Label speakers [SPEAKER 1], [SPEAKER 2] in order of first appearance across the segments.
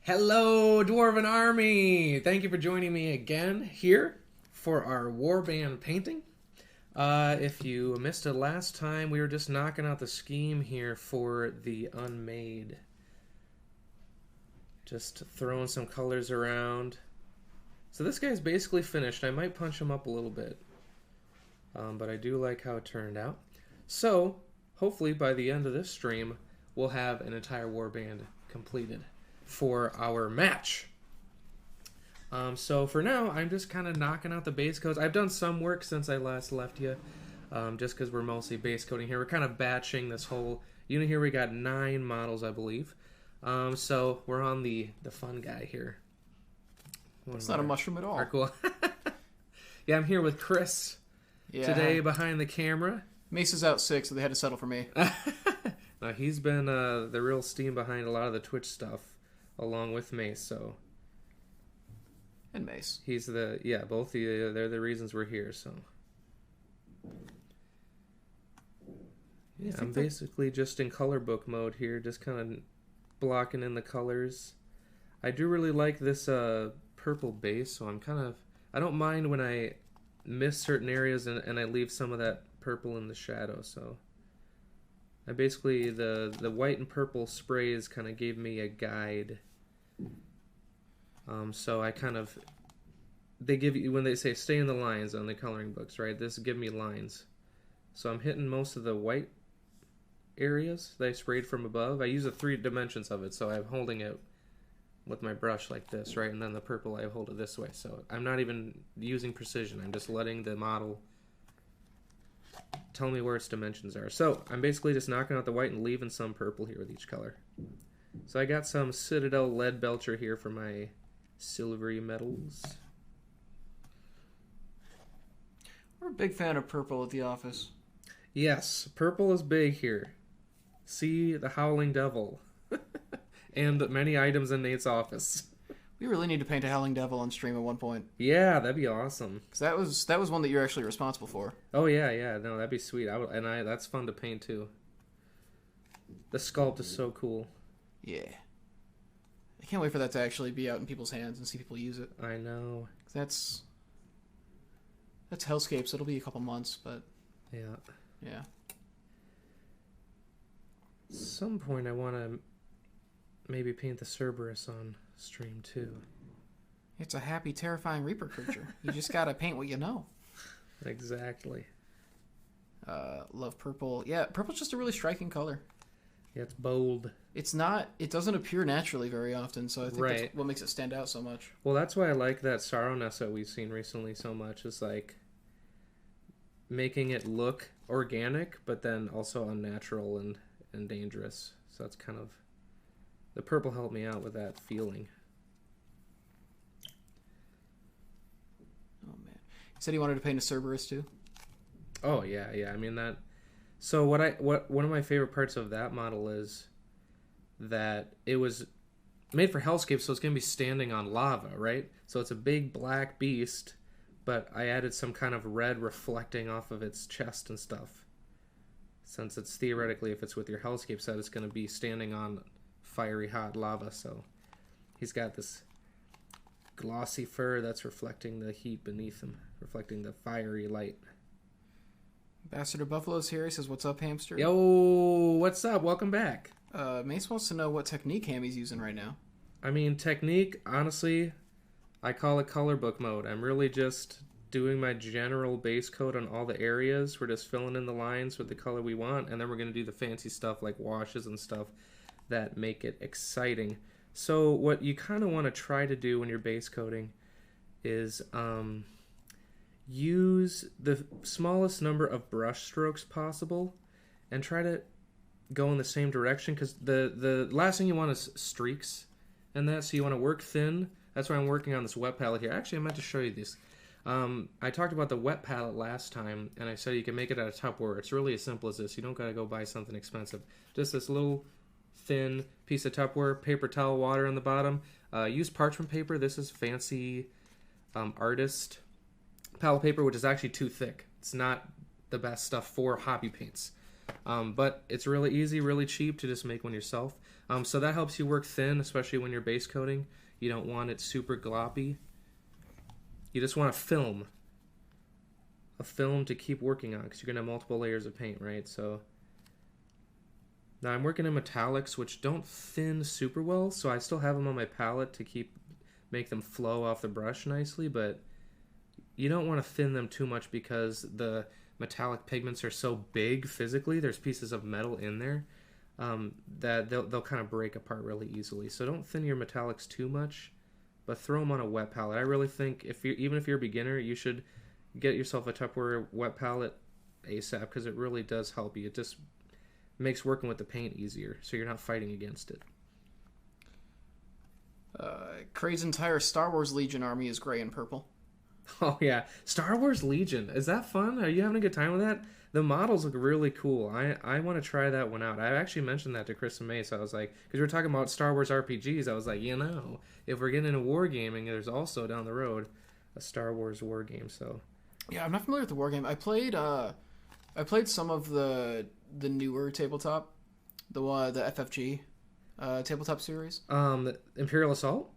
[SPEAKER 1] Hello, Dwarven Army! Thank you for joining me again here for our warband painting. If you missed it last time, we were just knocking out the scheme here for the Unmade. Just throwing some colors around. So this guy's basically finished. I might punch him up a little bit. But I do like how it turned out. So, hopefully by the end of this stream, we'll have an entire warband completed for our match. So for now, I'm just kind of knocking out the base coats. I've done some work since I last left you, just because we're mostly base coating here. We're kind of batching this whole unit here. We got 9 models, I believe. So we're on the fun guy here.
[SPEAKER 2] It's not a mushroom at all.
[SPEAKER 1] Cool. Yeah, I'm here with Chris today behind the camera.
[SPEAKER 2] Mace is out sick, so they had to settle for me.
[SPEAKER 1] Now, he's been the real steam behind a lot of the Twitch stuff, along with Mace, so...
[SPEAKER 2] And Mace.
[SPEAKER 1] He's the... Yeah, both they're the reasons we're here, so... Yeah, I'm basically just in color book mode here, just kind of blocking in the colors. I do really like this purple base, so I'm kind of... I don't mind when I miss certain areas and I leave some of that purple in the shadow, so... I basically, the white and purple sprays kind of gave me a guide. So I kind of... They give you, when they say stay in the lines on the coloring books, right? This give me lines. So I'm hitting most of the white areas that I sprayed from above. I use the 3 dimensions of it, so I'm holding it with my brush like this, right? And then the purple, I hold it this way. So I'm not even using precision. I'm just letting the model tell me where its dimensions are. So I'm basically just knocking out the white and leaving some purple here with each color. So I got some Citadel Lead Belcher here for my silvery metals.
[SPEAKER 2] We're a big fan of purple at the office.
[SPEAKER 1] Yes, purple is big here. See the Howling Devil. And many items in Nate's office.
[SPEAKER 2] We really need to paint a Howling Devil on stream at one point.
[SPEAKER 1] Yeah, that'd be awesome.
[SPEAKER 2] Because that was one that you're actually responsible for.
[SPEAKER 1] Oh yeah, no, that'd be sweet. That's fun to paint too. The sculpt is so cool.
[SPEAKER 2] Yeah. I can't wait for that to actually be out in people's hands and see people use it.
[SPEAKER 1] I know.
[SPEAKER 2] That's Hellscapes. It'll be a couple months, but... Yeah.
[SPEAKER 1] At some point I want to maybe paint the Cerberus on stream too.
[SPEAKER 2] It's a happy, terrifying Reaper creature. You just gotta paint what you know.
[SPEAKER 1] Exactly.
[SPEAKER 2] Love purple. Yeah, purple's just a really striking color.
[SPEAKER 1] Yeah, it's bold.
[SPEAKER 2] It's not... It doesn't appear naturally very often, so I think that's what makes it stand out so much.
[SPEAKER 1] Well, that's why I like that Sorrow Nest that we've seen recently so much. Is like making it look organic, but then also unnatural and dangerous. So that's kind of... The purple helped me out with that feeling.
[SPEAKER 2] Oh man, he said he wanted to paint a Cerberus too.
[SPEAKER 1] Oh yeah. I mean that. So what one of my favorite parts of that model is that it was made for Hellscape, so it's gonna be standing on lava, right? So it's a big black beast, but I added some kind of red reflecting off of its chest and stuff. Since it's theoretically, if it's with your Hellscape set, it's gonna be standing on fiery hot lava, so he's got this glossy fur that's reflecting the heat beneath him, reflecting the fiery light.
[SPEAKER 2] Ambassador Buffalo's here. He says, "What's up, hamster?"
[SPEAKER 1] Yo, what's up? Welcome back.
[SPEAKER 2] Mace wants to know what technique Hammy's using right now.
[SPEAKER 1] I mean, technique, honestly, I call it color book mode. I'm really just doing my general base coat on all the areas. We're just filling in the lines with the color we want, and then we're going to do the fancy stuff like washes and stuff that make it exciting. So what you kind of want to try to do when you're base coating is use the smallest number of brush strokes possible and try to go in the same direction, because the last thing you want is streaks and that, so you want to work thin. That's why I'm working on this wet palette here. Actually, I meant to show you this. I talked about the wet palette last time, and I said you can make it out of Tupperware. It's really as simple as this. You don't got to go buy something expensive. Just this little thin piece of Tupperware, paper towel, water on the bottom. Use parchment paper. This is fancy artist palette paper, which is actually too thick. It's not the best stuff for hobby paints. But it's really easy, really cheap to just make one yourself. So that helps you work thin, especially when you're base coating. You don't want it super gloppy. You just want a film to keep working on, because you're going to have multiple layers of paint, right? So now I'm working in metallics, which don't thin super well, so I still have them on my palette to make them flow off the brush nicely, but you don't want to thin them too much because the metallic pigments are so big physically. There's pieces of metal in there that they'll kind of break apart really easily. So don't thin your metallics too much, but throw them on a wet palette. I really think even if you're a beginner, you should get yourself a Tupperware wet palette ASAP, because it really does help you. It just makes working with the paint easier, so you're not fighting against it.
[SPEAKER 2] Craig's entire Star Wars Legion army is gray and purple.
[SPEAKER 1] Oh yeah, Star Wars Legion. Is that fun? Are you having a good time with that? The models look really cool. I want to try that one out. I actually mentioned that to Chris and May, so I was like, because we were talking about Star Wars RPGs, I was like, if we're getting into wargaming, there's also down the road a Star Wars war game. So
[SPEAKER 2] yeah, I'm not familiar with the war game. I played some of the newer tabletop, the FFG tabletop series.
[SPEAKER 1] Imperial Assault.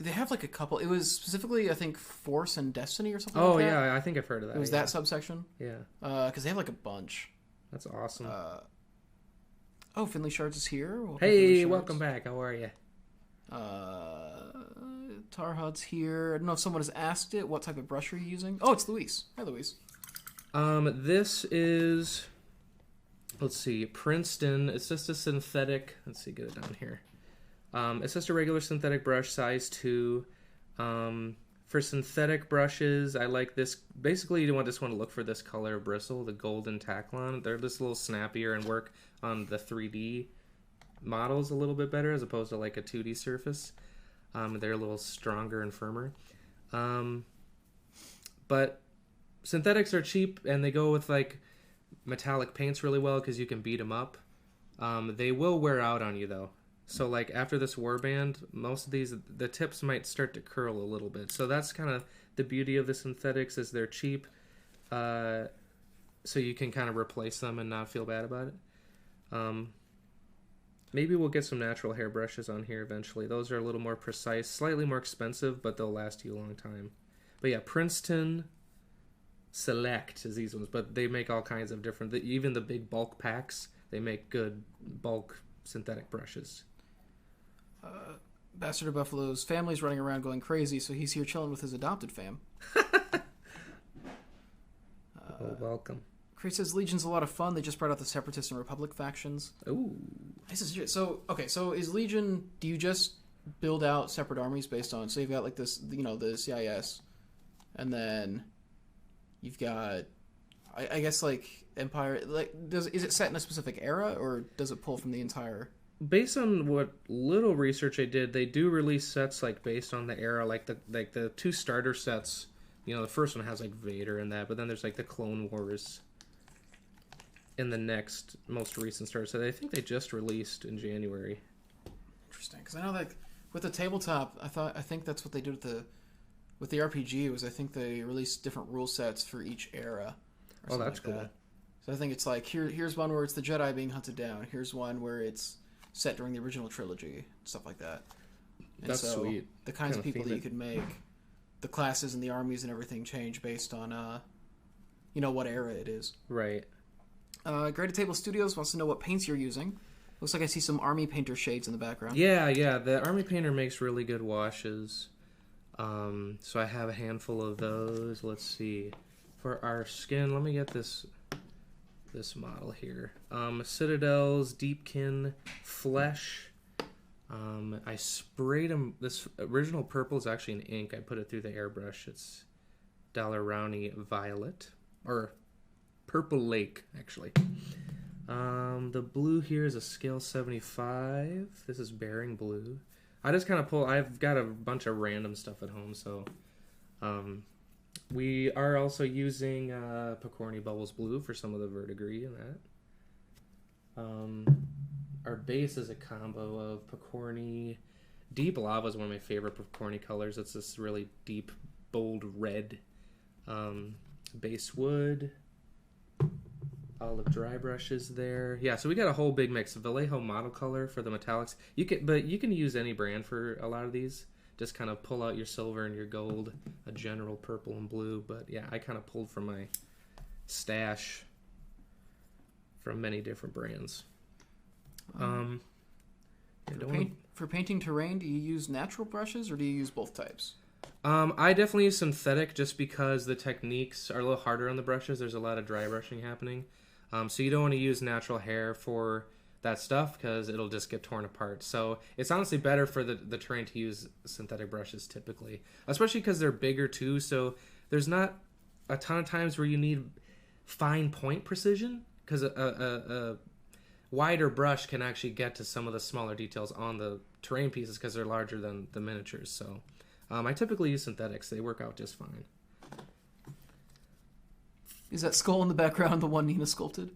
[SPEAKER 2] They have like a couple. It was specifically, I think, Force and Destiny or something.
[SPEAKER 1] Oh
[SPEAKER 2] like that.
[SPEAKER 1] yeah, I think I've heard of that.
[SPEAKER 2] It was that subsection.
[SPEAKER 1] Yeah.
[SPEAKER 2] Because they have like a bunch.
[SPEAKER 1] That's awesome.
[SPEAKER 2] Finley Shards is here.
[SPEAKER 1] Hey, welcome back. How are you?
[SPEAKER 2] Tarhud's here. I don't know if someone has asked it. What type of brush are you using? Oh, it's Luis. Hi, Luis.
[SPEAKER 1] This is, let's see, Princeton. It's just a synthetic. Let's see, get it down here. It's just a regular synthetic brush, size 2. For synthetic brushes, I like this. Basically, you just want to look for this color bristle, the golden Taclon. They're just a little snappier and work on the 3D models a little bit better, as opposed to like a 2D surface. They're a little stronger and firmer. But synthetics are cheap, and they go with like metallic paints really well because you can beat them up. They will wear out on you though. So like after this warband, most of the tips might start to curl a little bit. So that's kind of the beauty of the synthetics, is they're cheap. So you can kind of replace them and not feel bad about it. Maybe we'll get some natural hair brushes on here eventually. Those are a little more precise, slightly more expensive, but they'll last you a long time. But yeah, Princeton Select is these ones, but they make all kinds of different, even the big bulk packs, they make good bulk synthetic brushes.
[SPEAKER 2] Bastard of Buffalo's family's running around going crazy, so he's here chilling with his adopted fam.
[SPEAKER 1] Welcome.
[SPEAKER 2] Craig says Legion's a lot of fun. They just brought out the Separatist and Republic factions.
[SPEAKER 1] Ooh.
[SPEAKER 2] So is Legion, do you just build out separate armies based on, so you've got like this, the CIS, and then you've got, I guess, like Empire, like, is it set in a specific era, or does it pull from the entire?
[SPEAKER 1] Based on what little research I did, they do release sets like based on the era, like the 2 starter sets. The first one has like Vader and that, but then there's like the Clone Wars in the next most recent starter set. I think they just released in January.
[SPEAKER 2] Interesting, because I know that with the tabletop, I think that's what they did with the RPG. Was I think they released different rule sets for each era.
[SPEAKER 1] Oh, that's
[SPEAKER 2] like
[SPEAKER 1] cool.
[SPEAKER 2] That. So I think it's like here's one where it's the Jedi being hunted down. Here's one where it's set during the original trilogy, stuff like that. And
[SPEAKER 1] that's
[SPEAKER 2] so
[SPEAKER 1] sweet.
[SPEAKER 2] The kinds of people that you could make, the classes and the armies and everything change based on what era it is.
[SPEAKER 1] Right.
[SPEAKER 2] Graded Table Studios wants to know what paints you're using. Looks like I see some Army Painter shades in the background.
[SPEAKER 1] Yeah. The Army Painter makes really good washes. So I have a handful of those. Let's see. For our skin, let me get this model here. Citadel's Deepkin Flesh. I sprayed them. This original purple is actually an ink. I put it through the airbrush. It's Dalarani Violet. Or Purple Lake, actually. The blue here is a scale 75. This is Bearing Blue. I just kind of I've got a bunch of random stuff at home, so we are also using Picorni Bubbles Blue for some of the verdigris in that. Our base is a combo of Picorni. Deep Lava is one of my favorite Picorni colors. It's this really deep, bold red. Base wood. olive dry brushes there. Yeah, so we got a whole big mix. Vallejo model color for the metallics. You can use any brand for a lot of these. Just kind of pull out your silver and your gold, a general purple and blue. But yeah, I kind of pulled from my stash from many different brands.
[SPEAKER 2] For painting terrain, do you use natural brushes or do you use both types?
[SPEAKER 1] I definitely use synthetic just because the techniques are a little harder on the brushes. There's a lot of dry brushing happening. So you don't want to use natural hair for that stuff because it'll just get torn apart. So it's honestly better for the terrain to use synthetic brushes typically, especially because they're bigger too. So there's not a ton of times where you need fine point precision because a wider brush can actually get to some of the smaller details on the terrain pieces because they're larger than the miniatures. So I typically use synthetics. They work out just fine.
[SPEAKER 2] Is that skull in the background the one Nina sculpted?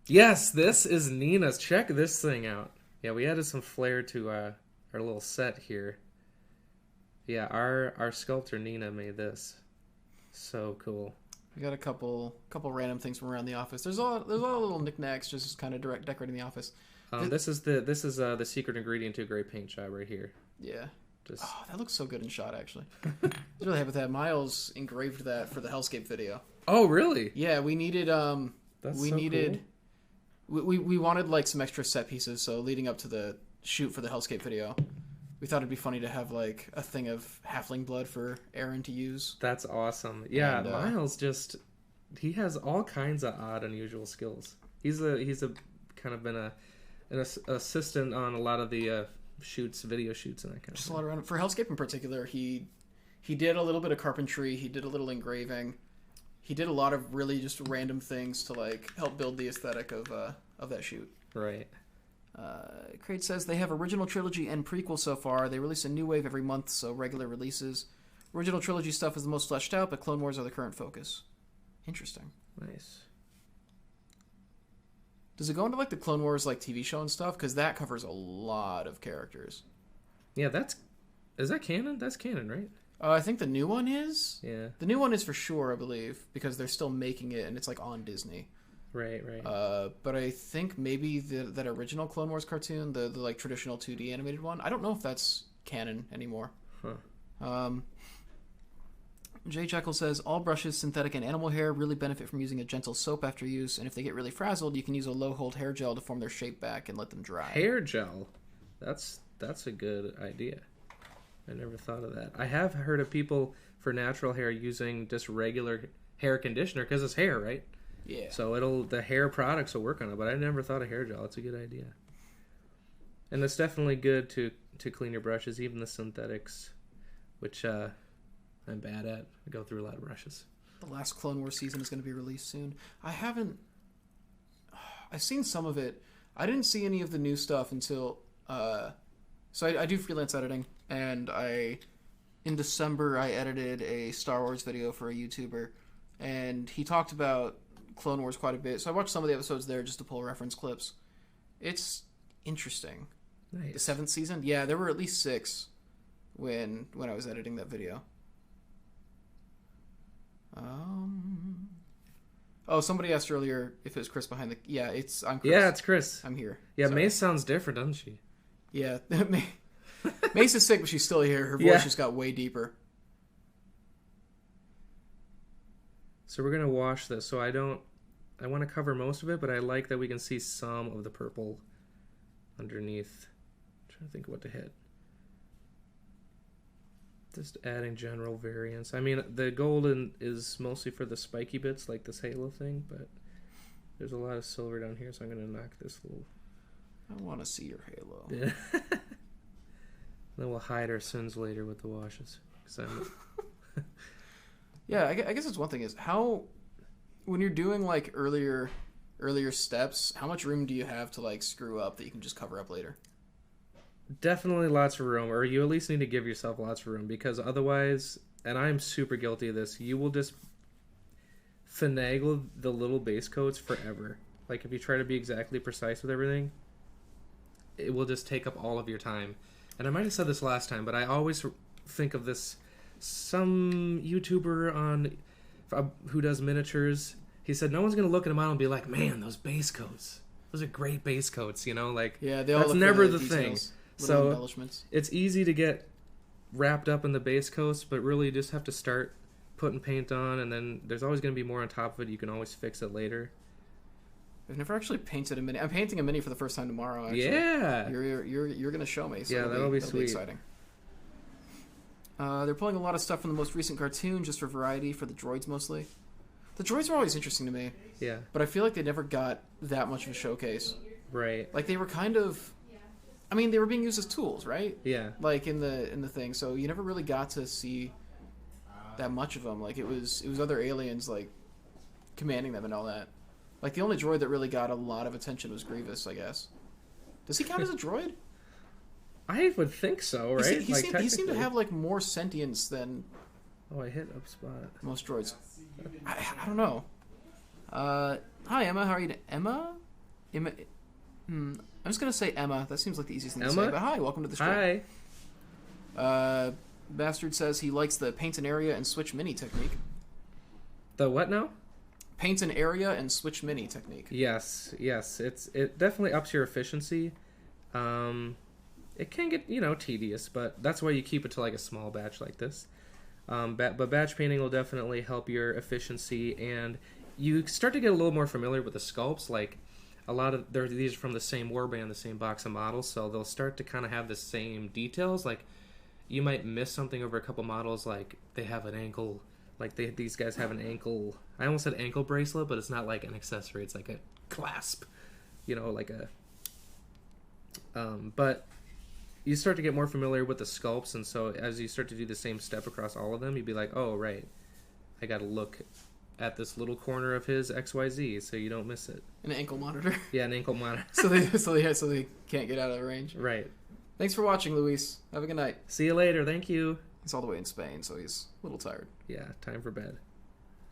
[SPEAKER 1] Yes, this is Nina's. Check this thing out. Yeah, we added some flair to our little set here. Yeah, our sculptor Nina made this. So cool.
[SPEAKER 2] We got a couple random things from around the office. There's a lot of little knickknacks just kind of decorating the office.
[SPEAKER 1] This is the secret ingredient to a great paint job right here.
[SPEAKER 2] Yeah. That looks so good in shot, actually. I was really happy with that. Miles engraved that for the Hellscape video.
[SPEAKER 1] Oh, really?
[SPEAKER 2] Yeah, we needed
[SPEAKER 1] Cool.
[SPEAKER 2] We wanted like some extra set pieces, so leading up to the shoot for the Hellscape video, we thought it'd be funny to have like a thing of halfling blood for Aaron to use.
[SPEAKER 1] That's awesome. Yeah, and, Miles he has all kinds of odd, unusual skills. He's a kind of been an assistant on a lot of the video shoots and that kind of
[SPEAKER 2] Just
[SPEAKER 1] stuff.
[SPEAKER 2] a lot around. For Hellscape in particular, he did a little bit of carpentry, he did a little engraving, he did a lot of really just random things to like help build the aesthetic of that shoot.
[SPEAKER 1] Right.
[SPEAKER 2] Crate says they have original trilogy and prequel so far. They release a new wave every month, so regular releases. Original trilogy stuff is the most fleshed out, but Clone Wars are the current focus. Interesting.
[SPEAKER 1] Nice.
[SPEAKER 2] Does it go into like the Clone Wars like TV show and stuff? Because that covers a lot of characters.
[SPEAKER 1] Yeah, is that canon? That's canon, right?
[SPEAKER 2] I think the new one is.
[SPEAKER 1] Yeah.
[SPEAKER 2] The new one is for sure, I believe, because they're still making it and it's like on Disney.
[SPEAKER 1] Right.
[SPEAKER 2] But I think maybe that original Clone Wars cartoon, the like traditional 2D animated one, I don't know if that's canon anymore.
[SPEAKER 1] Huh.
[SPEAKER 2] Jay Jekyll says, all brushes, synthetic and animal hair, really benefit from using a gentle soap after use, and if they get really frazzled, you can use a low-hold hair gel to form their shape back and let them dry.
[SPEAKER 1] Hair gel? That's a good idea. I never thought of that. I have heard of people for natural hair using just regular hair conditioner, because it's hair, right?
[SPEAKER 2] Yeah.
[SPEAKER 1] So the hair products will work on it, but I never thought of hair gel. It's a good idea. And it's definitely good to clean your brushes, even the synthetics, which I'm bad at. I go through a lot of brushes.
[SPEAKER 2] The last Clone Wars season is going to be released soon. I've seen some of it. I didn't see any of the new stuff until... So I do freelance editing, and in December I edited a Star Wars video for a YouTuber, and he talked about Clone Wars quite a bit. So I watched some of the episodes there just to pull reference clips. It's interesting.
[SPEAKER 1] Nice.
[SPEAKER 2] The 7th season? Yeah, there were at least 6 when I was editing that video. Oh, somebody asked earlier if it was Chris behind the... Yeah, I'm Chris.
[SPEAKER 1] Yeah, it's Chris.
[SPEAKER 2] I'm here.
[SPEAKER 1] Yeah,
[SPEAKER 2] Sorry.
[SPEAKER 1] Mace sounds different, doesn't she?
[SPEAKER 2] Yeah. Mace is sick, but she's still here. Her voice just got way deeper.
[SPEAKER 1] So we're going to wash this. So I want to cover most of it, but I like that we can see some of the purple underneath. I'm trying to think of what to hit. Just adding general variance. I mean, the golden is mostly for the spiky bits, like this halo thing, but there's a lot of silver down here, so I'm going to knock this little...
[SPEAKER 2] I want to see your halo.
[SPEAKER 1] Yeah. Then we'll hide our sins later with the washes.
[SPEAKER 2] Yeah, I guess it's one thing is how... When you're doing, like, earlier steps, how much room do you have to, like, screw up that you can just cover up later?
[SPEAKER 1] Definitely lots of room, or you at least need to give yourself lots of room, because otherwise, and I'm super guilty of this, you will just finagle the little base coats forever. Like, if you try to be exactly precise with everything, it will just take up all of your time. And I might have said this last time, but I always think of this, some YouTuber who does miniatures, he said no one's gonna look at a model and be like, man, those base coats. Those are great base coats, you know, like
[SPEAKER 2] Yeah, they all
[SPEAKER 1] that's
[SPEAKER 2] look
[SPEAKER 1] never
[SPEAKER 2] for
[SPEAKER 1] the
[SPEAKER 2] details,
[SPEAKER 1] thing.
[SPEAKER 2] little
[SPEAKER 1] So
[SPEAKER 2] embellishments.
[SPEAKER 1] it's easy to get wrapped up in the base coats, but really you just have to start putting paint on, and then there's always going to be more on top of it. You can always fix it later.
[SPEAKER 2] I've never actually painted a mini. I'm painting a mini for the first time tomorrow. Actually.
[SPEAKER 1] Yeah,
[SPEAKER 2] you're gonna show me. So
[SPEAKER 1] yeah, that'll be
[SPEAKER 2] that'll
[SPEAKER 1] sweet.
[SPEAKER 2] Be exciting. They're pulling a lot of stuff from the most recent cartoon just for variety for the droids mostly. The droids are always interesting to me.
[SPEAKER 1] Yeah,
[SPEAKER 2] but I feel like they never got that much of a showcase.
[SPEAKER 1] right.
[SPEAKER 2] Like they were kind of, I mean, they were being used as tools, right?
[SPEAKER 1] Yeah,
[SPEAKER 2] Like in the thing, so you never really got to see that much of them. Like it was other aliens like commanding them and all that. Like the only droid that really got a lot of attention was Grievous, I guess. Does he count as a droid?
[SPEAKER 1] I would think so, right?
[SPEAKER 2] He
[SPEAKER 1] like,
[SPEAKER 2] seemed to
[SPEAKER 1] technically.
[SPEAKER 2] have like more sentience than
[SPEAKER 1] Oh, I hit up spot.
[SPEAKER 2] most droids. I don't know. Hi Emma, how are you? Emma? I'm just gonna say Emma. That seems like the easiest thing to say. But hi, welcome to the stream.
[SPEAKER 1] Hi.
[SPEAKER 2] Bastard says he likes the paint an area and switch mini technique.
[SPEAKER 1] The what now?
[SPEAKER 2] Paint an area and switch mini technique.
[SPEAKER 1] Yes. It definitely ups your efficiency. It can get tedious, but that's why you keep it to like a small batch like this. But batch painting will definitely help your efficiency, and you start to get a little more familiar with the sculpts. Like a lot of these are from the same warband, the same box of models, so they'll start to kind of have the same details. Like you might miss something over a couple models, like they have an ankle. Like these guys have an ankle. I almost said ankle bracelet, but it's not like an accessory. It's like a clasp, like a. But you start to get more familiar with the sculpts, and so as you start to do the same step across all of them, you'd be like, oh right, I got to look at this little corner of his XYZ so you don't miss it.
[SPEAKER 2] An ankle monitor.
[SPEAKER 1] Yeah, an ankle monitor.
[SPEAKER 2] so they can't get out of the range.
[SPEAKER 1] Right.
[SPEAKER 2] Thanks for watching, Luis. Have a good night.
[SPEAKER 1] See you later. Thank you.
[SPEAKER 2] He's all the way in Spain, so he's a little tired.
[SPEAKER 1] Yeah, time for bed.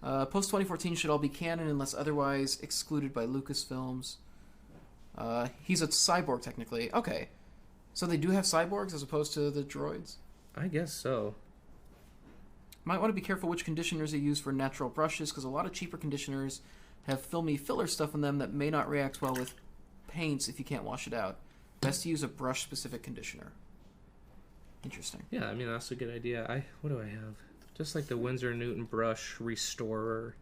[SPEAKER 2] Post 2014 should all be canon unless otherwise excluded by Lucasfilms. He's a cyborg technically. Okay, so they do have cyborgs as opposed to the droids.
[SPEAKER 1] I guess so.
[SPEAKER 2] Might want to be careful which conditioners you use for natural brushes, because a lot of cheaper conditioners have filmy filler stuff in them that may not react well with paints if you can't wash it out. Best to use a brush-specific conditioner. Interesting.
[SPEAKER 1] Yeah, I mean, that's a good idea. What do I have? Just like the Winsor Newton brush restorer.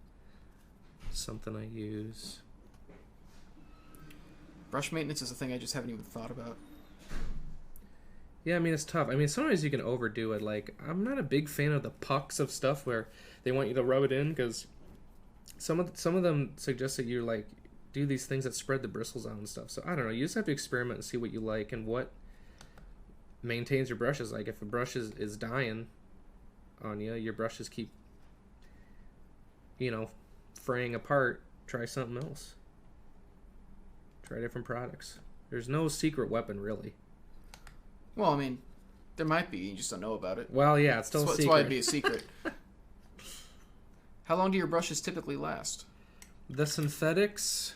[SPEAKER 1] Something I use.
[SPEAKER 2] Brush maintenance is a thing I just haven't even thought about.
[SPEAKER 1] Yeah, I mean, it's tough. I mean, sometimes you can overdo it. Like, I'm not a big fan of the pucks of stuff where they want you to rub it in, because some of them suggest that you, like, do these things that spread the bristles out and stuff. So, I don't know. You just have to experiment and see what you like and what maintains your brushes. Like, if a brush is dying on you, your brushes keep, fraying apart, try something else. Try different products. There's no secret weapon, really.
[SPEAKER 2] Well, I mean, there might be. You just don't know about it.
[SPEAKER 1] Well, yeah, it's still a secret.
[SPEAKER 2] That's why it'd be a secret. How long do your brushes typically last?
[SPEAKER 1] The synthetics,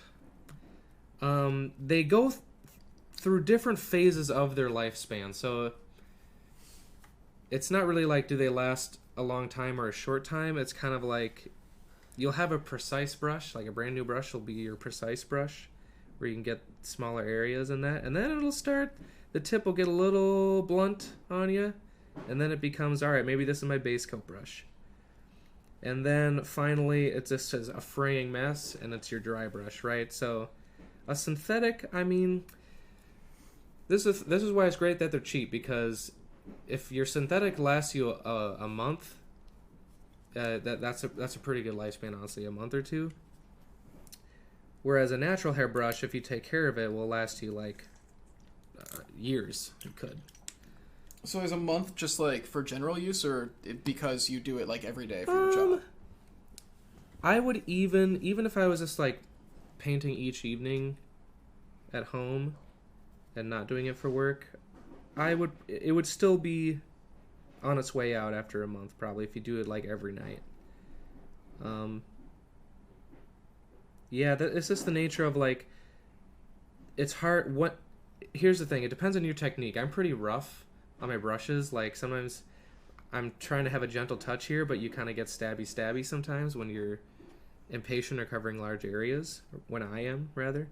[SPEAKER 1] they go through different phases of their lifespan. So it's not really like, do they last a long time or a short time? It's kind of like you'll have a precise brush, like a brand new brush will be your precise brush, where you can get smaller areas in that. And then it'll start, the tip will get a little blunt on you. And then it becomes, all right, maybe this is my base coat brush. And then finally, it's just a fraying mess, and it's your dry brush, right? So a synthetic, I mean, this is why it's great that they're cheap, because if your synthetic lasts you a month, that's a pretty good lifespan, honestly, a month or two. Whereas a natural hair brush, if you take care of it, will last you like years. It could.
[SPEAKER 2] So is a month just like for general use, or because you do it like every day for your job?
[SPEAKER 1] I would even if I was just like painting each evening at home and not doing it for work, it would still be on its way out after a month, probably, if you do it like every night. Yeah, it's just the nature of, like, it's hard. Here's the thing, it depends on your technique. I'm pretty rough on my brushes. Like, sometimes I'm trying to have a gentle touch here, but you kind of get stabby sometimes when you're impatient or covering large areas, when I am, rather.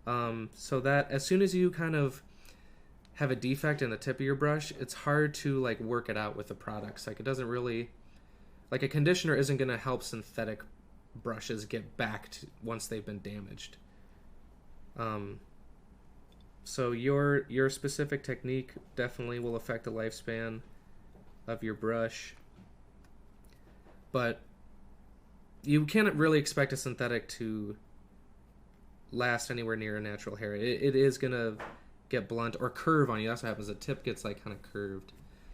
[SPEAKER 1] So that as soon as you kind of have a defect in the tip of your brush, it's hard to like work it out with the products. Like it doesn't really, like a conditioner isn't going to help synthetic brushes get back to once they've been damaged. So your specific technique definitely will affect the lifespan of your brush, but you can't really expect a synthetic to last anywhere near a natural hair. It is gonna get blunt or curve on you. That's what happens. The tip gets like kind of curved,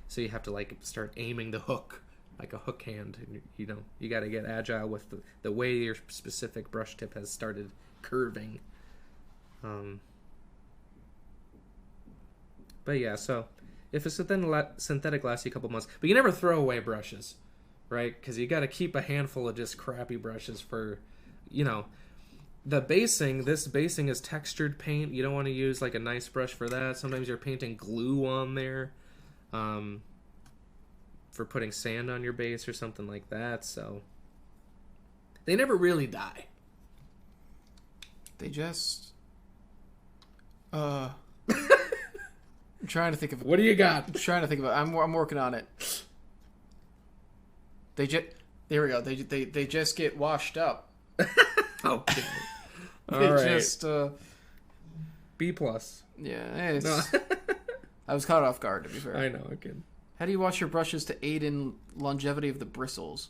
[SPEAKER 1] so you have to like start aiming the hook like a hook hand. You know, you got to get agile with the way your specific brush tip has started curving. But yeah, so if a synthetic lasts you a couple months, but you never throw away brushes, right? Because you got to keep a handful of just crappy brushes for, you know, the basing. This basing is textured paint. You don't want to use like a nice brush for that. Sometimes you're painting glue on there, for putting sand on your base or something like that. So they never really die.
[SPEAKER 2] They just I'm trying to think of it.
[SPEAKER 1] What do you got?
[SPEAKER 2] I'm trying to think of it. I'm working on it. There we go. They just get washed up.
[SPEAKER 1] Okay.
[SPEAKER 2] They
[SPEAKER 1] All right.
[SPEAKER 2] just
[SPEAKER 1] B plus.
[SPEAKER 2] yeah. It's,
[SPEAKER 1] No.
[SPEAKER 2] I was caught off guard, to be fair.
[SPEAKER 1] I know. Okay.
[SPEAKER 2] How do you wash your brushes to aid in longevity of the bristles?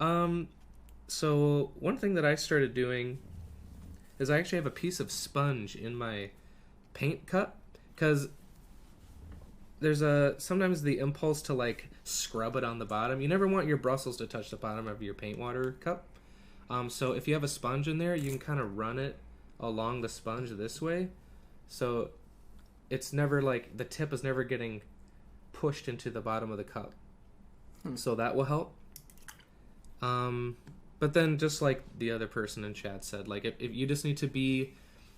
[SPEAKER 1] So one thing that I started doing is I actually have a piece of sponge in my paint cup, because there's sometimes the impulse to like scrub it on the bottom. You never want your bristles to touch the bottom of your paint water cup. So if you have a sponge in there, you can kind of run it along the sponge this way, so it's never like the tip is never getting pushed into the bottom of the cup. So that will help. But then just like the other person in chat said, like if you just need to be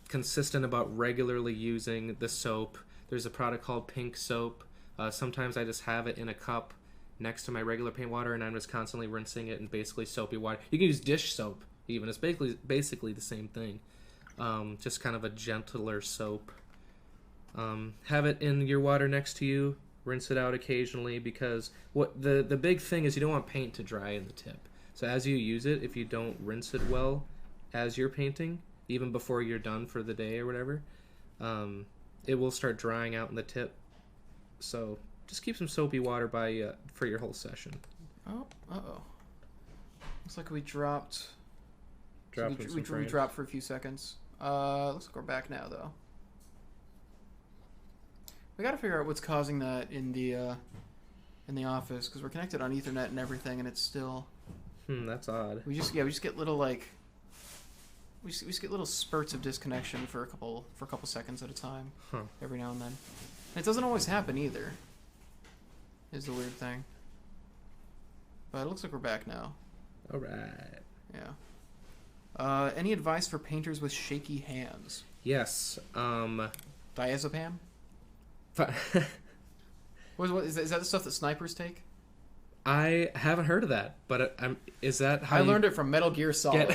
[SPEAKER 1] consistent about regularly using the soap. There's a product called Pink Soap. Sometimes I just have it in a cup next to my regular paint water, and I'm just constantly rinsing it in basically soapy water. You can use dish soap even. It's basically the same thing. Just kind of a gentler soap. Have it in your water next to you. Rinse it out occasionally, because what the big thing is you don't want paint to dry in the tip. So as you use it, if you don't rinse it well as you're painting, even before you're done for the day or whatever, it will start drying out in the tip. So just keep some soapy water by you for your whole session.
[SPEAKER 2] Oh, uh-oh. Looks like we dropped... We
[SPEAKER 1] frames.
[SPEAKER 2] dropped for a few seconds. Looks like we're back now, though. We gotta figure out what's causing that in the office, because we're connected on Ethernet and everything, and it's still...
[SPEAKER 1] That's odd.
[SPEAKER 2] We just get little like... We just get little spurts of disconnection for a couple seconds at a time, every now and then. And it doesn't always happen either. Is the weird thing. But it looks like we're back now.
[SPEAKER 1] All right.
[SPEAKER 2] Yeah. Any advice for painters with shaky hands?
[SPEAKER 1] Yes.
[SPEAKER 2] Diazepam? What is that the stuff that snipers take?
[SPEAKER 1] I haven't heard of that, but is that how
[SPEAKER 2] I learned it from Metal Gear Solid.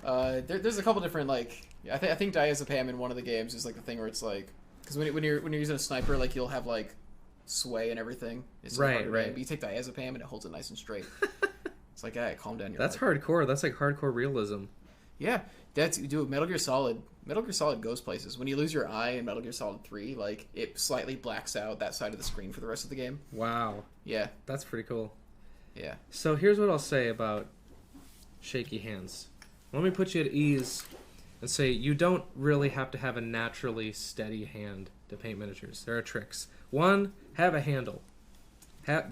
[SPEAKER 2] There's a couple different like I think diazepam in one of the games is like the thing where it's like, because when you're using a sniper, like you'll have like sway and everything. It's
[SPEAKER 1] right.
[SPEAKER 2] But you take diazepam and it holds it nice and straight. It's like, hey, calm down.
[SPEAKER 1] That's hardcore. That's like hardcore realism.
[SPEAKER 2] Yeah, dude. Metal Gear Solid goes places. When you lose your eye in Metal Gear Solid 3, like it slightly blacks out that side of the screen for the rest of the game.
[SPEAKER 1] Wow.
[SPEAKER 2] Yeah,
[SPEAKER 1] that's pretty cool.
[SPEAKER 2] Yeah.
[SPEAKER 1] So here's what I'll say about shaky hands. Let me put you at ease and say you don't really have to have a naturally steady hand to paint miniatures. There are tricks. One, have a handle.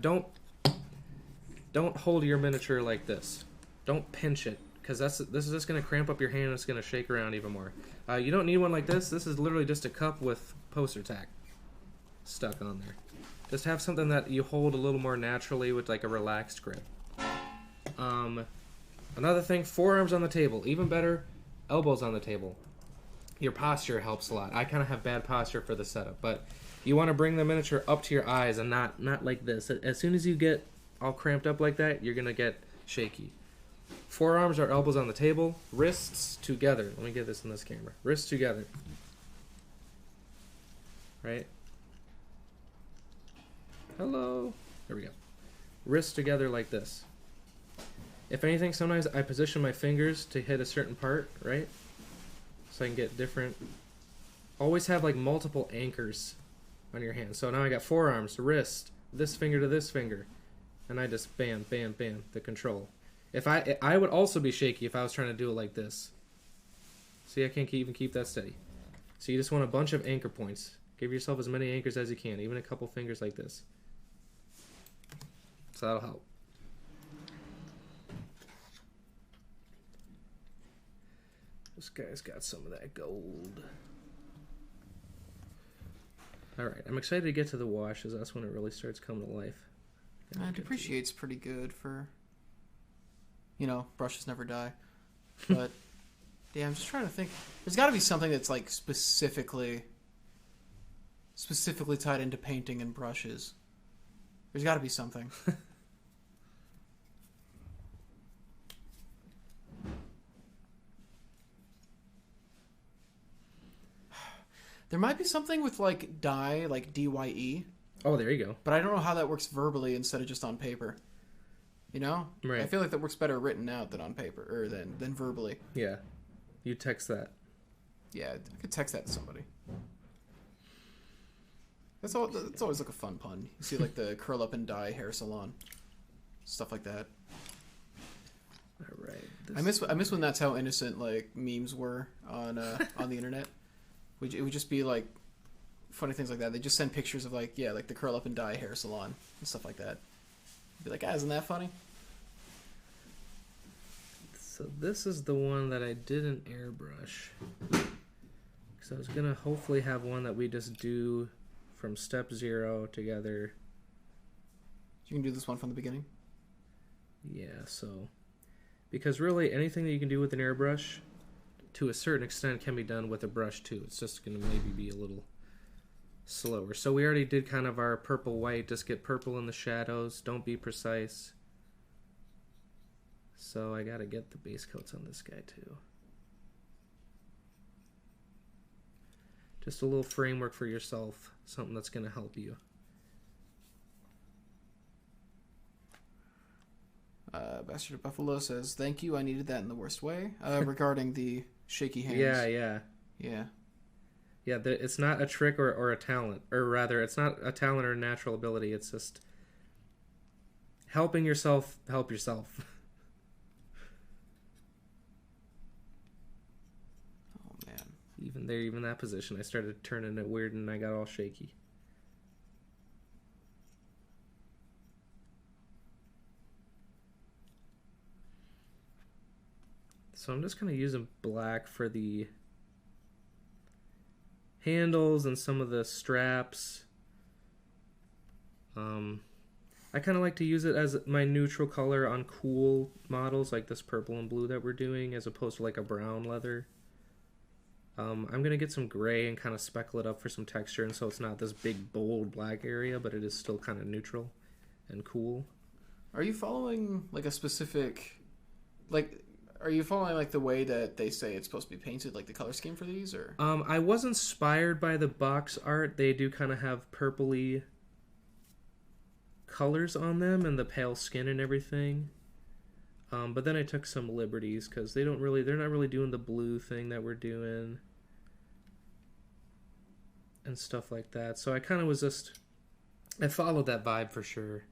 [SPEAKER 1] Don't hold your miniature like this. Don't pinch it, because this is just going to cramp up your hand and it's going to shake around even more. You don't need one like this. This is literally just a cup with poster tack stuck on there. Just have something that you hold a little more naturally with like a relaxed grip. Another thing, forearms on the table. Even better, elbows on the table. Your posture helps a lot. I kind of have bad posture for the setup, but you want to bring the miniature up to your eyes and not like this. As soon as you get all cramped up like that, you're going to get shaky. Forearms or elbows on the table. Wrists together. Let me get this in this camera. Wrists together. Right? Hello. There we go. Wrists together like this. If anything, sometimes I position my fingers to hit a certain part, right? So I can get different... Always have like multiple anchors on your hand. So now I got forearms, wrist, this finger to this finger. And I just bam, bam, bam, the control. If I would also be shaky if I was trying to do it like this. See, I can't even keep that steady. So you just want a bunch of anchor points. Give yourself as many anchors as you can, even a couple fingers like this. So that'll help. This guy's got some of that gold. Alright, I'm excited to get to the washes. That's when it really starts coming to life.
[SPEAKER 2] Depreciate's pretty good for, you know, brushes never die. But, yeah, I'm just trying to think. There's got to be something that's, like, specifically tied into painting and brushes. There's got to be something. There might be something with, like, dye, like DYE.
[SPEAKER 1] Oh, there you go.
[SPEAKER 2] But I don't know how that works verbally instead of just on paper. You know?
[SPEAKER 1] Right.
[SPEAKER 2] I feel like that works better written out than on paper, or than verbally.
[SPEAKER 1] Yeah. You text that.
[SPEAKER 2] Yeah, I could text that to somebody. That's always like a fun pun. You see like the curl up and dye hair salon. Stuff like that.
[SPEAKER 1] Alright.
[SPEAKER 2] I miss when that's how innocent like memes were on the internet. It would just be like funny things like that. They just send pictures of like the curl up and dye hair salon and stuff like that. Be like, isn't that funny?
[SPEAKER 1] So this is the one that I didn't airbrush. Because I was going to hopefully have one that we just do from step 0 together.
[SPEAKER 2] You can do this one from the beginning?
[SPEAKER 1] Yeah, so... Because really, anything that you can do with an airbrush, to a certain extent, can be done with a brush too. It's just going to maybe be a little slower. So we already did kind of our purple-white. Just get purple in the shadows. Don't be precise. So I got to get the base coats on this guy too. Just a little framework for yourself. Something that's going to help you.
[SPEAKER 2] Bastard Buffalo says, "Thank you. I needed that in the worst way." Regarding the shaky hands.
[SPEAKER 1] Yeah. Yeah, it's not a trick or a talent. Or rather, it's not a talent or a natural ability. It's just helping yourself help yourself.
[SPEAKER 2] Oh, man.
[SPEAKER 1] Even that position, I started turning it weird and I got all shaky. So I'm just kind of using black for the handles and some of the straps. I kind of like to use it as my neutral color on cool models like this purple and blue that we're doing, as opposed to like a brown leather. I'm going to get some gray and kind of speckle it up for some texture, and so it's not this big bold black area, but it is still kind of neutral and cool.
[SPEAKER 2] Are you following like a specific, like... Are you following like the way that they say it's supposed to be painted, like the color scheme for these, or?
[SPEAKER 1] I was inspired by the box art. They do kind of have purpley colors on them and the pale skin and everything. But then I took some liberties because they're not really doing the blue thing that we're doing and stuff like that. So I kind of was I followed that vibe for sure.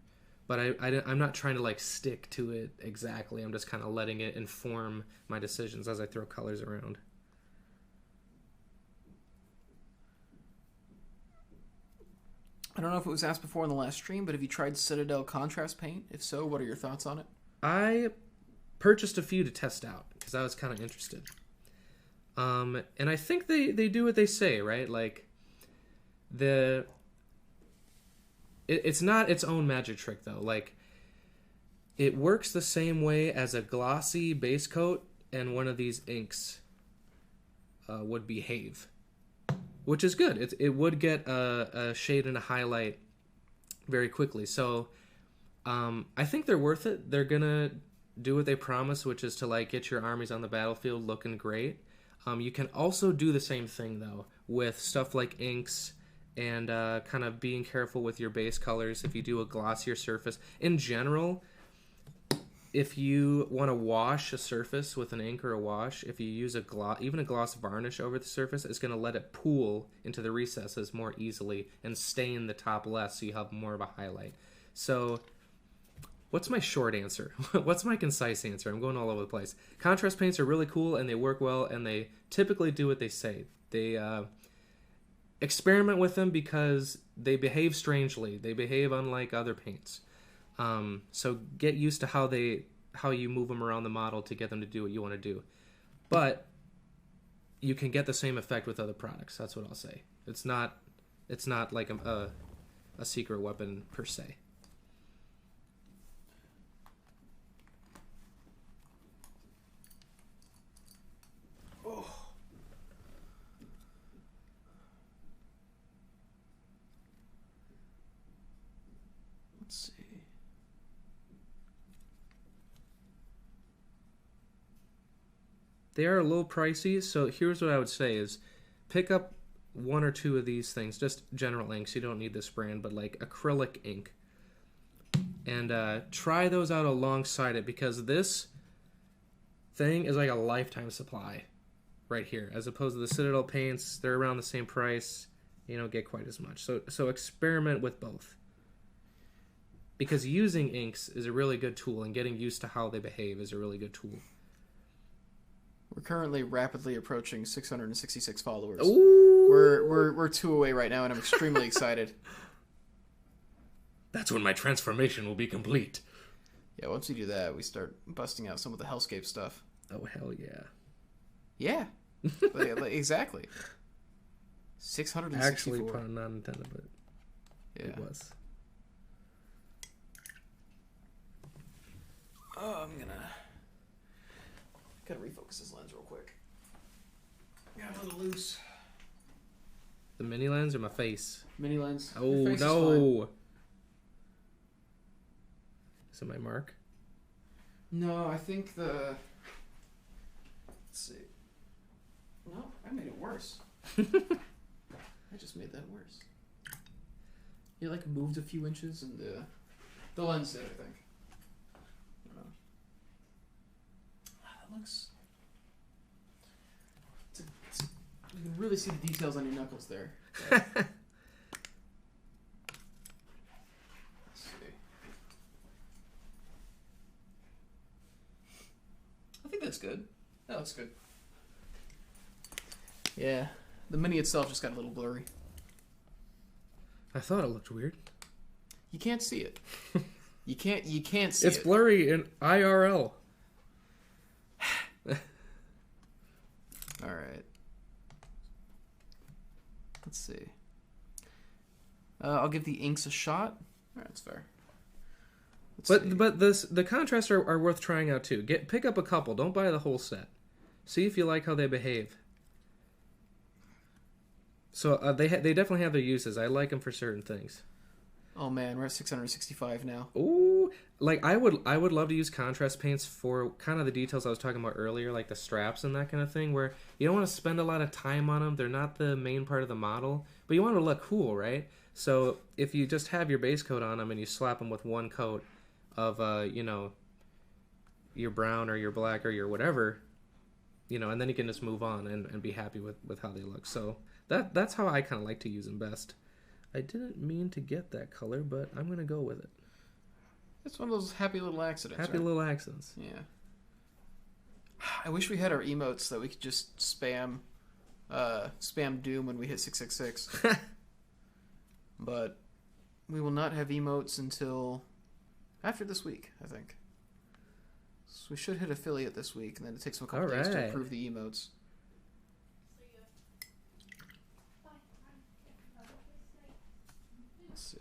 [SPEAKER 1] But I'm not trying to like stick to it exactly. I'm just kind of letting it inform my decisions as I throw colors around.
[SPEAKER 2] I don't know if it was asked before in the last stream, but have you tried Citadel contrast paint? If so, what are your thoughts on it?
[SPEAKER 1] I purchased a few to test out because I was kind of interested. And I think they do what they say, right? Like It's not its own magic trick, though. Like, it works the same way as a glossy base coat and one of these inks would behave, which is good. It would get a shade and a highlight very quickly. So I think they're worth it. They're going to do what they promise, which is to like get your armies on the battlefield looking great. You can also do the same thing though with stuff like inks and kind of being careful with your base colors. If you do a glossier surface, in general, if you want to wash a surface with an ink or a wash, if you use even a gloss varnish over the surface, it's going to let it pool into the recesses more easily and stain the top less, so you have more of a highlight. So what's my short answer? What's my concise answer? I'm going all over the place. Contrast paints are really cool, and they work well, and they typically do what they say. They experiment with them because they behave strangely. They behave unlike other paints. So get used to how you move them around the model to get them to do what you want to do. But you can get the same effect with other products. That's what I'll say. It's not like a secret weapon per se.
[SPEAKER 2] Let's see.
[SPEAKER 1] They are a little pricey, so here's what I would say is pick up one or two of these things, just general inks. You don't need this brand, but like acrylic ink. And try those out alongside it, because this thing is like a lifetime supply right here. As opposed to the Citadel paints, they're around the same price. You don't get quite as much. So experiment with both. Because using inks is a really good tool, and getting used to how they behave is a really good tool.
[SPEAKER 2] We're currently rapidly approaching 666 followers.
[SPEAKER 1] Ooh.
[SPEAKER 2] We're 2 away right now, and I'm extremely excited.
[SPEAKER 1] That's when my transformation will be complete.
[SPEAKER 2] Yeah, once we do that, we start busting out some of the Hellscape stuff.
[SPEAKER 1] Oh, hell yeah.
[SPEAKER 2] Yeah. Exactly. 664.
[SPEAKER 1] Actually, pun not intended, but it was.
[SPEAKER 2] Oh, gotta refocus this lens real quick. Got a little loose.
[SPEAKER 1] The mini lens or my face?
[SPEAKER 2] Mini lens.
[SPEAKER 1] Oh, no. Is it my mark?
[SPEAKER 2] No, I think Let's see. No, I made it worse. I just made that worse. You like moved a few inches, and the lens did, I think. That looks. You can really see the details on your knuckles there. Let's see. I think that's good. That looks good. Yeah, the mini itself just got a little blurry.
[SPEAKER 1] I thought it looked weird.
[SPEAKER 2] You can't see it. You can't see it.
[SPEAKER 1] It's blurry in IRL.
[SPEAKER 2] All right. Let's see. I'll give the inks a shot. All right, that's fair.
[SPEAKER 1] But the contrasts are worth trying out too. Pick up a couple. Don't buy the whole set. See if you like how they behave. So they definitely have their uses. I like them for certain things.
[SPEAKER 2] Oh man, we're at 665 now.
[SPEAKER 1] Ooh, like I would love to use contrast paints for kind of the details I was talking about earlier, like the straps and that kind of thing, where you don't want to spend a lot of time on them. They're not the main part of the model, but you want to look cool, right? So if you just have your base coat on them and you slap them with one coat of your brown or your black or your whatever, and then you can just move on and be happy with how they look. So that's how I kind of like to use them best. I didn't mean to get that color, but I'm going to go with it.
[SPEAKER 2] It's one of those happy little accidents.
[SPEAKER 1] Happy little accidents.
[SPEAKER 2] Yeah. I wish we had our emotes that we could just spam Doom when we hit 666. But we will not have emotes until after this week, I think. So we should hit affiliate this week, and then it takes them a couple days to approve the emotes. Let's see.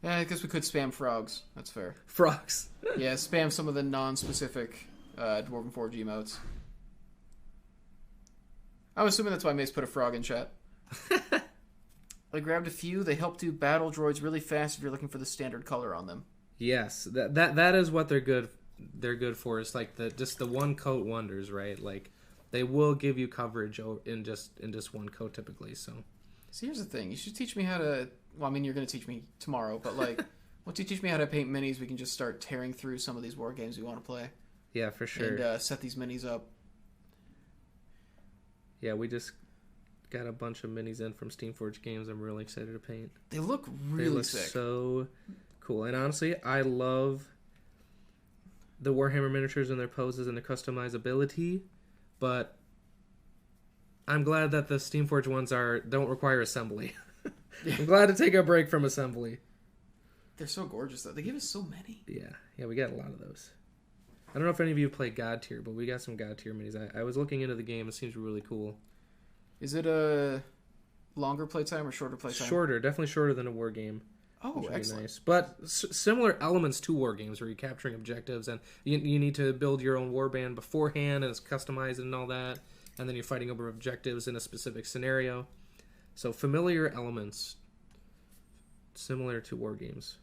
[SPEAKER 2] Yeah, I guess we could spam frogs. That's fair.
[SPEAKER 1] Frogs.
[SPEAKER 2] Yeah, spam some of the non-specific Dwarven Forge emotes. I'm assuming that's why Mace put a frog in chat. I grabbed a few. They help do battle droids really fast if you're looking for the standard color on them.
[SPEAKER 1] Yes, that is what they're good. They're good for. It's like the one coat wonders, right? Like they will give you coverage in just one coat typically. So,
[SPEAKER 2] See, here's the thing. You should teach me how to. Well, I mean, you're going to teach me tomorrow, but like, once you teach me how to paint minis, we can just start tearing through some of these war games we want to play.
[SPEAKER 1] Yeah, for sure.
[SPEAKER 2] And set these minis up.
[SPEAKER 1] Yeah, we just got a bunch of minis in from Steamforged Games. I'm really excited to paint.
[SPEAKER 2] They look really
[SPEAKER 1] they look
[SPEAKER 2] sick.
[SPEAKER 1] So cool. And honestly, I love the Warhammer miniatures and their poses and their customizability, but I'm glad that the Steamforged ones don't require assembly.
[SPEAKER 2] Yeah.
[SPEAKER 1] I'm glad to take a break from assembly.
[SPEAKER 2] They're so gorgeous, though. They give us so many.
[SPEAKER 1] Yeah, we got a lot of those. I don't know if any of you play God Tier, but we got some God Tier minis. I was looking into the game. It seems really cool.
[SPEAKER 2] Is it a longer playtime or shorter playtime?
[SPEAKER 1] Shorter, definitely shorter than a war game.
[SPEAKER 2] Oh, excellent.
[SPEAKER 1] Nice. But similar elements to war games where you're capturing objectives and you need to build your own warband beforehand and it's customized and all that. And then you're fighting over objectives in a specific scenario. So familiar elements similar to war games.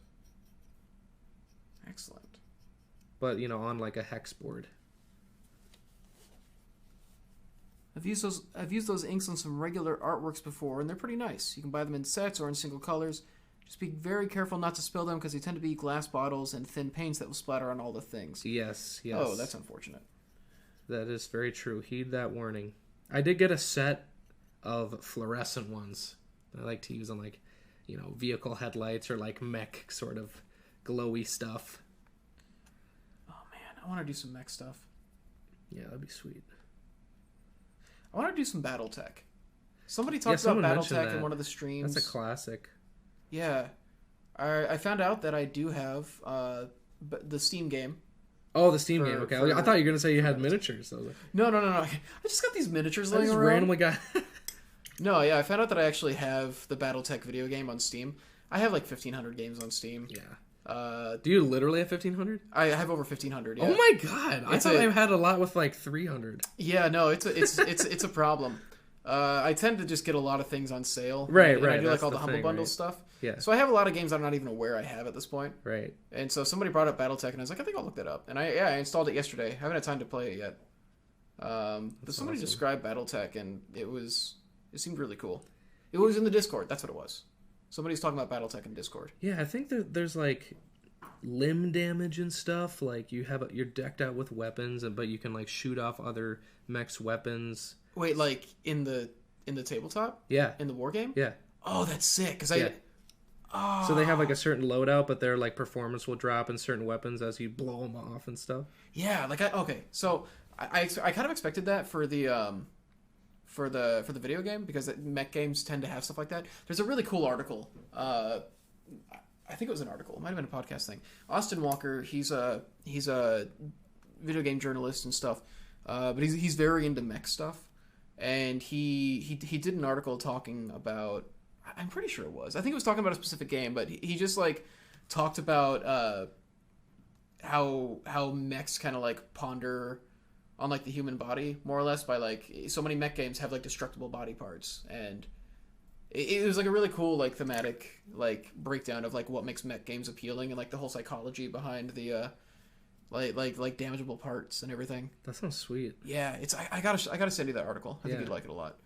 [SPEAKER 2] Excellent.
[SPEAKER 1] But, on like a hex board.
[SPEAKER 2] I've used those inks on some regular artworks before, and they're pretty nice. You can buy them in sets or in single colors. Just be very careful not to spill them because they tend to be glass bottles and thin paints that will splatter on all the things.
[SPEAKER 1] Yes.
[SPEAKER 2] Oh, that's unfortunate.
[SPEAKER 1] That is very true. Heed that warning. I did get a set of fluorescent ones that I like to use on vehicle headlights or like mech sort of glowy stuff.
[SPEAKER 2] Oh man, I want to do some mech stuff.
[SPEAKER 1] Yeah, that'd be sweet.
[SPEAKER 2] I want to do some BattleTech. Somebody talked about BattleTech in one of the streams.
[SPEAKER 1] That's a classic.
[SPEAKER 2] Yeah. I found out that I do have the Steam game.
[SPEAKER 1] Oh, the Steam game. Okay. I thought you were going to say you had miniatures. So
[SPEAKER 2] No. I just got these miniatures laying around.
[SPEAKER 1] Randomly got...
[SPEAKER 2] No, yeah, I found out that I actually have the BattleTech video game on Steam. I have like 1,500 games on Steam.
[SPEAKER 1] Yeah. Do you literally have 1,500?
[SPEAKER 2] I have over 1,500. Yeah.
[SPEAKER 1] Oh my god! I thought I had a lot with like 300.
[SPEAKER 2] Yeah, no, it's a problem. I tend to just get a lot of things on sale.
[SPEAKER 1] Right.
[SPEAKER 2] I do like all the Humble Bundle stuff.
[SPEAKER 1] Yeah.
[SPEAKER 2] So I have a lot of games I'm not even aware I have at this point.
[SPEAKER 1] Right.
[SPEAKER 2] And so somebody brought up BattleTech, and I was like, I think I'll look that up. And I installed it yesterday. I haven't had time to play it yet. But somebody described BattleTech, and it seemed really cool. It was in the Discord. That's what it was. Somebody's talking about BattleTech in Discord.
[SPEAKER 1] Yeah, I think that there's like limb damage and stuff. Like you're decked out with weapons, but you can like shoot off other mechs' weapons.
[SPEAKER 2] Wait, like in the tabletop?
[SPEAKER 1] Yeah.
[SPEAKER 2] In the war game?
[SPEAKER 1] Yeah.
[SPEAKER 2] Oh, that's sick.
[SPEAKER 1] So they have like a certain loadout, but their like performance will drop in certain weapons as you blow them off and stuff.
[SPEAKER 2] Yeah, okay. So I kind of expected that for the for the video game because mech games tend to have stuff like that. There's a really cool article. I think it was an article. It might have been a podcast thing. Austin Walker, he's a video game journalist and stuff, but he's very into mech stuff, and he did an article talking about. I'm pretty sure it was. I think it was talking about a specific game, but he just like talked about how mechs kind of like ponder on like the human body more or less by like so many mech games have like destructible body parts, and it was like a really cool like thematic like breakdown of like what makes mech games appealing and like the whole psychology behind the like damageable parts and everything.
[SPEAKER 1] That sounds sweet.
[SPEAKER 2] Yeah, it's I gotta send you that article. I think you'd like it a lot.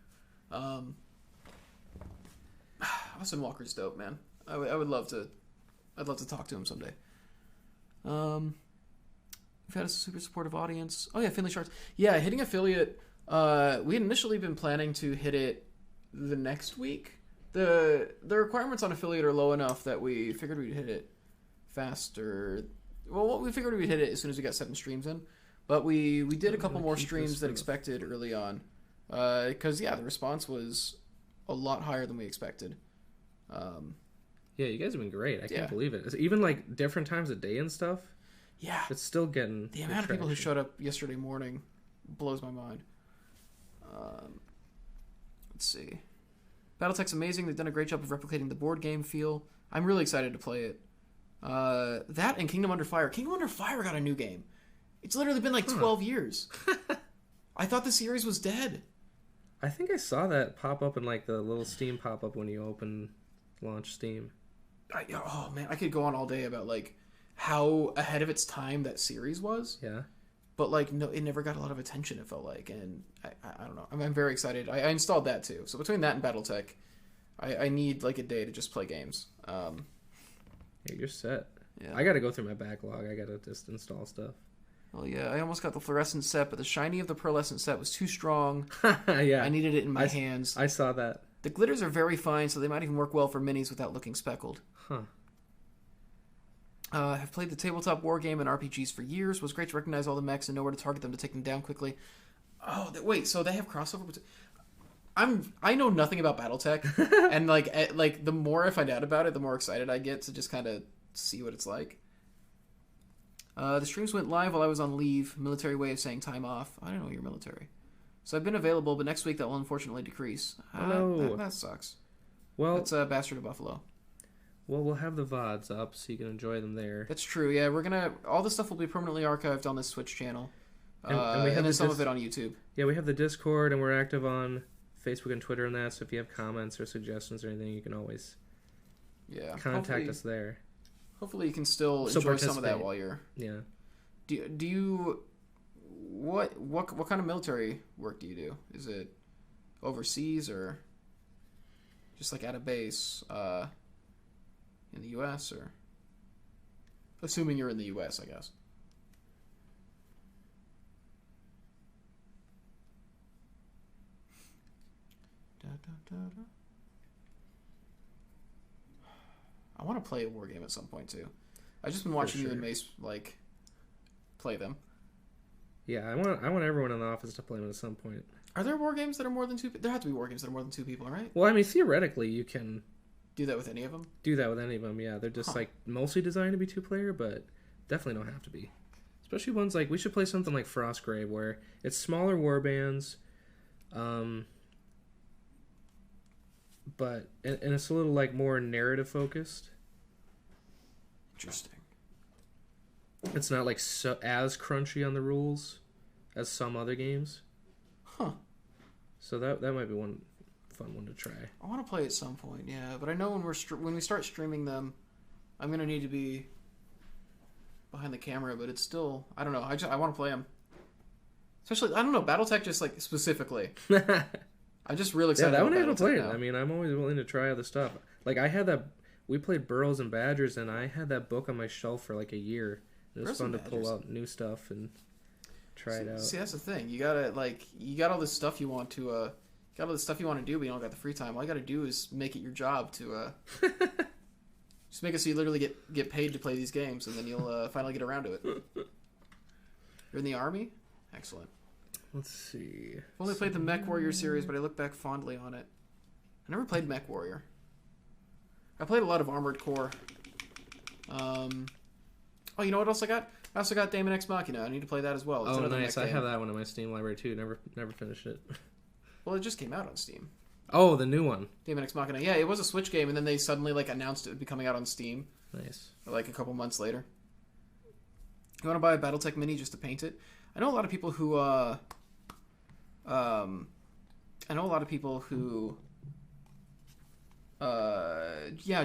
[SPEAKER 2] Austin Walker's dope, man. I'd love to talk to him someday. We've had a super supportive audience. Oh yeah, Finley Sharks. Yeah, hitting affiliate. We had initially been planning to hit it the next week. The requirements on affiliate are low enough that we figured we'd hit it faster. Well, we figured we'd hit it as soon as we got 7 streams in. But we did a couple more streams than expected early on. Because the response was a lot higher than we expected.
[SPEAKER 1] Yeah, you guys have been great. I can't believe it. It's even like different times of day and stuff.
[SPEAKER 2] Yeah,
[SPEAKER 1] it's still getting
[SPEAKER 2] the amount of people who showed up yesterday morning blows my mind. Let's see. BattleTech's amazing. They've done a great job of replicating the board game feel. I'm really excited to play it. That and Kingdom Under Fire. Kingdom Under Fire got a new game. It's literally been like 12 years. I thought the series was dead.
[SPEAKER 1] I think I saw that pop up in like the little Steam pop up when you launch Steam.
[SPEAKER 2] Oh man, I could go on all day about like how ahead of its time that series was.
[SPEAKER 1] Yeah.
[SPEAKER 2] But like, no, it never got a lot of attention. It felt like, and I don't know. I'm very excited. I installed that too. So between that and BattleTech, I need like a day to just play games.
[SPEAKER 1] Yeah, you're set.
[SPEAKER 2] Yeah.
[SPEAKER 1] I got to go through my backlog. I got to just install stuff.
[SPEAKER 2] Well, yeah, I almost got the fluorescent set, but the shiny of the pearlescent set was too strong.
[SPEAKER 1] Yeah.
[SPEAKER 2] I needed it in my hands.
[SPEAKER 1] I saw that.
[SPEAKER 2] The glitters are very fine, so they might even work well for minis without looking speckled.
[SPEAKER 1] Huh.
[SPEAKER 2] Have played the tabletop war game and RPGs for years. Was great to recognize all the mechs and know where to target them to take them down quickly. Oh, wait, so they have crossover? I know nothing about BattleTech, and like the more I find out about it, the more excited I get to just kind of see what it's like. The streams went live while I was on leave. Military way of saying time off. I don't know you're military. So I've been available, but next week that will unfortunately decrease.
[SPEAKER 1] No.
[SPEAKER 2] That sucks.
[SPEAKER 1] Well,
[SPEAKER 2] That's a Bastard of Buffalo.
[SPEAKER 1] Well, we'll have the VODs up so you can enjoy them there.
[SPEAKER 2] That's true. Yeah, we're gonna. All the stuff will be permanently archived on this Twitch channel,
[SPEAKER 1] and we have
[SPEAKER 2] then some of it on YouTube.
[SPEAKER 1] Yeah, we have the Discord, and we're active on Facebook and Twitter and that. So if you have comments or suggestions or anything, you can always contact us there.
[SPEAKER 2] Hopefully, you can still enjoy some of that while you're.
[SPEAKER 1] Yeah.
[SPEAKER 2] Do you what kind of military work do you do? Is it overseas or just like at a base in the U.S. or assuming you're in the U.S. I guess. I want to play a war game at some point too. I've just been watching you and Mace like play them.
[SPEAKER 1] Yeah, I want everyone in the office to play them at some point.
[SPEAKER 2] Are there war games that are more than two? There have to be war games that are more than two people, right?
[SPEAKER 1] Well, I mean, theoretically, you can
[SPEAKER 2] do that with any of them.
[SPEAKER 1] Do that with any of them, yeah. They're just like mostly designed to be two-player, but definitely don't have to be. Especially ones like we should play something like Frostgrave, where it's smaller war bands, but and it's a little like more narrative focused.
[SPEAKER 2] Interesting.
[SPEAKER 1] It's not like as crunchy on the rules as some other games.
[SPEAKER 2] Huh.
[SPEAKER 1] So that might be one fun one to try.
[SPEAKER 2] I want to play at some point, yeah. But I know when we start streaming them, I'm gonna need to be behind the camera. But it's still, I don't know. I want to play them. Especially, I don't know, BattleTech just like specifically. I'm just real excited.
[SPEAKER 1] Yeah, that
[SPEAKER 2] one
[SPEAKER 1] I haven't played. I mean, I'm always willing to try other stuff. Like I had that. We played Burrows and Badgers, and I had that book on my shelf for like a year. It was fun to pull out new stuff and try it out. See,
[SPEAKER 2] that's the thing. You got all this stuff you want to, got all this stuff you want to do, but you don't got the free time. All you got to do is make it your job to, just make it so you literally get paid to play these games, and then you'll finally get around to it. You're in the army? Excellent.
[SPEAKER 1] Let's see.
[SPEAKER 2] I've only played the Mech Warrior series, but I look back fondly on it. I never played Mech Warrior. I played a lot of Armored Core. Oh, you know what else I got? I also got Daemon Ex Machina. I need to play that as well.
[SPEAKER 1] It's nice. I have that one in my Steam library too. Never finished it.
[SPEAKER 2] Well, it just came out on Steam.
[SPEAKER 1] Oh, the new one.
[SPEAKER 2] Daemon Ex Machina. Yeah, it was a Switch game, and then they suddenly announced it would be coming out on Steam.
[SPEAKER 1] Nice.
[SPEAKER 2] Like a couple months later. You want to buy a BattleTech Mini just to paint it? I know a lot of people who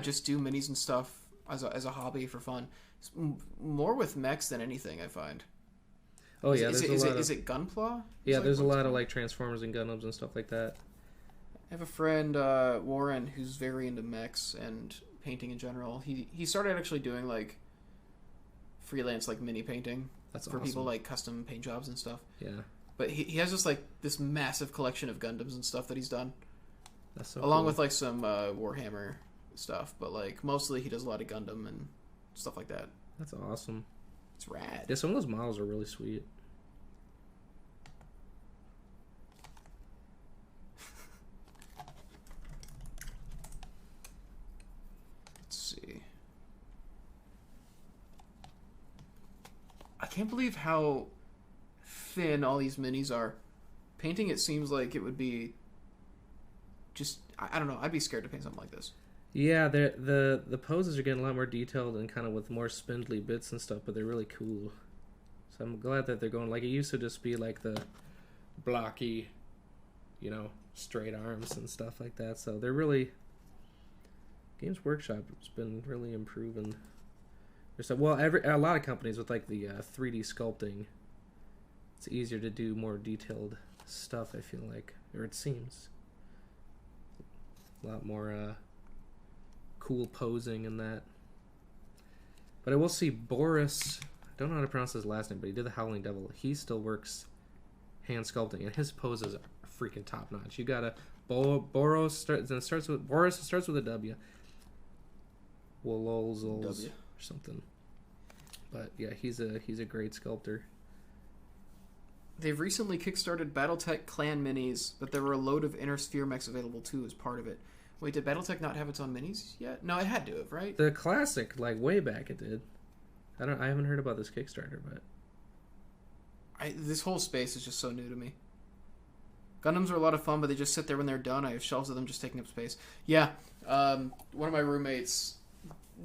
[SPEAKER 2] just do minis and stuff as a hobby for fun. It's more with mechs than anything, I find.
[SPEAKER 1] Oh yeah,
[SPEAKER 2] is it Gunpla?
[SPEAKER 1] Yeah, there's a lot of like Transformers and Gundams and stuff like that.
[SPEAKER 2] I have a friend, Warren, who's very into mechs and painting in general. He started actually doing like freelance like mini painting for people like custom paint jobs and stuff.
[SPEAKER 1] Yeah.
[SPEAKER 2] But he has just like this massive collection of Gundams and stuff that he's done.
[SPEAKER 1] That's so
[SPEAKER 2] along
[SPEAKER 1] cool.
[SPEAKER 2] with like some Warhammer stuff, but like mostly he does a lot of Gundam and stuff like that.
[SPEAKER 1] That's awesome.
[SPEAKER 2] It's rad.
[SPEAKER 1] Yeah, some of those models are really sweet.
[SPEAKER 2] Let's see. I can't believe how thin all these minis are. Painting it seems like it would be just, I don't know, I'd be scared to paint something like this.
[SPEAKER 1] Yeah, the poses are getting a lot more detailed and kind of with more spindly bits and stuff, but they're really cool. So I'm glad that they're going, like, it used to just be like the blocky, straight arms and stuff like that. So they're really, Games Workshop has been really improving There's a lot of companies with like the 3D sculpting. It's easier to do more detailed stuff. I feel like, or it seems a lot more cool posing in that. But I will see Boris. I don't know how to pronounce his last name, but he did the Howling Devil. He still works hand sculpting, and his poses are freaking top notch. You gotta Boris starts with a W. Wololzols
[SPEAKER 2] W.
[SPEAKER 1] or something. But yeah, he's a great sculptor.
[SPEAKER 2] They've recently kickstarted BattleTech Clan Minis, but there were a load of Inner Sphere mechs available too as part of it. Wait, did BattleTech not have its own minis yet? No, it had to have, right?
[SPEAKER 1] The classic, like way back, it did. I haven't heard about this Kickstarter, but
[SPEAKER 2] this whole space is just so new to me. Gundams are a lot of fun, but they just sit there when they're done. I have shelves of them just taking up space. Yeah, one of my roommates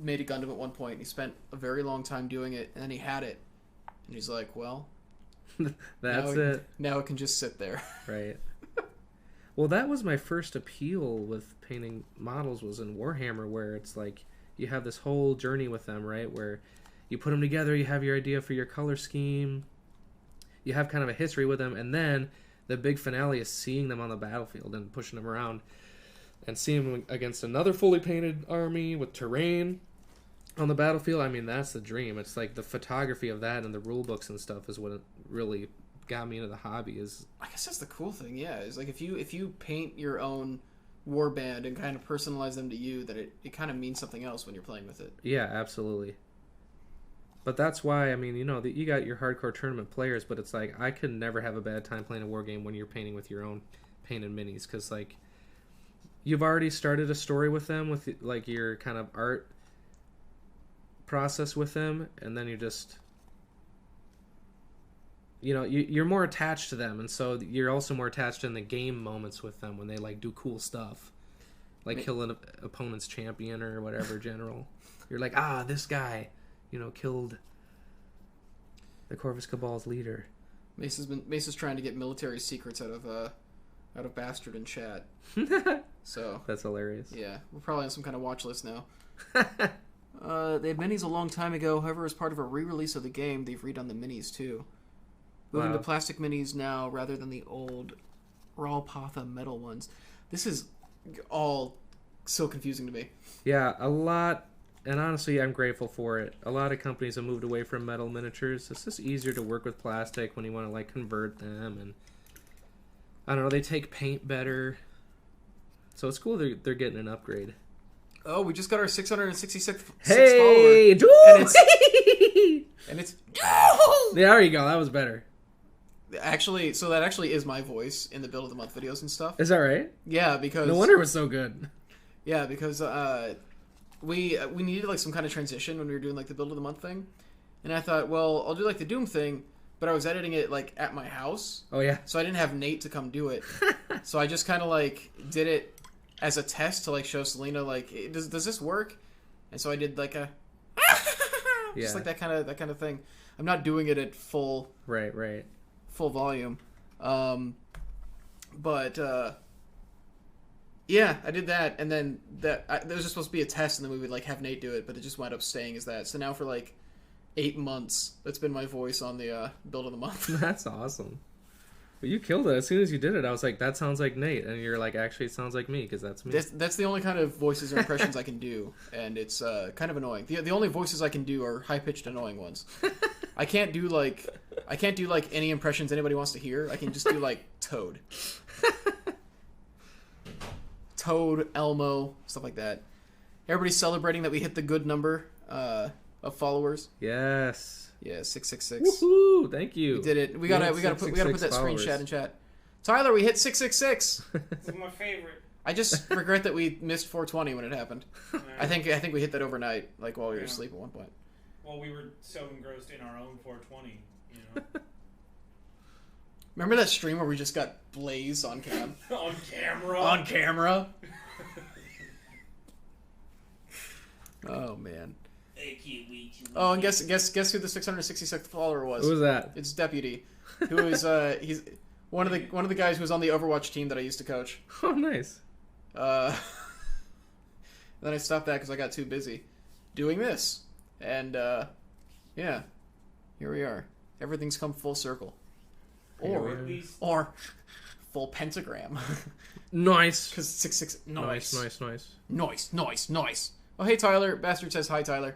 [SPEAKER 2] made a Gundam at one point. He spent a very long time doing it, and then he had it, and he's like, "Well,
[SPEAKER 1] that's it.
[SPEAKER 2] Now it can just sit there."
[SPEAKER 1] Right. Well, that was my first appeal with painting models, was in Warhammer, where it's like you have this whole journey with them, right? Where you put them together, you have your idea for your color scheme, you have kind of a history with them, and then the big finale is seeing them on the battlefield and pushing them around and seeing them against another fully painted army with terrain on the battlefield. I mean, that's the dream. It's like the photography of that and the rule books and stuff is what really got me into the hobby. Is
[SPEAKER 2] I guess that's the cool thing. Yeah, is like if you paint your own warband and kind of personalize them to you, that it kind of means something else when you're playing with it.
[SPEAKER 1] Yeah, absolutely. But that's why, I mean, you know, you got your hardcore tournament players, but it's like I could never have a bad time playing a war game when you're painting with your own painted minis, because like you've already started a story with them, with like your kind of art process with them, and then you just, you know, you're more attached to them, and so you're also more attached in the game moments with them when they like do cool stuff, like kill an opponent's champion or whatever general. You're like, this guy, you know, killed the Corvus Cabal's leader.
[SPEAKER 2] Mace's trying to get military secrets out of Bastard in chat. So
[SPEAKER 1] that's hilarious.
[SPEAKER 2] Yeah, we're probably on some kind of watch list now. They had minis a long time ago. However, as part of a re-release of the game, they've redone the minis too. Moving to plastic minis now rather than the old Ralpatha metal ones. This is all so confusing to me.
[SPEAKER 1] Yeah, a lot, and honestly, I'm grateful for it. A lot of companies have moved away from metal miniatures. It's just easier to work with plastic when you want to like convert them, and I don't know, they take paint better. So it's cool they're getting an upgrade.
[SPEAKER 2] Oh, we just got our 666th
[SPEAKER 1] follower. And it's there you go. That was better.
[SPEAKER 2] Actually, so that actually is my voice in the Build of the Month videos and stuff.
[SPEAKER 1] Is that right?
[SPEAKER 2] Yeah, because
[SPEAKER 1] no wonder it was so good.
[SPEAKER 2] Yeah, because we needed like some kind of transition when we were doing like the Build of the Month thing, and I thought, well, I'll do like the Doom thing, but I was editing it like at my house.
[SPEAKER 1] Oh yeah.
[SPEAKER 2] So I didn't have Nate to come do it, so I just kind of like did it as a test to like show Selena like, does this work? And so I did like a just like that kind of thing. I'm not doing it at full full volume, but yeah, I did that, and then there was just supposed to be a test, and then we would like have Nate do it, but it just wound up staying as that. So now for like 8 months, that's been my voice on the Build of the Month.
[SPEAKER 1] That's awesome. But you killed it. As soon as you did it, I was like, that sounds like Nate. And you're like, actually, it sounds like me, because that's me.
[SPEAKER 2] That's the only kind of voices or impressions I can do, and it's kind of annoying. The only voices I can do are high-pitched, annoying ones. I can't do like any impressions anybody wants to hear. I can just do like Toad. Toad, Elmo, stuff like that. Everybody's celebrating that we hit the good number of followers.
[SPEAKER 1] Yes.
[SPEAKER 2] Yeah, 666.
[SPEAKER 1] Woohoo! Thank you.
[SPEAKER 2] We did it. We gotta put that screenshot in chat. Tyler, we hit 666.
[SPEAKER 3] This is my favorite.
[SPEAKER 2] I just regret that we missed 420 when it happened. I think we hit that overnight, like while we were asleep at one point.
[SPEAKER 3] Well, we were so engrossed in our own 420, you know.
[SPEAKER 2] Remember that stream where we just got blazed on cam?
[SPEAKER 3] On camera.
[SPEAKER 2] On camera. Oh man. Oh, and guess who the 666th follower was?
[SPEAKER 1] Who was that?
[SPEAKER 2] It's Deputy, who is he's one of the guys who was on the Overwatch team that I used to coach.
[SPEAKER 1] Oh, nice.
[SPEAKER 2] Then I stopped that because I got too busy doing this, And, yeah. Here we are. Everything's come full circle.
[SPEAKER 1] Here we
[SPEAKER 3] Or
[SPEAKER 1] are.
[SPEAKER 3] at least
[SPEAKER 2] Or full pentagram.
[SPEAKER 1] Nice.
[SPEAKER 2] Because 666.
[SPEAKER 1] Nice,
[SPEAKER 2] Nice.
[SPEAKER 1] nice.
[SPEAKER 2] Nice. Oh, hey, Tyler. Bastard says hi, Tyler.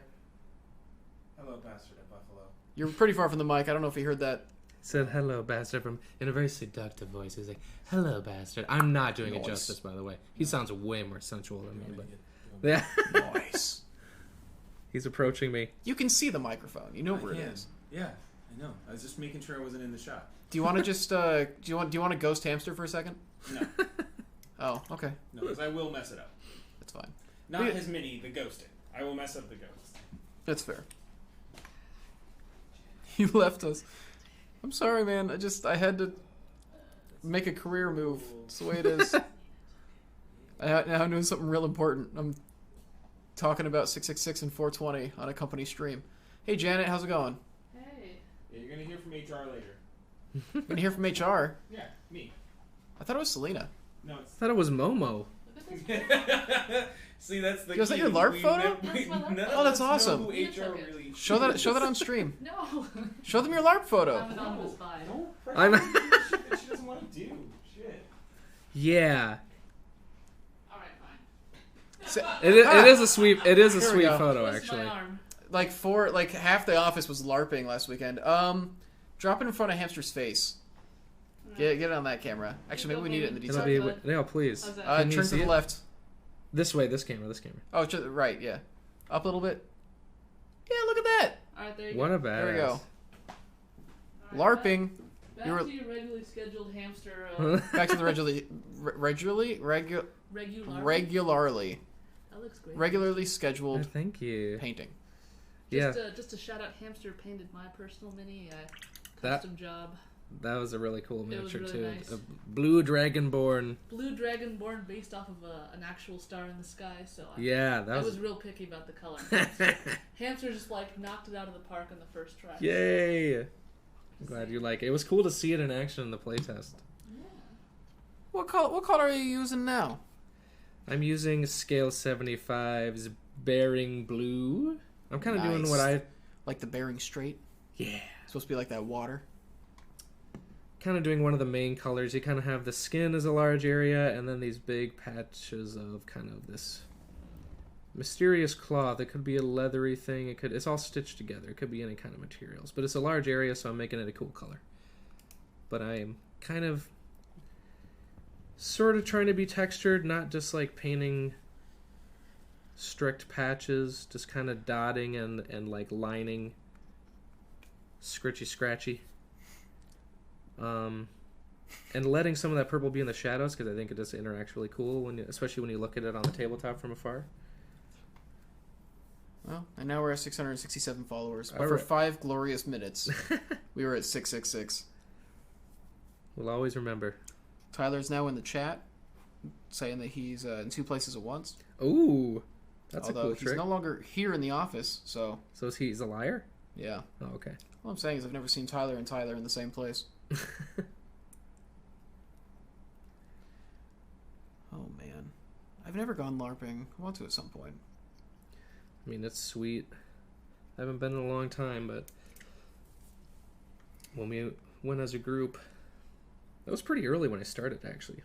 [SPEAKER 3] hello, bastard at Buffalo.
[SPEAKER 2] You're pretty far from the mic. I don't know if you heard that.
[SPEAKER 1] Said hello, bastard, from in a very seductive voice. He's like, "Hello, bastard." I'm not doing it
[SPEAKER 2] Nice.
[SPEAKER 1] justice, by the way. He sounds way more sensual than me, but
[SPEAKER 3] But
[SPEAKER 1] yeah,
[SPEAKER 2] Nice.
[SPEAKER 1] he's approaching me.
[SPEAKER 2] You can see the microphone. You know where it is.
[SPEAKER 3] Yeah, I know. I was just making sure I wasn't in the shot.
[SPEAKER 2] Do you want to just do you want to ghost hamster for a second?
[SPEAKER 3] No,
[SPEAKER 2] Oh, okay.
[SPEAKER 3] no, because I will mess it up.
[SPEAKER 2] That's fine.
[SPEAKER 3] Not
[SPEAKER 2] We-
[SPEAKER 3] his mini, the ghosting. I will mess up the ghost.
[SPEAKER 2] That's fair. You left us. I'm sorry, man. I had to make a career move. It's the way it is. Now I'm doing something real important. I'm talking about 666 and 420 on a company stream. Hey, Janet, how's it going?
[SPEAKER 4] Hey.
[SPEAKER 3] Yeah, you're gonna hear from HR later.
[SPEAKER 2] I'm gonna hear from HR.
[SPEAKER 3] Yeah, me.
[SPEAKER 2] I thought it was Selena.
[SPEAKER 3] No,
[SPEAKER 1] I thought it was Momo.
[SPEAKER 4] Look at this.
[SPEAKER 3] See, that's the.
[SPEAKER 2] Was that
[SPEAKER 3] key.
[SPEAKER 2] your LARP
[SPEAKER 3] We
[SPEAKER 2] photo?
[SPEAKER 3] never-
[SPEAKER 4] That's my LARP
[SPEAKER 3] none of
[SPEAKER 4] photo.
[SPEAKER 2] Oh, that's
[SPEAKER 3] us
[SPEAKER 2] awesome.
[SPEAKER 3] Know who
[SPEAKER 4] You took
[SPEAKER 3] HR
[SPEAKER 4] it.
[SPEAKER 3] really
[SPEAKER 2] Show that on stream.
[SPEAKER 4] No.
[SPEAKER 2] Show them your LARP
[SPEAKER 4] I'm
[SPEAKER 2] photo.
[SPEAKER 4] anonymous by.
[SPEAKER 3] Don't pressure
[SPEAKER 1] I'm-
[SPEAKER 3] her to do shit that she doesn't want to do. Shit.
[SPEAKER 1] Yeah,
[SPEAKER 4] Alright, fine.
[SPEAKER 1] it is a sweet. It is a
[SPEAKER 2] Here we
[SPEAKER 1] sweet
[SPEAKER 2] go.
[SPEAKER 1] photo,
[SPEAKER 4] What's
[SPEAKER 1] actually.
[SPEAKER 4] my arm?
[SPEAKER 2] Like half the office was LARPing last weekend. Drop it in front of Hamster's face. Get it on that camera. Actually, maybe we need it in the
[SPEAKER 1] It'll
[SPEAKER 2] detail.
[SPEAKER 1] be. No, please.
[SPEAKER 4] How's that?
[SPEAKER 1] Can you
[SPEAKER 2] Turn to
[SPEAKER 1] see
[SPEAKER 2] the
[SPEAKER 1] it?
[SPEAKER 2] left.
[SPEAKER 1] This way. This camera. This camera.
[SPEAKER 2] Oh, to the right, yeah. Up a little bit. Yeah, look at that.
[SPEAKER 4] Alright, there you
[SPEAKER 1] What
[SPEAKER 4] go.
[SPEAKER 1] a badass.
[SPEAKER 2] There we go.
[SPEAKER 4] Alright,
[SPEAKER 2] LARPing.
[SPEAKER 4] Back,
[SPEAKER 2] You were-
[SPEAKER 4] to your regularly scheduled hamster.
[SPEAKER 2] Back to the regularly
[SPEAKER 4] That looks great.
[SPEAKER 2] regularly scheduled
[SPEAKER 1] Thank you.
[SPEAKER 2] painting.
[SPEAKER 1] Yeah,
[SPEAKER 4] Just a shout out, Hamster painted my personal mini.
[SPEAKER 1] That-
[SPEAKER 4] Custom job.
[SPEAKER 1] that was a really cool
[SPEAKER 4] It was
[SPEAKER 1] miniature
[SPEAKER 4] really
[SPEAKER 1] too.
[SPEAKER 4] nice.
[SPEAKER 1] A blue dragonborn.
[SPEAKER 4] Blue dragon born based off of an actual star in the sky. So
[SPEAKER 1] Yeah,
[SPEAKER 4] I
[SPEAKER 1] that
[SPEAKER 4] was
[SPEAKER 1] was.
[SPEAKER 4] real picky about the color. Hamster just like knocked it out of the park on the first try.
[SPEAKER 1] Yay! I'm glad you like it. It was cool to see it in action in the playtest.
[SPEAKER 4] Yeah.
[SPEAKER 2] What color are you using now?
[SPEAKER 1] I'm using Scale 75's Bearing Blue. I'm kind of doing
[SPEAKER 2] Nice.
[SPEAKER 1] what I.
[SPEAKER 2] Like the Bering Strait?
[SPEAKER 1] Yeah.
[SPEAKER 2] Supposed to be like that water.
[SPEAKER 1] Kind of doing one of the main colors. You kind of have the skin as a large area, and then these big patches of kind of this mysterious cloth. It could be a leathery thing. It's all stitched together. It could be any kind of materials, but it's a large area, so I'm making it a cool color. But I'm kind of sort of trying to be textured, not just like painting strict patches, just kind of dotting and like lining, scratchy. And letting some of that purple be in the shadows, because I think it just interacts really cool, especially when you look at it on the tabletop from afar.
[SPEAKER 2] Well, and now we're at 667 followers. But
[SPEAKER 1] All
[SPEAKER 2] for
[SPEAKER 1] right.
[SPEAKER 2] 5 glorious minutes, we were at 666.
[SPEAKER 1] We'll always remember.
[SPEAKER 2] Tyler's now in the chat, saying that he's in 2 places at once.
[SPEAKER 1] Ooh, that's
[SPEAKER 2] Although
[SPEAKER 1] a cool
[SPEAKER 2] he's
[SPEAKER 1] trick.
[SPEAKER 2] no longer here in the office, so
[SPEAKER 1] So he's a liar?
[SPEAKER 2] yeah.
[SPEAKER 1] Oh, okay.
[SPEAKER 2] All I'm saying is I've never seen Tyler and Tyler in the same place. Oh man, I've never gone LARPing. I want to at some point.
[SPEAKER 1] I mean, it's sweet. I haven't been in a long time, but when we went as a group, that was pretty early when I started, actually.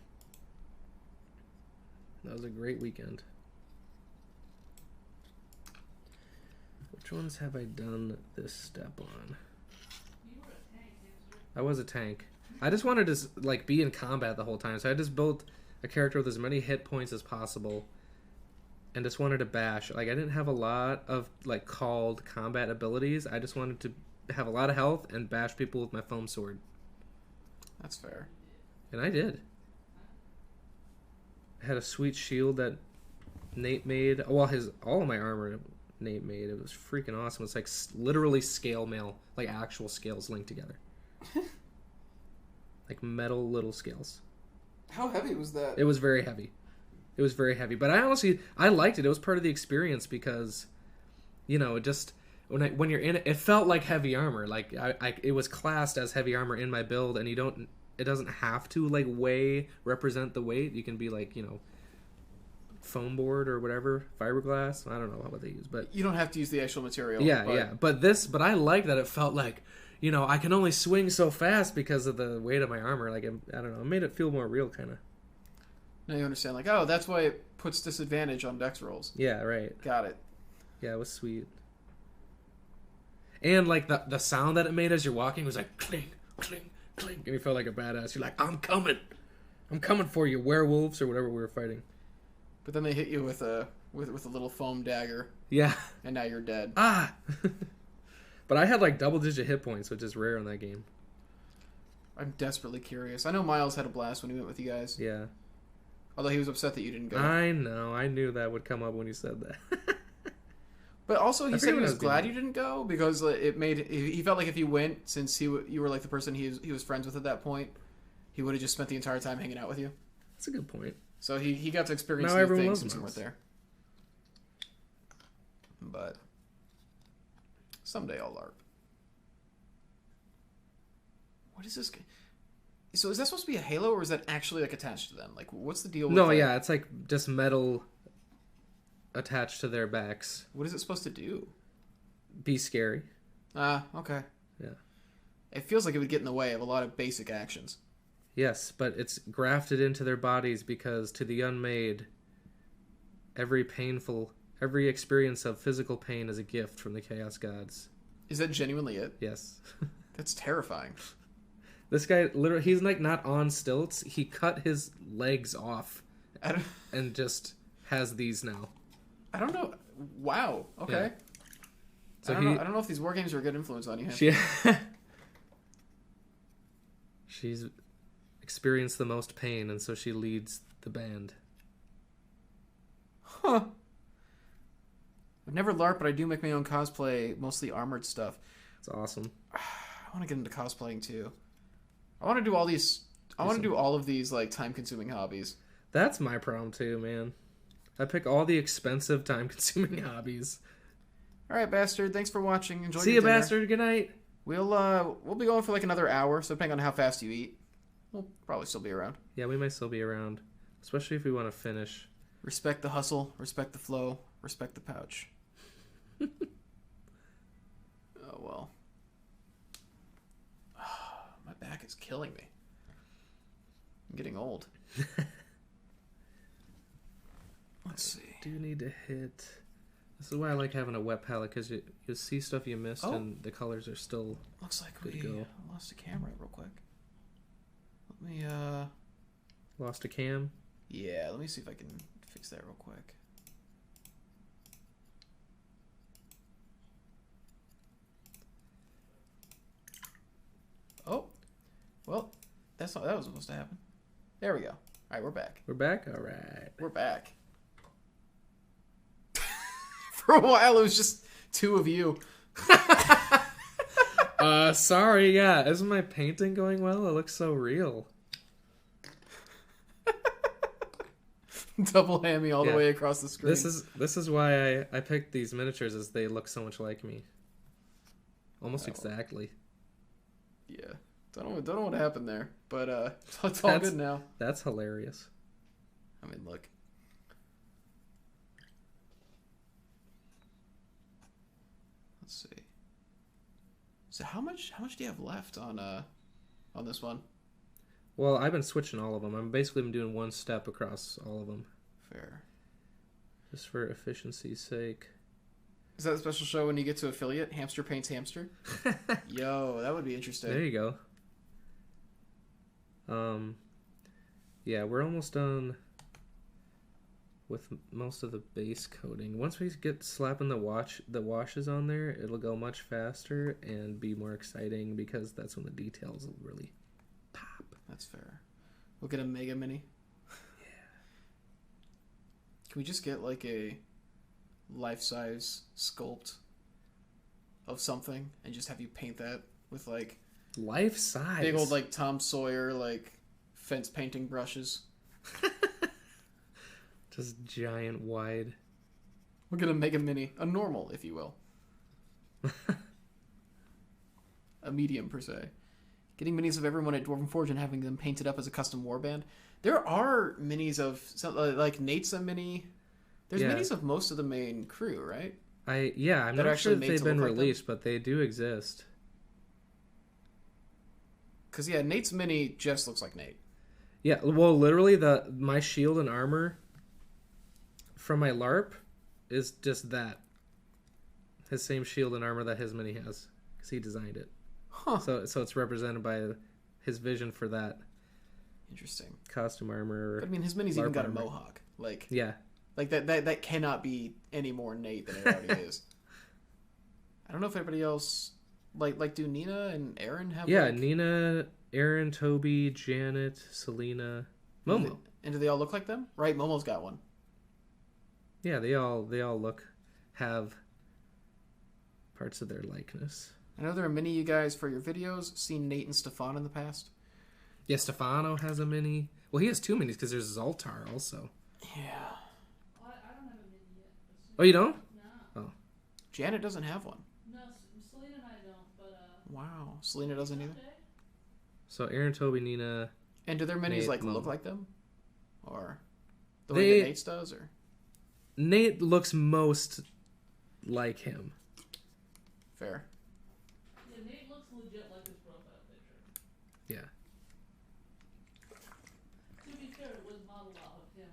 [SPEAKER 1] That was a great weekend. Which ones have I done this step on?
[SPEAKER 4] You were a tank, Hamster.
[SPEAKER 1] I was a tank. I just wanted to like be in combat the whole time, so I just built a character with as many hit points as possible, and just wanted to bash. Like I didn't have a lot of like called combat abilities. I just wanted to have a lot of health and bash people with my foam sword,
[SPEAKER 2] That's fair.
[SPEAKER 1] and I did. I had a sweet shield that Nate made. Well, all of my armor Nate made. It was freaking awesome. It's like literally scale mail, like actual scales linked together. Like metal little scales.
[SPEAKER 2] How heavy was that?
[SPEAKER 1] It was very heavy. It was very heavy, but I liked it. It was part of the experience because, you know, it just when you're in it, it felt like heavy armor. Like it was classed as heavy armor in my build, and it doesn't have to like represent the weight. You can be like, you know, foam board or whatever, fiberglass. I don't know what they use, but
[SPEAKER 2] You don't have to use the actual material.
[SPEAKER 1] yeah. But I like that it felt like, I can only swing so fast because of the weight of my armor. Like, I don't know, it made it feel more real, kind of.
[SPEAKER 2] Now you understand, like, oh, that's why it puts disadvantage on dex rolls.
[SPEAKER 1] Yeah, right.
[SPEAKER 2] Got it.
[SPEAKER 1] Yeah, it was sweet. And like the sound that it made as you're walking was like cling, cling, cling, and you felt like a badass. You're like, I'm coming for you, werewolves or whatever we were fighting.
[SPEAKER 2] But then they hit you with a little foam dagger,
[SPEAKER 1] Yeah.
[SPEAKER 2] and now you're dead.
[SPEAKER 1] Ah. But I had like double-digit hit points, which is rare in that game.
[SPEAKER 2] I'm desperately curious. I know Miles had a blast when he went with you guys.
[SPEAKER 1] Yeah.
[SPEAKER 2] Although he was upset that you didn't go.
[SPEAKER 1] I know. I knew that would come up when you said that.
[SPEAKER 2] But also, he said he
[SPEAKER 1] forget what I
[SPEAKER 2] was
[SPEAKER 1] was
[SPEAKER 2] glad
[SPEAKER 1] getting
[SPEAKER 2] you didn't go because it made he felt like if you went, since you were like the person he was friends with at that point, he would have just spent the entire time hanging out with you.
[SPEAKER 1] That's a good point.
[SPEAKER 2] So he got to experience
[SPEAKER 1] Now
[SPEAKER 2] new
[SPEAKER 1] everyone
[SPEAKER 2] things
[SPEAKER 1] loves
[SPEAKER 2] since you
[SPEAKER 1] Miles.
[SPEAKER 2] weren't there. But someday I'll LARP. What is this? So is that supposed to be a halo, or is that actually like attached to them? Like, what's the deal with
[SPEAKER 1] No,
[SPEAKER 2] that?
[SPEAKER 1] yeah, it's like just metal attached to their backs.
[SPEAKER 2] What is it supposed to do?
[SPEAKER 1] Be scary.
[SPEAKER 2] Ah, okay.
[SPEAKER 1] Yeah.
[SPEAKER 2] It feels like it would get in the way of a lot of basic actions.
[SPEAKER 1] Yes, but it's grafted into their bodies because to the unmade, every experience of physical pain is a gift from the Chaos Gods.
[SPEAKER 2] Is that genuinely it?
[SPEAKER 1] Yes.
[SPEAKER 2] That's terrifying.
[SPEAKER 1] This guy, literally, he's like not on stilts. He cut his legs off and just has these now.
[SPEAKER 2] I don't know. Wow. Okay.
[SPEAKER 1] Yeah. So
[SPEAKER 2] I don't know if these war games are a good influence on you.
[SPEAKER 1] She's experienced the most pain, and so she leads the band.
[SPEAKER 2] Huh. I've never LARP, but I do make my own cosplay, mostly armored stuff.
[SPEAKER 1] It's awesome.
[SPEAKER 2] I want to get into cosplaying too. I want to do all these. I want to do all of these like time-consuming hobbies.
[SPEAKER 1] That's my problem too, man. I pick all the expensive, time-consuming hobbies.
[SPEAKER 2] All right, bastard. Thanks for watching. Enjoy.
[SPEAKER 1] See
[SPEAKER 2] your
[SPEAKER 1] you,
[SPEAKER 2] dinner.
[SPEAKER 1] bastard. Good night.
[SPEAKER 2] We'll be going for like another hour, so depending on how fast you eat, we'll probably still be around.
[SPEAKER 1] Yeah, we might still be around, especially if we want to finish.
[SPEAKER 2] Respect the hustle, respect the flow, respect the pouch. Oh well. My back is killing me. I'm getting old. Let's see.
[SPEAKER 1] I do need to hit. This is why I like having a wet palette, because you see stuff you missed, and the colors are still.
[SPEAKER 2] Looks like
[SPEAKER 1] good
[SPEAKER 2] we
[SPEAKER 1] to go.
[SPEAKER 2] lost a camera real quick. Let me
[SPEAKER 1] Lost a cam.
[SPEAKER 2] yeah, let me see if I can fix that real quick. Oh, well, that was supposed to happen. There we go. All right, we're back.
[SPEAKER 1] We're back. All right.
[SPEAKER 2] We're back. For a while, it was just two of you.
[SPEAKER 1] Sorry. Yeah, isn't my painting going well? It looks so real.
[SPEAKER 2] Double hammy all the way across the screen.
[SPEAKER 1] This is why I picked these miniatures, as they look so much like me. Almost exactly.
[SPEAKER 2] Yeah. Don't know what happened there, but it's all good now.
[SPEAKER 1] That's hilarious.
[SPEAKER 2] I mean, look. Let's see. So how much do you have left on this one?
[SPEAKER 1] Well, I've been switching all of them. I'm basically been doing one step across all of them.
[SPEAKER 2] Fair.
[SPEAKER 1] Just for efficiency's sake.
[SPEAKER 2] Is that a special show when you get to affiliate? Hamster paints hamster? Yo, that would be interesting.
[SPEAKER 1] There you go. Yeah, we're almost done with most of the base coating. Once we get slapping the washes on there, it'll go much faster and be more exciting, because that's when the details will really pop.
[SPEAKER 2] That's fair. We'll get a Mega Mini.
[SPEAKER 1] Yeah.
[SPEAKER 2] Can we just get like a life-size sculpt of something and just have you paint that with like
[SPEAKER 1] Life size.
[SPEAKER 2] big old like Tom Sawyer like fence painting brushes?
[SPEAKER 1] Just giant wide.
[SPEAKER 2] We're gonna make a mini, a normal, if you will. A medium per se. getting minis of everyone at Dwarven Forge and having them painted up as a custom warband. There are minis of like Nate's a mini. There's minis of most of the main crew, right?
[SPEAKER 1] I'm
[SPEAKER 2] that
[SPEAKER 1] not sure if they've been
[SPEAKER 2] look like
[SPEAKER 1] released, but they do exist.
[SPEAKER 2] Because Nate's mini just looks like Nate.
[SPEAKER 1] Yeah, well, literally my shield and armor from my LARP is just that. His same shield and armor that his mini has, because he designed it.
[SPEAKER 2] Huh.
[SPEAKER 1] So it's represented by his vision for that.
[SPEAKER 2] Interesting.
[SPEAKER 1] Costume armor.
[SPEAKER 2] But, I mean, his mini's
[SPEAKER 1] LARP
[SPEAKER 2] even got
[SPEAKER 1] armor.
[SPEAKER 2] a mohawk. Like
[SPEAKER 1] Yeah.
[SPEAKER 2] Like that cannot be any more Nate than it already is. I don't know if everybody else like do Nina and Aaron have
[SPEAKER 1] Nina, Aaron, Toby, Janet, Selena, Momo.
[SPEAKER 2] And do they all look like them? Right, Momo's got one.
[SPEAKER 1] Yeah, they all have parts of their likeness.
[SPEAKER 2] I know there are many of you guys for your videos seen Nate and Stefan in the past.
[SPEAKER 1] Yeah, Stefano has a mini. Well, he has 2 minis because there's Zoltar also.
[SPEAKER 2] Yeah.
[SPEAKER 4] I don't have a mini yet.
[SPEAKER 1] Oh, you don't?
[SPEAKER 4] No.
[SPEAKER 1] Oh.
[SPEAKER 2] Janet doesn't have one.
[SPEAKER 4] No, Selena and I don't, but
[SPEAKER 2] Wow. Selena doesn't either.
[SPEAKER 4] someday.
[SPEAKER 1] So Aaron, Toby, Nina.
[SPEAKER 2] And do their minis
[SPEAKER 1] Nate,
[SPEAKER 2] look
[SPEAKER 1] Momo.
[SPEAKER 2] like them? Or the way that
[SPEAKER 1] They-
[SPEAKER 2] Nate's does, or
[SPEAKER 1] Nate looks most like him.
[SPEAKER 2] fair?
[SPEAKER 4] Yeah, Nate looks legit like his profile picture.
[SPEAKER 1] Yeah.
[SPEAKER 4] To be fair, it was modeled off of him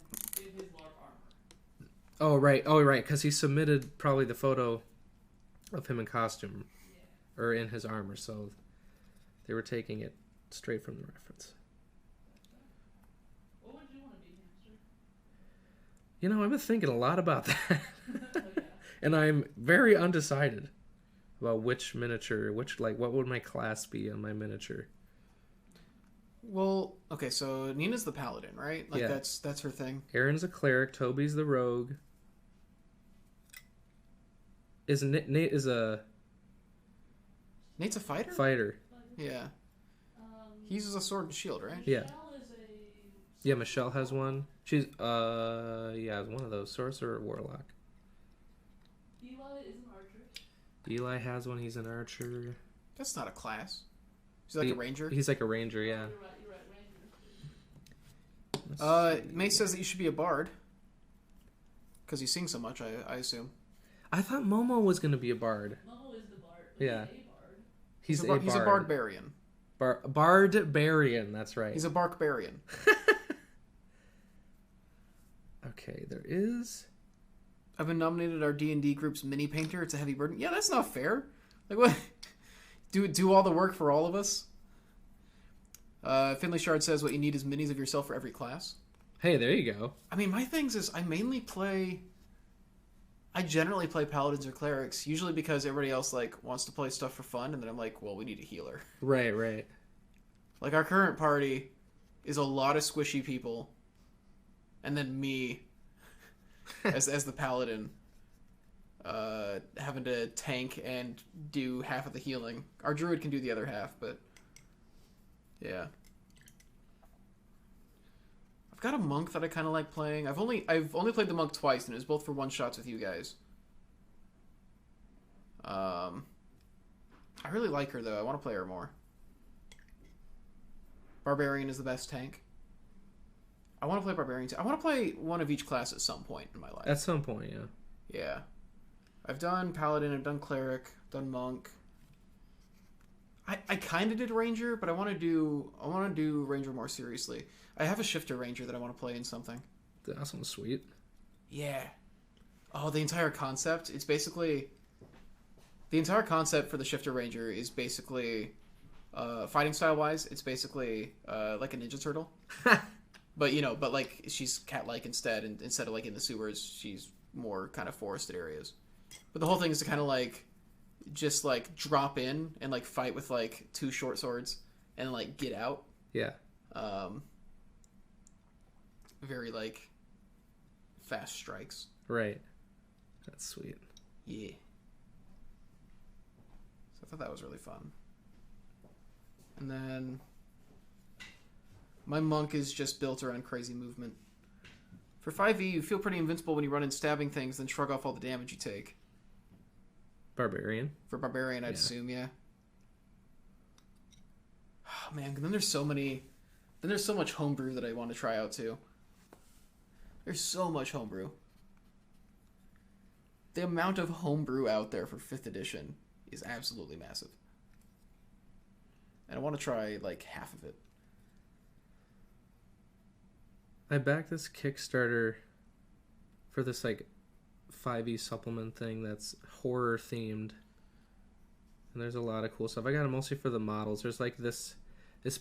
[SPEAKER 4] in his LARP armor.
[SPEAKER 1] Oh right, because he submitted probably the photo of him in costume
[SPEAKER 4] Yeah.
[SPEAKER 1] or in his armor, so they were taking it straight from the reference.
[SPEAKER 4] What would you want to be, Hamster?
[SPEAKER 1] You know, I've been thinking a lot about that,
[SPEAKER 4] Oh, yeah.
[SPEAKER 1] and I'm very undecided about which miniature, what would my class be on my miniature.
[SPEAKER 2] Well, okay, so Nina's the paladin, right? Like
[SPEAKER 1] Yeah.
[SPEAKER 2] that's her thing.
[SPEAKER 1] Aaron's a cleric, Toby's the rogue. Nate is a
[SPEAKER 2] Nate's a fighter?
[SPEAKER 1] fighter.
[SPEAKER 2] Yeah.
[SPEAKER 4] Um,
[SPEAKER 2] He uses a sword and shield, right?
[SPEAKER 1] Yeah.
[SPEAKER 4] Michelle is a...
[SPEAKER 1] Yeah, Michelle has one. She's one of those, sorcerer or warlock.
[SPEAKER 4] Eli is an archer.
[SPEAKER 1] Eli has one. He's an archer.
[SPEAKER 2] That's not a class. He's like a ranger.
[SPEAKER 1] He's like a ranger, yeah.
[SPEAKER 4] You're right, Ranger.
[SPEAKER 2] May says that you should be a bard. Because you sing so much, I assume.
[SPEAKER 1] I thought Momo was gonna be a bard.
[SPEAKER 4] Momo is the bard. But
[SPEAKER 1] Yeah.
[SPEAKER 4] He's a bard.
[SPEAKER 1] He's
[SPEAKER 2] He's a barbarian.
[SPEAKER 1] Bardbarian. That's right.
[SPEAKER 2] He's a barkbarian.
[SPEAKER 1] Okay, there is.
[SPEAKER 2] I've been nominated our D&D group's mini painter. It's a heavy burden. Yeah, that's not fair. Like what? Do all the work for all of us? Finley Shard says what you need is minis of yourself for every class.
[SPEAKER 1] Hey, there you go.
[SPEAKER 2] I mean, my things is I generally play paladins or clerics, usually because everybody else like wants to play stuff for fun, and then I'm like, well, we need a healer.
[SPEAKER 1] Right.
[SPEAKER 2] Like our current party is a lot of squishy people, and then me as the paladin, having to tank and do half of the healing. Our druid can do the other half, but yeah. I've got a monk that I kind of like playing. I've only played the monk twice, and it was both for one shots with you guys. I really like her though. I want to play her more. Barbarian is the best tank. I want to play Barbarian too. I want to play one of each class at some point in my life.
[SPEAKER 1] At some point, yeah.
[SPEAKER 2] Yeah. I've done Paladin, I've done Cleric, done Monk. I kind of did Ranger, but I want to do Ranger more seriously. I have a Shifter Ranger that I want to play in something.
[SPEAKER 1] That sounds sweet.
[SPEAKER 2] Yeah. Oh, the entire concept. It's basically... The entire concept for the Shifter Ranger is basically... fighting style-wise, it's basically like a Ninja Turtle. But, like, she's cat-like instead. And instead of, like, in the sewers, she's more kind of forested areas. But the whole thing is to kind of, like... just like drop in and like fight with like 2 short swords and like get out.
[SPEAKER 1] Yeah.
[SPEAKER 2] Very like fast strikes.
[SPEAKER 1] Right. That's sweet.
[SPEAKER 2] Yeah. So I thought that was really fun. And then my monk is just built around crazy movement. For 5e, you feel pretty invincible when you run in stabbing things, then shrug off all the damage you take.
[SPEAKER 1] Barbarian.
[SPEAKER 2] For Barbarian, I'd
[SPEAKER 1] Yeah.
[SPEAKER 2] assume, yeah. Oh man, then there's so much homebrew that I want to try out too. There's so much homebrew. The amount of homebrew out there for 5th edition is absolutely massive. And I want to try like half of it.
[SPEAKER 1] I backed this Kickstarter for this like 5e supplement thing that's horror themed. And there's a lot of cool stuff. I got it mostly for the models. There's like this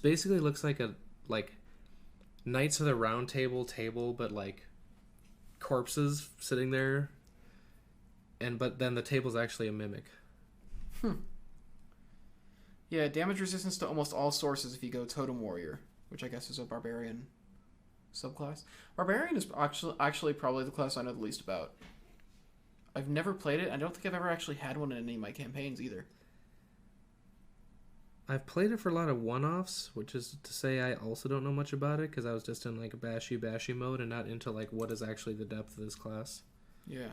[SPEAKER 1] basically looks like a Knights of the Round Table, but like corpses sitting there. But then the table's actually a mimic.
[SPEAKER 2] Yeah, damage resistance to almost all sources if you go Totem Warrior, which I guess is a barbarian subclass. Barbarian is actually probably the class I know the least about. I've never played it. I don't think I've ever actually had one in any of my campaigns either.
[SPEAKER 1] I've played it for a lot of one-offs, which is to say I also don't know much about it because I was just in like a bashy mode and not into like what is actually the depth of this class.
[SPEAKER 2] Yeah.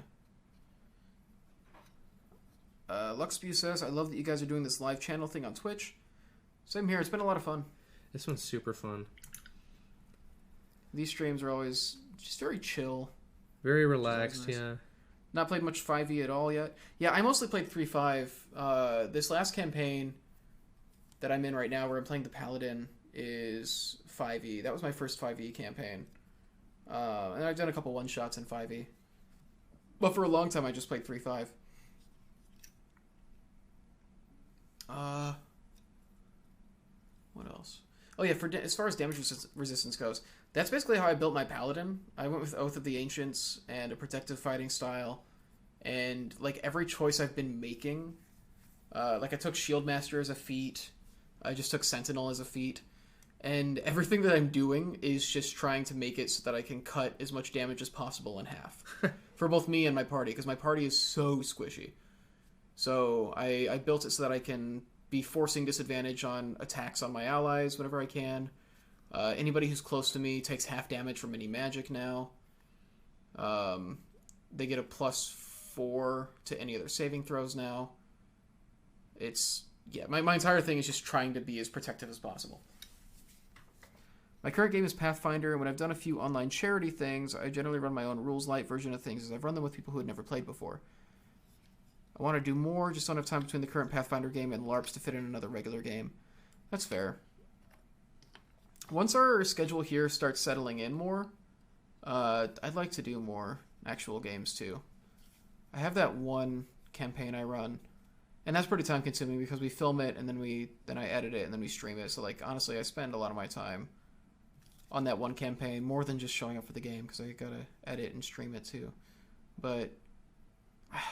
[SPEAKER 2] Luxview says, I love that you guys are doing this live channel thing on Twitch. Same here. It's been a lot of fun.
[SPEAKER 1] This one's super fun.
[SPEAKER 2] These streams are always just very chill.
[SPEAKER 1] Very relaxed,
[SPEAKER 2] nice.
[SPEAKER 1] Yeah.
[SPEAKER 2] Not played much 5e at all yet. Yeah, I mostly played 3.5. This last campaign that I'm in right now, where I'm playing the Paladin, is 5e. That was my first 5e campaign. And I've done a couple one-shots in 5e. But for a long time, I just played 3.5. What else? Oh yeah, as far as damage resistance goes, that's basically how I built my Paladin. I went with Oath of the Ancients and a protective fighting style, and like every choice I've been making, like I took Shieldmaster as a feat, I just took Sentinel as a feat, and everything that I'm doing is just trying to make it so that I can cut as much damage as possible in half for both me and my party, because my party is so squishy. So I built it so that I can be forcing disadvantage on attacks on my allies whenever I can. Anybody who's close to me takes half damage from any magic now. They get a +4 to any of their saving throws now. My entire thing is just trying to be as protective as possible. My current game is Pathfinder, and when I've done a few online charity things, I generally run my own rules light version of things, as I've run them with people who had never played before. I want to do more, just don't have time between the current Pathfinder game and LARPs to fit in another regular game. That's fair. Once our schedule here starts settling in more, I'd like to do more actual games too. I have that one campaign I run, and that's pretty time consuming because we film it and then I edit it and then we stream it. So like honestly, I spend a lot of my time on that one campaign more than just showing up for the game because I gotta edit and stream it too. But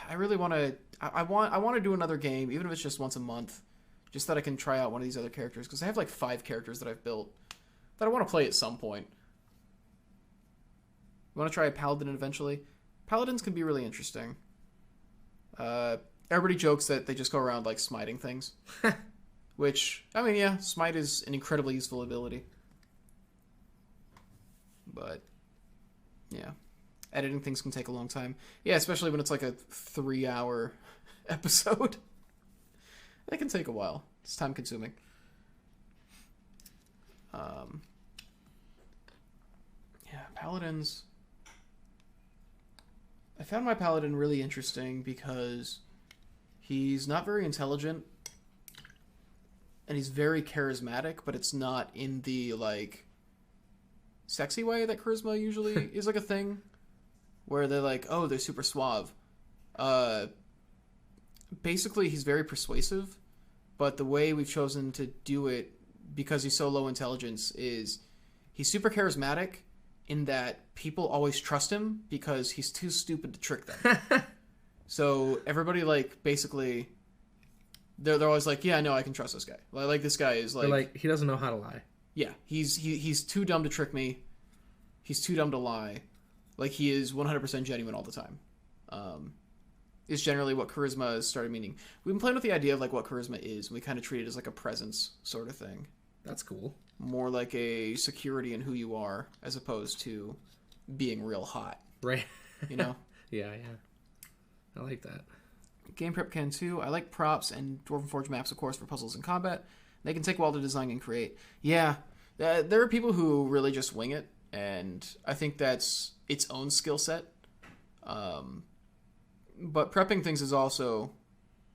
[SPEAKER 2] I really want to. I want to do another game, even if it's just once a month, just that I can try out one of these other characters because I have like 5 characters that I've built that I want to play at some point. I want to try a Paladin eventually. Paladins can be really interesting. Everybody jokes that they just go around like smiting things, which I mean, yeah, smite is an incredibly useful ability, but yeah. Editing things can take a long time. Yeah, especially when it's like a 3-hour episode. That can take a while. It's time consuming. Yeah, Paladins. I found my Paladin really interesting because he's not very intelligent. And he's very charismatic, but it's not in the, like, sexy way that charisma usually is like a thing. Where they're like, oh, they're super suave. Basically, he's very persuasive, but the way we've chosen to do it, because he's so low intelligence, is he's super charismatic in that people always trust him because he's too stupid to trick them. So everybody, like, basically, they're always like, yeah, no, I can trust this guy. Like this guy is like
[SPEAKER 1] he doesn't know how to lie.
[SPEAKER 2] Yeah, he's too dumb to trick me. He's too dumb to lie. Like, he is 100% genuine all the time. Is generally what charisma has started meaning. We've been playing with the idea of, like, what charisma is. And we kind of treat it as, like, a presence sort of thing.
[SPEAKER 1] That's cool.
[SPEAKER 2] More like a security in who you are, as opposed to being real hot.
[SPEAKER 1] Right.
[SPEAKER 2] You know?
[SPEAKER 1] Yeah. I like that.
[SPEAKER 2] Game Prep can, too. I like props and Dwarven Forge maps, of course, for puzzles and combat. They can take a while to design and create. Yeah, there are people who really just wing it, and I think that's its own skill set. But prepping things is also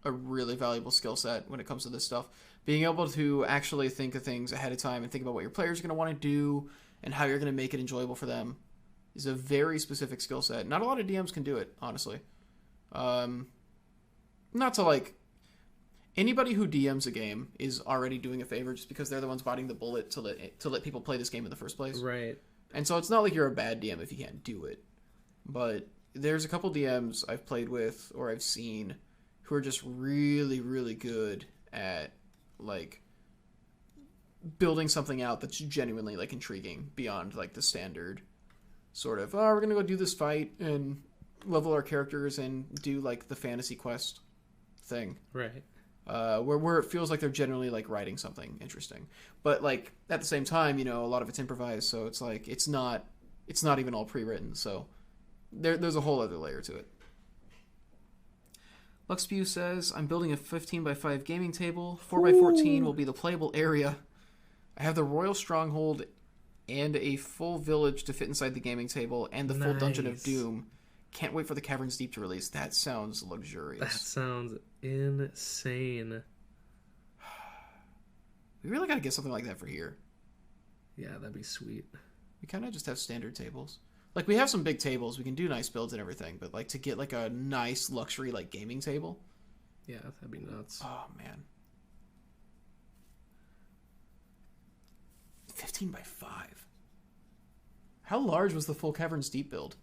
[SPEAKER 2] a really valuable skill set when it comes to this stuff. Being able to actually think of things ahead of time and think about what your players are going to want to do and how you're going to make it enjoyable for them is a very specific skill set. Not a lot of DMs can do it, honestly. Not to like... Anybody who DMs a game is already doing a favor just because they're the ones biting the bullet to let people play this game in the first place.
[SPEAKER 1] Right.
[SPEAKER 2] And so it's not like you're a bad DM if you can't do it. But there's a couple DMs I've played with or I've seen who are just really, really good at, like, building something out that's genuinely, like, intriguing beyond, like, the standard sort of, we're going to go do this fight and level our characters and do, like, the fantasy quest thing.
[SPEAKER 1] Right.
[SPEAKER 2] Where it feels like they're generally, like, writing something interesting. But, like, at the same time, you know, a lot of it's improvised, so it's, like, it's not even all pre-written, so there's a whole other layer to it. Luxpew says, I'm building a 15x5 gaming table. 4x14 will be the playable area. I have the Royal Stronghold and a full village to fit inside the gaming table and the full Dungeon of Doom. Can't wait for the Caverns Deep to release. That sounds luxurious.
[SPEAKER 1] That sounds insane.
[SPEAKER 2] We really got to get something like that for here.
[SPEAKER 1] Yeah, that'd be sweet.
[SPEAKER 2] We kind of just have standard tables. Like, we have some big tables. We can do nice builds and everything. But, like, to get, like, a nice luxury, like, gaming table.
[SPEAKER 1] Yeah, that'd be nuts.
[SPEAKER 2] Oh, man. 15x5. How large was the full Caverns Deep build?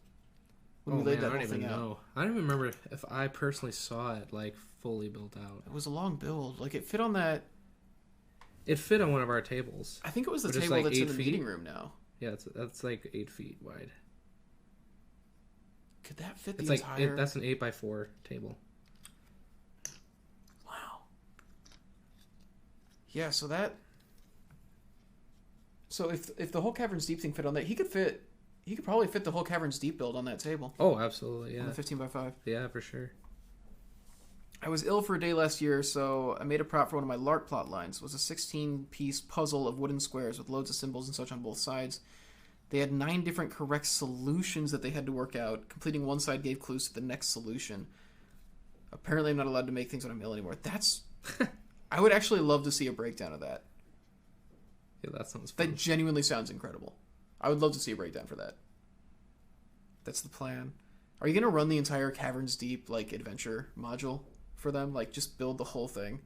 [SPEAKER 2] When we laid that whole thing out.
[SPEAKER 1] I don't even remember if I personally saw it, like, fully built out.
[SPEAKER 2] It was a long build. Like, it fit on that...
[SPEAKER 1] It fit on one of our tables.
[SPEAKER 2] I think it was the
[SPEAKER 1] Which is,
[SPEAKER 2] table
[SPEAKER 1] like,
[SPEAKER 2] that's in
[SPEAKER 1] 8
[SPEAKER 2] the
[SPEAKER 1] feet?
[SPEAKER 2] meeting room now.
[SPEAKER 1] Yeah, that's like 8 feet wide.
[SPEAKER 2] Could that fit
[SPEAKER 1] It's
[SPEAKER 2] the
[SPEAKER 1] like
[SPEAKER 2] entire...
[SPEAKER 1] that's an 8x4 table.
[SPEAKER 2] Wow. Yeah, so that... So if the whole Caverns Deep thing fit on that, he could probably fit the whole Caverns Deep build on that table.
[SPEAKER 1] Oh, absolutely, yeah.
[SPEAKER 2] On the 15x5.
[SPEAKER 1] Yeah, for sure.
[SPEAKER 2] I was ill for a day last year, so I made a prop for one of my LARP plot lines. It was a 16-piece puzzle of wooden squares with loads of symbols and such on both sides. They had 9 different correct solutions that they had to work out. Completing one side gave clues to the next solution. Apparently I'm not allowed to make things on a mill anymore. That's... I would actually love to see a breakdown of that.
[SPEAKER 1] Yeah, that sounds fun.
[SPEAKER 2] That genuinely sounds incredible. I would love to see a breakdown for that. That's the plan. Are you going to run the entire Caverns Deep, like, adventure module for them? Like, just build the whole thing?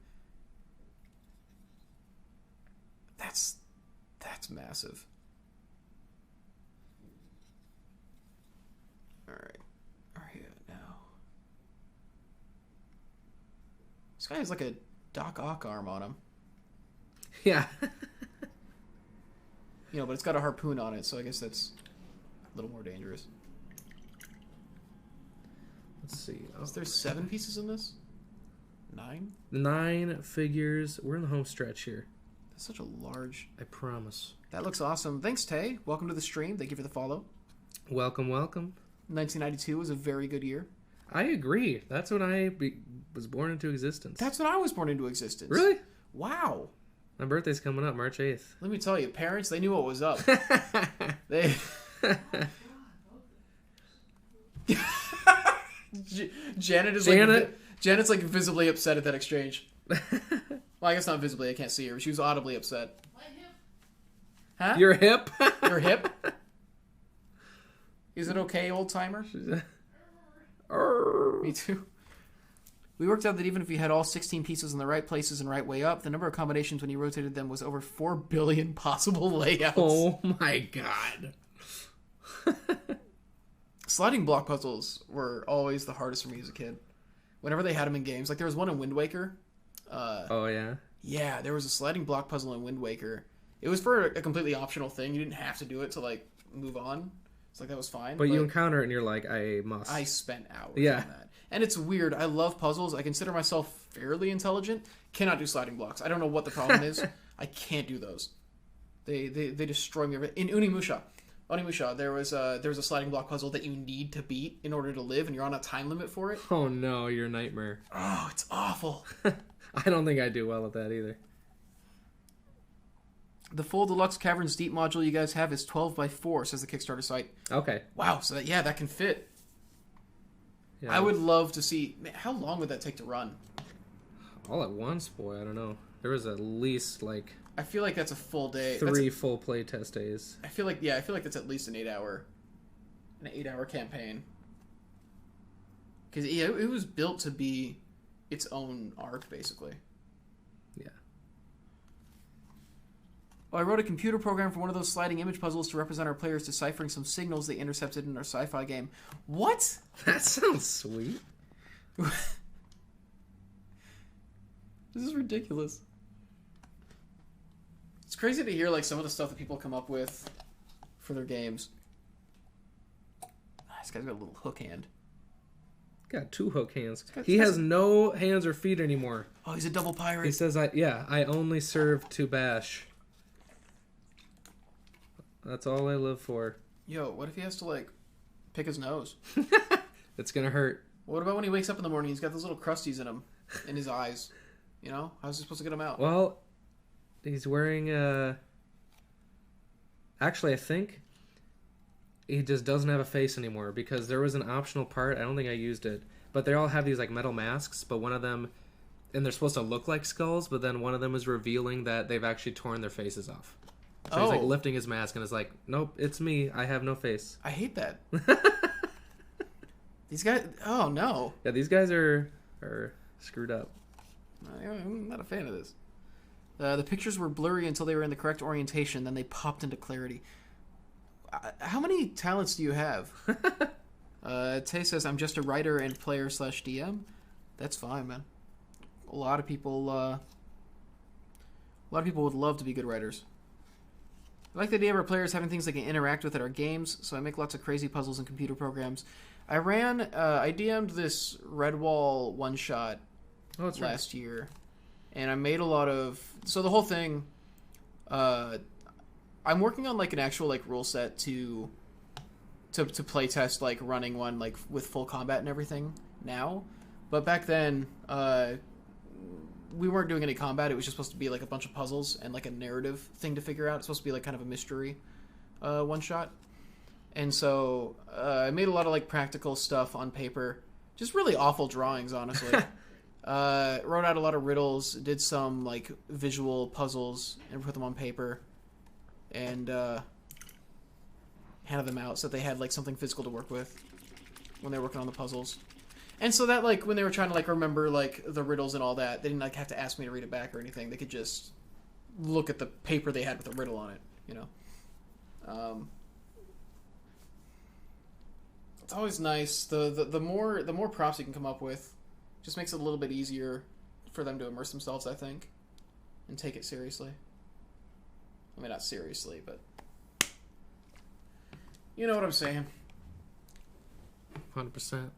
[SPEAKER 2] That's massive. Alright. Where are you at now? This guy has, like, a Doc Ock arm on him.
[SPEAKER 1] Yeah.
[SPEAKER 2] You know, but it's got a harpoon on it, so I guess that's a little more dangerous.
[SPEAKER 1] Let's see.
[SPEAKER 2] Is there 7 pieces in this? 9?
[SPEAKER 1] 9 figures. We're in the home stretch here.
[SPEAKER 2] That's such a large...
[SPEAKER 1] I promise.
[SPEAKER 2] That looks awesome. Thanks, Tay. Welcome to the stream. Thank you for the follow.
[SPEAKER 1] Welcome, welcome.
[SPEAKER 2] 1992 was a very good year.
[SPEAKER 1] I agree. That's when I was born into existence.
[SPEAKER 2] That's when I was born into existence.
[SPEAKER 1] Really?
[SPEAKER 2] Wow.
[SPEAKER 1] My birthday's coming up, March 8th.
[SPEAKER 2] Let me tell you, parents, they knew what was up. They... Janet's like visibly upset at that exchange. Well, I guess not visibly. I can't see her. But she was audibly upset.
[SPEAKER 4] My hip.
[SPEAKER 2] Huh?
[SPEAKER 1] Your hip?
[SPEAKER 2] Your hip? Is it okay, old timer? Me too. We worked out that even if you had all 16 pieces in the right places and right way up, the number of combinations when you rotated them was over 4 billion possible layouts.
[SPEAKER 1] Oh my god.
[SPEAKER 2] Sliding block puzzles were always the hardest for me as a kid. Whenever they had them in games. Like, there was one in Wind Waker.
[SPEAKER 1] Oh, yeah?
[SPEAKER 2] Yeah, there was a sliding block puzzle in Wind Waker. It was for a completely optional thing. You didn't have to do it to, like, move on. It's like, that was fine.
[SPEAKER 1] But you encounter it and you're like, I must.
[SPEAKER 2] I spent hours
[SPEAKER 1] on
[SPEAKER 2] that. And it's weird. I love puzzles. I consider myself fairly intelligent. Cannot do sliding blocks. I don't know what the problem is. I can't do those. They destroy me. In Onimusha, there was a sliding block puzzle that you need to beat in order to live, and you're on a time limit for it.
[SPEAKER 1] Oh no, you're a nightmare.
[SPEAKER 2] Oh, it's awful.
[SPEAKER 1] I don't think I do well at that either.
[SPEAKER 2] The full deluxe Caverns Deep module you guys have is 12 by 4, says the Kickstarter site.
[SPEAKER 1] Okay.
[SPEAKER 2] Wow, so that can fit.
[SPEAKER 1] Yeah.
[SPEAKER 2] I would love to see... Man, how long would that take to run?
[SPEAKER 1] All at once, boy. I don't know. There was at least like
[SPEAKER 2] I feel like that's a full day.
[SPEAKER 1] three full playtest days.
[SPEAKER 2] I feel like that's at least an 8-hour campaign. Because it was built to be its own arc, basically.
[SPEAKER 1] Yeah.
[SPEAKER 2] Oh, I wrote a computer program for one of those sliding image puzzles to represent our players deciphering some signals they intercepted in our sci-fi game. What?
[SPEAKER 1] That sounds sweet.
[SPEAKER 2] This is ridiculous. It's crazy to hear like some of the stuff that people come up with for their games. This guy's got a little hook hand.
[SPEAKER 1] Got 2 hook hands. He has no hands or feet anymore.
[SPEAKER 2] Oh, he's a double pirate.
[SPEAKER 1] He says, I only serve to bash. That's all I live for.
[SPEAKER 2] Yo, what if he has to like pick his nose?
[SPEAKER 1] It's gonna hurt.
[SPEAKER 2] What about when he wakes up in the morning, he's got those little crusties in him, in his eyes? You know? How's he supposed to get them out?
[SPEAKER 1] Well, he's wearing Actually, I think he just doesn't have a face anymore because there was an optional part. I don't think I used it. But they all have these like metal masks, but one of them... And they're supposed to look like skulls, but then one of them is revealing that they've actually torn their faces off. So he's like lifting his mask and is like, nope, it's me. I have no face.
[SPEAKER 2] I hate that. These guys... Oh, no.
[SPEAKER 1] Yeah, these guys are screwed up.
[SPEAKER 2] I'm not a fan of this. The pictures were blurry until they were in the correct orientation, then they popped into clarity. How many talents do you have? Tay says, I'm just a writer and player/DM. That's fine, man. A lot of people would love to be good writers. I like the idea of our players having things they can interact with at our games, so I make lots of crazy puzzles and computer programs. I DM'd this Redwall one-shot last year, and I made a lot of... So the whole thing... I'm working on like an actual like rule set to play test like running one like with full combat and everything now, but back then we weren't doing any combat. It was just supposed to be like a bunch of puzzles and like a narrative thing to figure out. It's supposed to be like kind of a mystery one shot, and so I made a lot of like practical stuff on paper, just really awful drawings, honestly. Wrote out a lot of riddles, did some like visual puzzles and put them on paper. And handed them out so that they had like something physical to work with when they were working on the puzzles, and so that like when they were trying to like remember like the riddles and all that, they didn't like have to ask me to read it back or anything. They could just look at the paper they had with the riddle on it. You know, it's always nice. The more props you can come up with, just makes it a little bit easier for them to immerse themselves, I think, and take it seriously. I mean, not seriously, but you know what I'm saying.
[SPEAKER 1] 100%.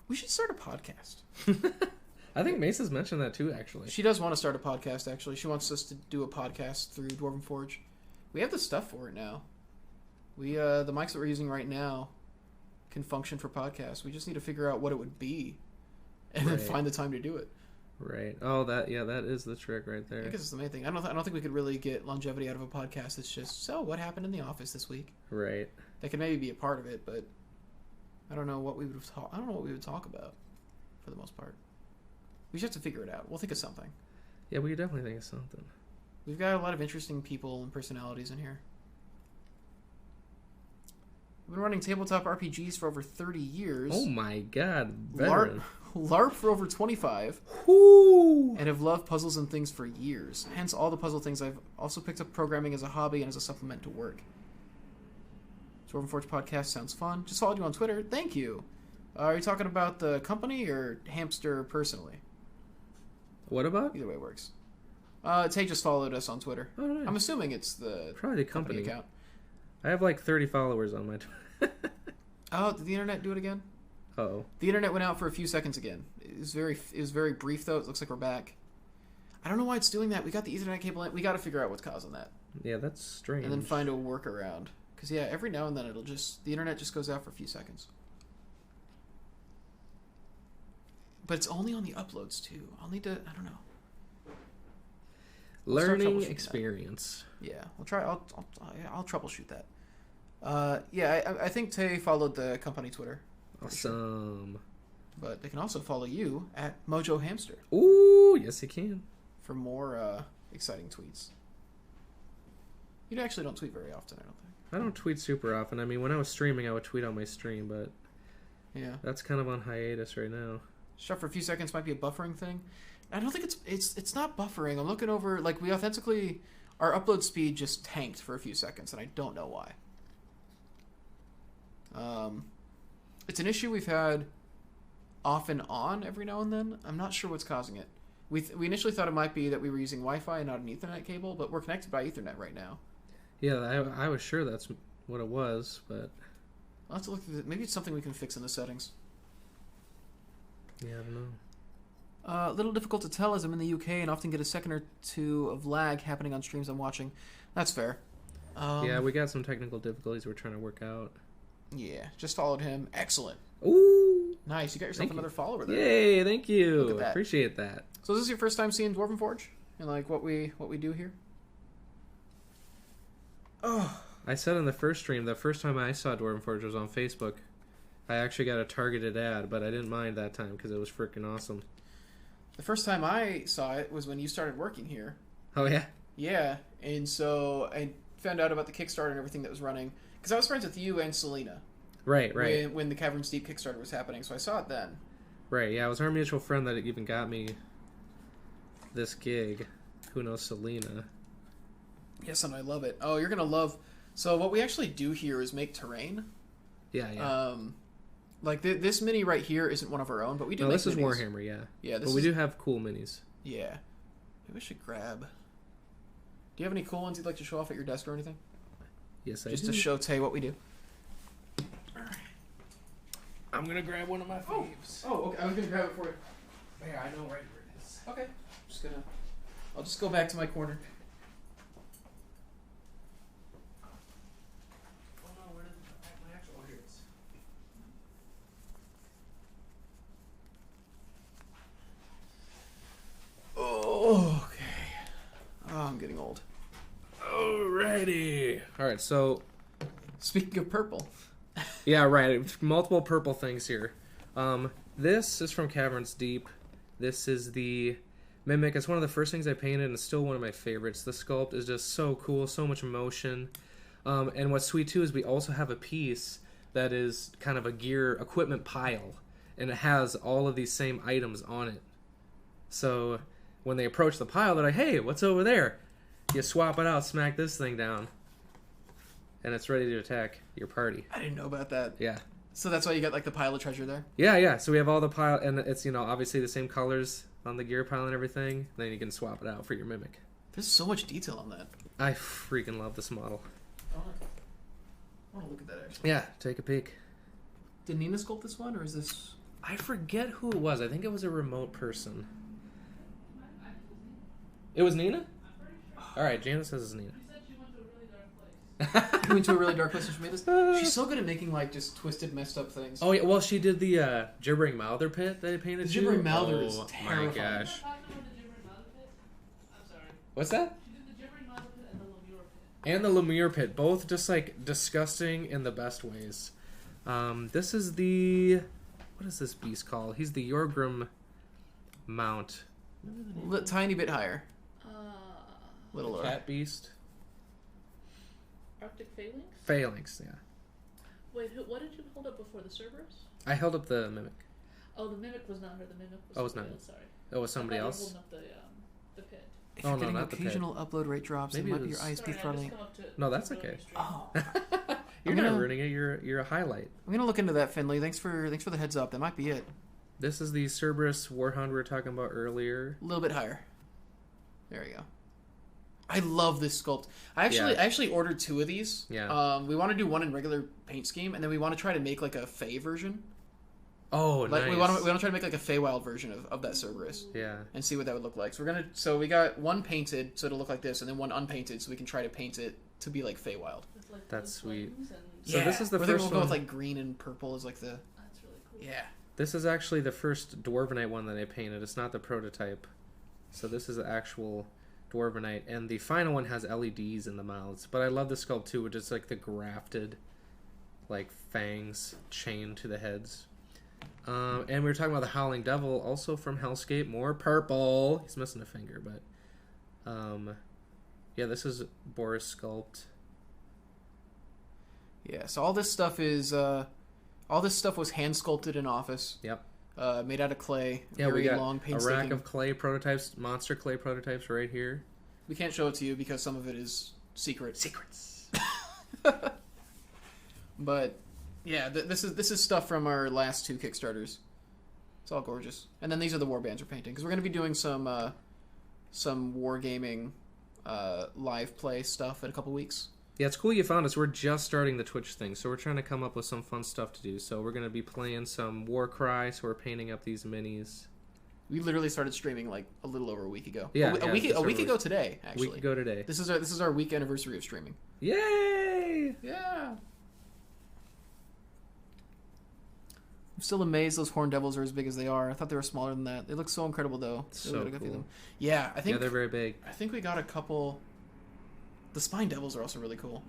[SPEAKER 2] We should start a podcast.
[SPEAKER 1] I think Mace's mentioned that too, actually.
[SPEAKER 2] She does want to start a podcast, actually. She wants us to do a podcast through Dwarven Forge. We have the stuff for it now. The mics that we're using right now can function for podcasts. We just need to figure out what it would be and then find the time to do it.
[SPEAKER 1] Right. Oh, that is the trick right there.
[SPEAKER 2] I guess it's the main thing. I don't think we could really get longevity out of a podcast. It's just, so what happened in the office this week?
[SPEAKER 1] Right.
[SPEAKER 2] That could maybe be a part of it, but I don't know what we would talk about for the most part. We just have to figure it out. We'll think of something.
[SPEAKER 1] Yeah, we definitely think of something.
[SPEAKER 2] We've got a lot of interesting people and personalities in here. We've been running tabletop RPGs for over 30 years.
[SPEAKER 1] Oh my god, veteran.
[SPEAKER 2] LARP for over 25.
[SPEAKER 1] Whoo!
[SPEAKER 2] And have loved puzzles and things for years. Hence all the puzzle things. I've also picked up programming as a hobby and as a supplement to work. Dwarven Forge podcast sounds fun. Just followed you on Twitter. Thank you. Are you talking about the company or Hamster personally?
[SPEAKER 1] What about?
[SPEAKER 2] Either way works. Tay just followed us on Twitter.
[SPEAKER 1] Oh, nice.
[SPEAKER 2] I'm assuming it's the
[SPEAKER 1] probably the company
[SPEAKER 2] account.
[SPEAKER 1] I have like 30 followers on my Twitter.
[SPEAKER 2] Oh, did the internet do it again?
[SPEAKER 1] Uh-oh.
[SPEAKER 2] The internet went out for a few seconds again. It was very brief though. It looks like we're back. I don't know why it's doing that. We got the Ethernet cable in. We got to figure out what's causing that.
[SPEAKER 1] Yeah, that's strange.
[SPEAKER 2] And then find a workaround. Because yeah, every now and then the internet just goes out for a few seconds. But it's only on the uploads too. I'll need to. I don't know.
[SPEAKER 1] Learning
[SPEAKER 2] troubleshooting that.
[SPEAKER 1] experience.
[SPEAKER 2] Yeah, we'll try. I'll troubleshoot that. I think Tay followed the company Twitter.
[SPEAKER 1] Awesome.
[SPEAKER 2] But they can also follow you at Mojo Hamster
[SPEAKER 1] Ooh, yes, you can.
[SPEAKER 2] for more exciting tweets. You actually don't tweet very often, I don't think.
[SPEAKER 1] I don't tweet super often. I mean, when I was streaming, I would tweet on my stream, but
[SPEAKER 2] Yeah.
[SPEAKER 1] that's kind of on hiatus right now.
[SPEAKER 2] Shut for a few seconds might be a buffering thing. I don't think it's not buffering. I'm looking over, like, we authentically, our upload speed just tanked for a few seconds, and I don't know why. It's an issue we've had off and on every now and then. I'm not sure what's causing it. We initially thought it might be that we were using Wi-Fi and not an Ethernet cable, but we're connected by Ethernet right now.
[SPEAKER 1] Yeah, I was sure that's what it was, but
[SPEAKER 2] I'll have to look at it. Maybe it's something we can fix in the settings.
[SPEAKER 1] yeah, I don't know.
[SPEAKER 2] A little difficult to tell as I'm in the UK and often get a second or two of lag happening on streams I'm watching. That's fair.
[SPEAKER 1] Yeah, we got some technical difficulties we're trying to work out.
[SPEAKER 2] Yeah, just followed him. Excellent.
[SPEAKER 1] Ooh!
[SPEAKER 2] Nice. You got yourself
[SPEAKER 1] Thank
[SPEAKER 2] another
[SPEAKER 1] you.
[SPEAKER 2] follower there.
[SPEAKER 1] Yay, thank you.
[SPEAKER 2] Look at that.
[SPEAKER 1] Appreciate that.
[SPEAKER 2] So is this your first time seeing Dwarven Forge? And like what we do here? Oh,
[SPEAKER 1] I said in the first stream, the first time I saw Dwarven Forge was on Facebook. I actually got a targeted ad, but I didn't mind that time because it was freaking awesome.
[SPEAKER 2] the first time I saw it was when you started working here.
[SPEAKER 1] Oh, yeah?
[SPEAKER 2] Yeah, and so I found out about the Kickstarter and everything that was running because I was friends with you and Selena.
[SPEAKER 1] Right.
[SPEAKER 2] When the Caverns Deep Kickstarter was happening, so I saw it then.
[SPEAKER 1] Right, yeah, it was our mutual friend that even got me this gig. Who knows Selena?
[SPEAKER 2] Yes, and I love it. Oh, you're gonna love. So what we actually do here is make terrain.
[SPEAKER 1] Yeah.
[SPEAKER 2] Like this mini right here isn't one of our own, but we do.
[SPEAKER 1] No,
[SPEAKER 2] make
[SPEAKER 1] this is
[SPEAKER 2] minis.
[SPEAKER 1] Warhammer, yeah.
[SPEAKER 2] Yeah,
[SPEAKER 1] But we do have cool minis.
[SPEAKER 2] Yeah, maybe we should grab. Do you have any cool ones you'd like to show off at your desk or anything?
[SPEAKER 1] Yes, I
[SPEAKER 2] Just
[SPEAKER 1] do.
[SPEAKER 2] to show Tay what we do.
[SPEAKER 1] I'm gonna grab one of my faves.
[SPEAKER 2] Oh, okay. I was gonna grab it for you.
[SPEAKER 1] Yeah, I know right where it is.
[SPEAKER 2] Okay. I'll just go back to my corner.
[SPEAKER 1] Oh no, where did my actual... Oh, here it is.
[SPEAKER 2] Oh, okay. Oh, I'm getting old.
[SPEAKER 1] Alrighty. Alright, so...
[SPEAKER 2] Speaking of purple.
[SPEAKER 1] Yeah, right. Multiple purple things here. This is from Caverns Deep. This is the Mimic. It's one of the first things I painted, and it's still one of my favorites. The sculpt is just so cool, so much emotion. And what's sweet, too, is we also have a piece that is kind of a gear equipment pile, and it has all of these same items on it. So when they approach the pile, they're like, hey, what's over there? You swap it out, smack this thing down, and it's ready to attack your party.
[SPEAKER 2] I didn't know about that.
[SPEAKER 1] Yeah.
[SPEAKER 2] So that's why you got like the pile of treasure there?
[SPEAKER 1] Yeah. So we have all the pile, and it's, obviously the same colors on the gear pile and everything. Then you can swap it out for your Mimic.
[SPEAKER 2] There's so much detail on that.
[SPEAKER 1] I freaking love this model.
[SPEAKER 2] I want to look at that actually.
[SPEAKER 1] Yeah, take a peek.
[SPEAKER 2] Did Nina sculpt this one, or is this...
[SPEAKER 1] I forget who it was. I think it was a remote person. It was Nina? All right, Janice says it's Nina.
[SPEAKER 2] You went to a really dark place and she made this? She's so good at making like just twisted, messed up things.
[SPEAKER 1] Oh yeah, well she did the Gibbering Mouther pit that I painted.
[SPEAKER 2] The Gibbering Mouther
[SPEAKER 1] oh,
[SPEAKER 2] is
[SPEAKER 1] my
[SPEAKER 2] terrifying.
[SPEAKER 1] gosh.
[SPEAKER 4] I'm sorry.
[SPEAKER 1] What's that?
[SPEAKER 4] She did the Gibbering Mother Pit and the Lemure Pit.
[SPEAKER 1] And the Lemure pit, both just like disgusting in the best ways. This is the... What is this beast called? He's the Yorgrim Mount.
[SPEAKER 2] Tiny bit higher. Little lower.
[SPEAKER 1] Cat beast.
[SPEAKER 4] Arctic Phalanx?
[SPEAKER 1] Phalanx, yeah.
[SPEAKER 4] Wait, what did you hold up before? The Cerberus?
[SPEAKER 1] I held up the Mimic.
[SPEAKER 4] Oh, the Mimic was not her. The Mimic was
[SPEAKER 1] Oh, it was
[SPEAKER 4] somebody
[SPEAKER 1] not
[SPEAKER 4] else, sorry.
[SPEAKER 1] Oh, was somebody
[SPEAKER 4] I thought
[SPEAKER 1] else?
[SPEAKER 4] you were holding up the pit.
[SPEAKER 2] If
[SPEAKER 1] Oh,
[SPEAKER 2] you're
[SPEAKER 1] no,
[SPEAKER 2] getting
[SPEAKER 1] not the pit.
[SPEAKER 2] occasional upload rate drops,
[SPEAKER 1] Maybe
[SPEAKER 2] it
[SPEAKER 1] it
[SPEAKER 2] might be your
[SPEAKER 1] was-
[SPEAKER 2] ISP
[SPEAKER 4] Sorry, I
[SPEAKER 2] throttling.
[SPEAKER 4] just come up to
[SPEAKER 1] No, that's
[SPEAKER 4] ruin your
[SPEAKER 1] okay.
[SPEAKER 4] stream.
[SPEAKER 2] Oh.
[SPEAKER 1] You're
[SPEAKER 2] I'm
[SPEAKER 1] not
[SPEAKER 2] gonna-
[SPEAKER 1] ruining it. You're a highlight.
[SPEAKER 2] I'm gonna look into that, Finley. Thanks for the heads up. That might be it.
[SPEAKER 1] This is the Cerberus Warhound we were talking about earlier.
[SPEAKER 2] A little bit higher. There we go. I love this sculpt. I actually ordered 2 of these.
[SPEAKER 1] Yeah.
[SPEAKER 2] We want to do one in regular paint scheme, and then we want to try to make like a Fey version.
[SPEAKER 1] Oh,
[SPEAKER 2] Like
[SPEAKER 1] nice.
[SPEAKER 2] we want to try to make like a Feywild version of that Cerberus.
[SPEAKER 1] Yeah.
[SPEAKER 2] And see what that would look like. So we got one painted, so it'll look like this, and then one unpainted, so we can try to paint it to be like Feywild.
[SPEAKER 4] With, like,
[SPEAKER 1] That's
[SPEAKER 4] the
[SPEAKER 1] sweet.
[SPEAKER 4] flames and...
[SPEAKER 1] So this is the
[SPEAKER 4] Oh,
[SPEAKER 2] Or then
[SPEAKER 1] first
[SPEAKER 2] we'll go
[SPEAKER 1] one.
[SPEAKER 2] with like green and purple as like the
[SPEAKER 4] That's really cool.
[SPEAKER 2] yeah.
[SPEAKER 1] This is actually the first Dwarvenite one that I painted. It's not the prototype. So this is the actual Dwarvenite, and the final one has LEDs in the mouths. But I love the sculpt too, which is like the grafted, like fangs chained to the heads. And we were talking about the Howling Devil, also from Hellscape. More purple. He's missing a finger, but yeah, this is Boris sculpt.
[SPEAKER 2] Yeah, so all this stuff was hand sculpted in office.
[SPEAKER 1] Yep.
[SPEAKER 2] Made out of clay.
[SPEAKER 1] Yeah,
[SPEAKER 2] very
[SPEAKER 1] we got
[SPEAKER 2] long,
[SPEAKER 1] a
[SPEAKER 2] painstaking.
[SPEAKER 1] rack of clay prototypes, monster clay prototypes right here.
[SPEAKER 2] We can't show it to you because some of it is secret.
[SPEAKER 1] Secrets.
[SPEAKER 2] But yeah, this is stuff from our last 2 Kickstarters. It's all gorgeous. And then these are the warbands we're painting because we're going to be doing some wargaming live play stuff in a couple weeks.
[SPEAKER 1] Yeah, it's cool you found us. We're just starting the Twitch thing, so we're trying to come up with some fun stuff to do. So we're going to be playing some Warcry, so we're painting up these minis.
[SPEAKER 2] We literally started streaming like a little over a week ago.
[SPEAKER 1] Yeah,
[SPEAKER 2] a week ago today, actually.
[SPEAKER 1] Week ago today.
[SPEAKER 2] This is our week anniversary of streaming.
[SPEAKER 1] Yay!
[SPEAKER 2] Yeah. I'm still amazed those horned devils are as big as they are. I thought they were smaller than that. They look so incredible though.
[SPEAKER 1] So
[SPEAKER 2] Really gotta
[SPEAKER 1] cool.
[SPEAKER 2] them. Yeah, I think
[SPEAKER 1] they're very big.
[SPEAKER 2] I think we got a couple. The spine devils are also really cool.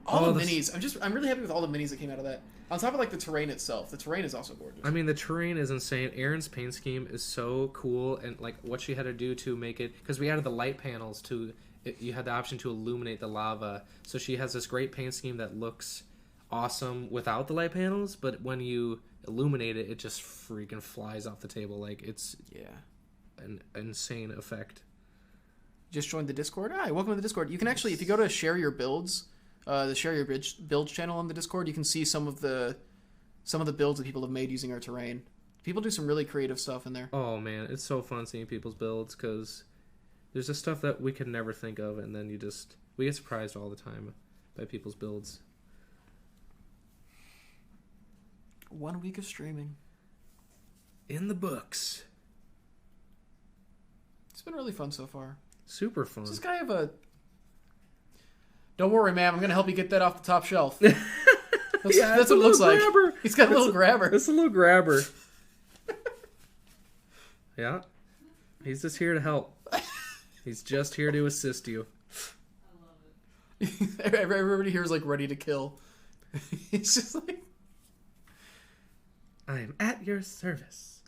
[SPEAKER 2] All the minis. I'm really happy with all the minis that came out of that. On top of like the terrain itself. The terrain is also gorgeous.
[SPEAKER 1] I mean, the terrain is insane. Erin's paint scheme is so cool, and like what she had to do to make it, because we added the light panels to it, you had the option to illuminate the lava. So she has this great paint scheme that looks awesome without the light panels, but when you illuminate it, it just freaking flies off the table. Like it's an insane effect.
[SPEAKER 2] Just joined the Discord. Hi, welcome to the Discord. You can actually, if you go to share your builds, the share your builds channel on the Discord, you can see some of the builds that people have made using our terrain. People do some really creative stuff in there.
[SPEAKER 1] Oh man, it's so fun seeing people's builds because there's just stuff that we could never think of, and then we get surprised all the time by people's builds.
[SPEAKER 2] 1 week of streaming.
[SPEAKER 1] In the books.
[SPEAKER 2] It's been really fun so far.
[SPEAKER 1] Super fun.
[SPEAKER 2] Does this guy have a... Don't worry, ma'am. I'm going to help you get that off the top shelf. That's what it looks like.
[SPEAKER 1] Grabber.
[SPEAKER 2] He's got a little grabber.
[SPEAKER 1] It's a little grabber. Yeah. He's just here to help. He's just here to assist you.
[SPEAKER 4] I love it.
[SPEAKER 2] Everybody here is like ready to kill. It's just like...
[SPEAKER 1] I am at your service.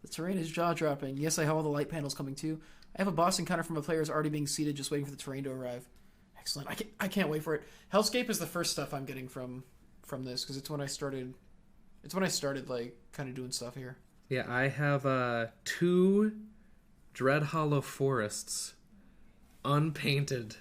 [SPEAKER 2] The terrain is jaw-dropping. Yes, I have all the light panels coming too. I have a boss encounter from a player who's already being seated, just waiting for the terrain to arrive. Excellent. I can't wait for it. Hellscape is the first stuff I'm getting from this because it's when I started. It's when I started like kind of doing stuff here.
[SPEAKER 1] Yeah, I have 2 Dread Hollow Forests unpainted.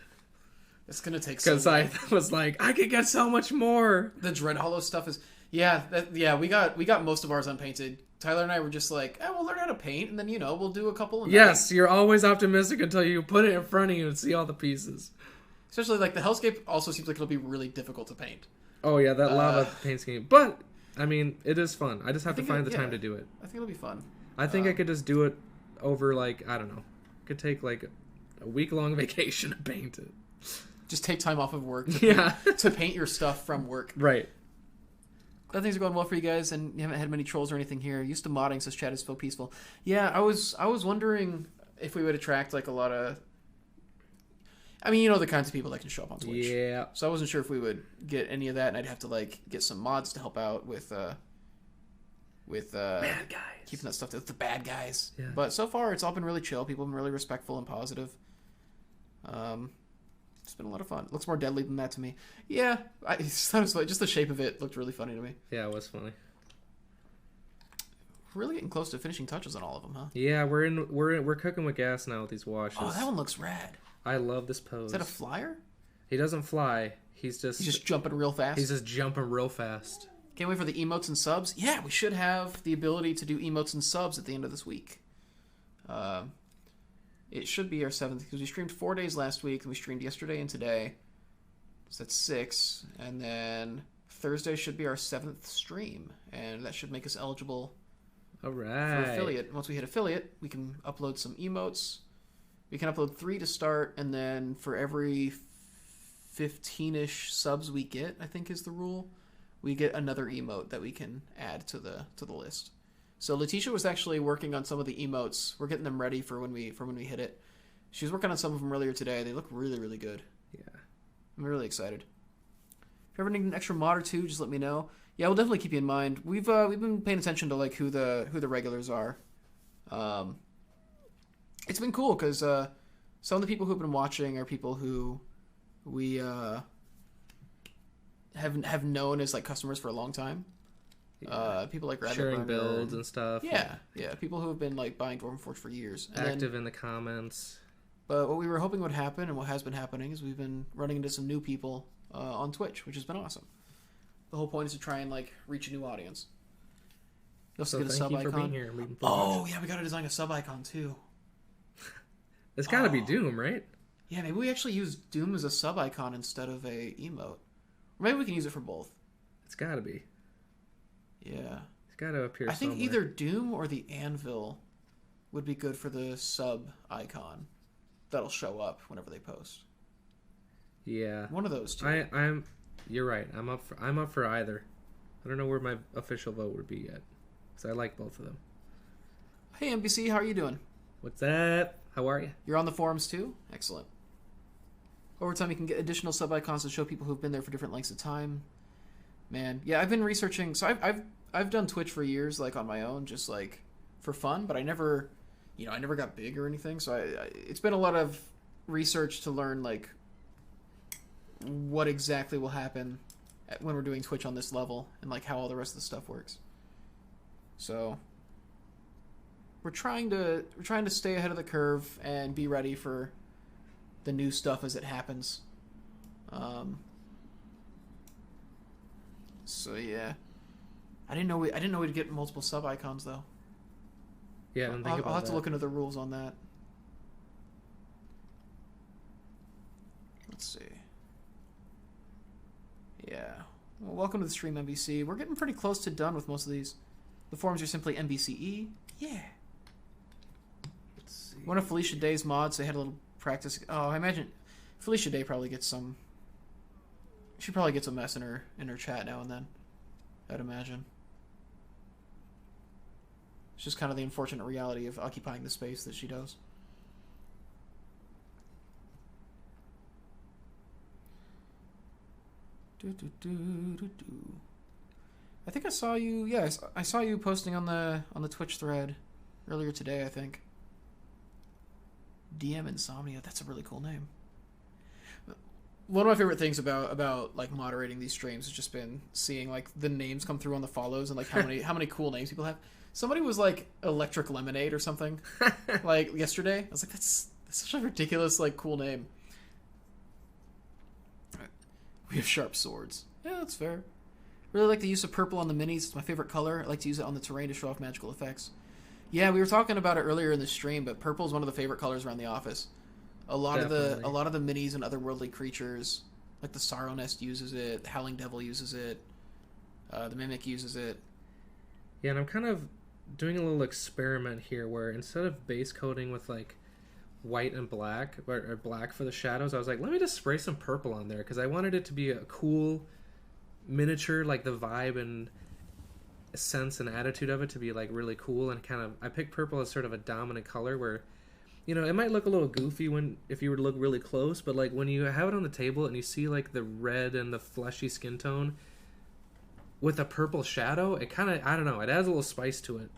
[SPEAKER 2] It's gonna take so
[SPEAKER 1] because
[SPEAKER 2] long.
[SPEAKER 1] I was like, I could get so much more.
[SPEAKER 2] The Dread Hollow stuff is we got most of ours unpainted. Tyler and I were just like, we'll learn how to paint, and then we'll do a couple.
[SPEAKER 1] Yes, you're always optimistic until you put it in front of you and see all the pieces.
[SPEAKER 2] Especially like the Hellscape also seems like it'll be really difficult to paint.
[SPEAKER 1] Oh yeah, that lava paint scheme. But I mean, it is fun. I just have to find the time to do it.
[SPEAKER 2] I think it'll be fun.
[SPEAKER 1] I think I could just do it over like I don't know. Could take like a week-long vacation to paint it.
[SPEAKER 2] Just take time off of work. To paint your stuff from work.
[SPEAKER 1] Right.
[SPEAKER 2] Glad things are going well for you guys, and you haven't had many trolls or anything here. Used to modding, says chat is so peaceful. Yeah, I was wondering if we would attract like a lot of. I mean, the kinds of people that can show up on Twitch.
[SPEAKER 1] Yeah.
[SPEAKER 2] So I wasn't sure if we would get any of that, and I'd have to like get some mods to help out with
[SPEAKER 1] bad guys.
[SPEAKER 2] keeping that stuff with the bad guys.
[SPEAKER 1] Yeah.
[SPEAKER 2] But so far, it's all been really chill. People have been really respectful and positive. It's been a lot of fun. It looks more deadly than that to me. Yeah, I just thought it was like, just the shape of it looked really funny to me.
[SPEAKER 1] Yeah, it was funny.
[SPEAKER 2] We're really getting close to finishing touches on all of them, huh?
[SPEAKER 1] Yeah, we're cooking with gas now with these washes.
[SPEAKER 2] Oh, that one looks rad.
[SPEAKER 1] I love this pose.
[SPEAKER 2] Is that a flyer?
[SPEAKER 1] He doesn't fly. He's just
[SPEAKER 2] jumping real fast.
[SPEAKER 1] He's just jumping real fast.
[SPEAKER 2] Can't wait for the emotes and subs. Yeah, we should have the ability to do emotes and subs at the end of this week. It should be our 7th because we streamed 4 days last week and we streamed yesterday and today. So that's 6. And then Thursday should be our 7th stream. And that should make us eligible
[SPEAKER 1] All
[SPEAKER 2] for
[SPEAKER 1] right.
[SPEAKER 2] affiliate. Once we hit affiliate, we can upload some emotes. We can upload 3 to start, and then for every 15-ish subs we get, I think is the rule, we get another emote that we can add to the list. So Letitia was actually working on some of the emotes. We're getting them ready for when we hit it. She was working on some of them earlier today. They look really, really good.
[SPEAKER 1] Yeah.
[SPEAKER 2] I'm really excited. If you ever need an extra mod or two, just let me know. Yeah, we'll definitely keep you in mind. We've been paying attention to like who the regulars are. It's been cool because some of the people who've been watching are people who we have known as like customers for a long time.
[SPEAKER 1] Yeah.
[SPEAKER 2] People like Rabbit
[SPEAKER 1] sharing
[SPEAKER 2] Burner
[SPEAKER 1] builds and stuff.
[SPEAKER 2] Yeah. People who have been like buying Dwarven Forge for years. And
[SPEAKER 1] Active in the comments.
[SPEAKER 2] But what we were hoping would happen, and what has been happening, is we've been running into some new people on Twitch, which has been awesome. The whole point is to try and like reach a new audience. You also get a sub
[SPEAKER 1] thank you
[SPEAKER 2] icon.
[SPEAKER 1] for being here.
[SPEAKER 2] Oh yeah, we gotta design a sub icon too.
[SPEAKER 1] It's got to be Doom, right?
[SPEAKER 2] Yeah, maybe we actually use Doom as a sub icon instead of a emote. Or maybe we can use it for both.
[SPEAKER 1] It's got to be.
[SPEAKER 2] Yeah.
[SPEAKER 1] It's got to appear
[SPEAKER 2] I think
[SPEAKER 1] somewhere.
[SPEAKER 2] either Doom or the Anvil would be good for the sub icon. That'll show up whenever they post.
[SPEAKER 1] Yeah.
[SPEAKER 2] One of those two.
[SPEAKER 1] I'm. You're right. I'm up for either. I don't know where my official vote would be yet, because I like both of them.
[SPEAKER 2] Hey NBC, how are you doing?
[SPEAKER 1] What's up? How are you?
[SPEAKER 2] You're on the forums too? Excellent. Over time, you can get additional sub icons to show people who've been there for different lengths of time. Man, yeah, I've been researching. So I've done Twitch for years, like on my own, just like for fun. But I never got big or anything. So it's been a lot of research to learn like what exactly will happen when we're doing Twitch on this level and like how all the rest of the stuff works. So we're trying to stay ahead of the curve and be ready for the new stuff as it happens. So yeah, I didn't know we'd get multiple sub icons though.
[SPEAKER 1] Yeah, I didn't think about
[SPEAKER 2] I'll have
[SPEAKER 1] that.
[SPEAKER 2] to look into the rules on that. Let's see. Yeah. Well, welcome to the stream, NBC. We're getting pretty close to done with most of these. The forums are simply NBCE. Yeah.
[SPEAKER 1] Let's see.
[SPEAKER 2] One of Felicia Day's mods, they had a little practice. Oh, I imagine Felicia Day probably gets some. She probably gets a mess in her chat now and then. I'd imagine. It's just kind of the unfortunate reality of occupying the space that she does. I think I saw you. Yeah, I saw you posting on the Twitch thread earlier today. I think. DM Insomnia. That's a really cool name. One of my favorite things about like moderating these streams has just been seeing like the names come through on the follows and like how many cool names people have. Somebody was like Electric Lemonade or something like yesterday. I was like, that's such a ridiculous like cool name. We have sharp swords. Yeah, that's fair. Really like the use of purple on the minis. It's my favorite color. I like to use it on the terrain to show off magical effects. Yeah, we were talking about it earlier in the stream, but purple is one of the favorite colors around the office. A lot of the minis and otherworldly creatures, like the Sorrow Nest uses it, the Howling Devil uses it, the Mimic uses it.
[SPEAKER 1] Yeah, and I'm kind of doing a little experiment here where instead of base coating with like white and black or black for the shadows, I was like, let me just spray some purple on there because I wanted it to be a cool miniature, like the vibe and sense and attitude of it to be like really cool, and kind of I picked purple as sort of a dominant color where, you know, it might look a little goofy if you were to look really close, but like when you have it on the table and you see like the red and the fleshy skin tone with a purple shadow, it kind of, I don't know, it adds a little spice to it.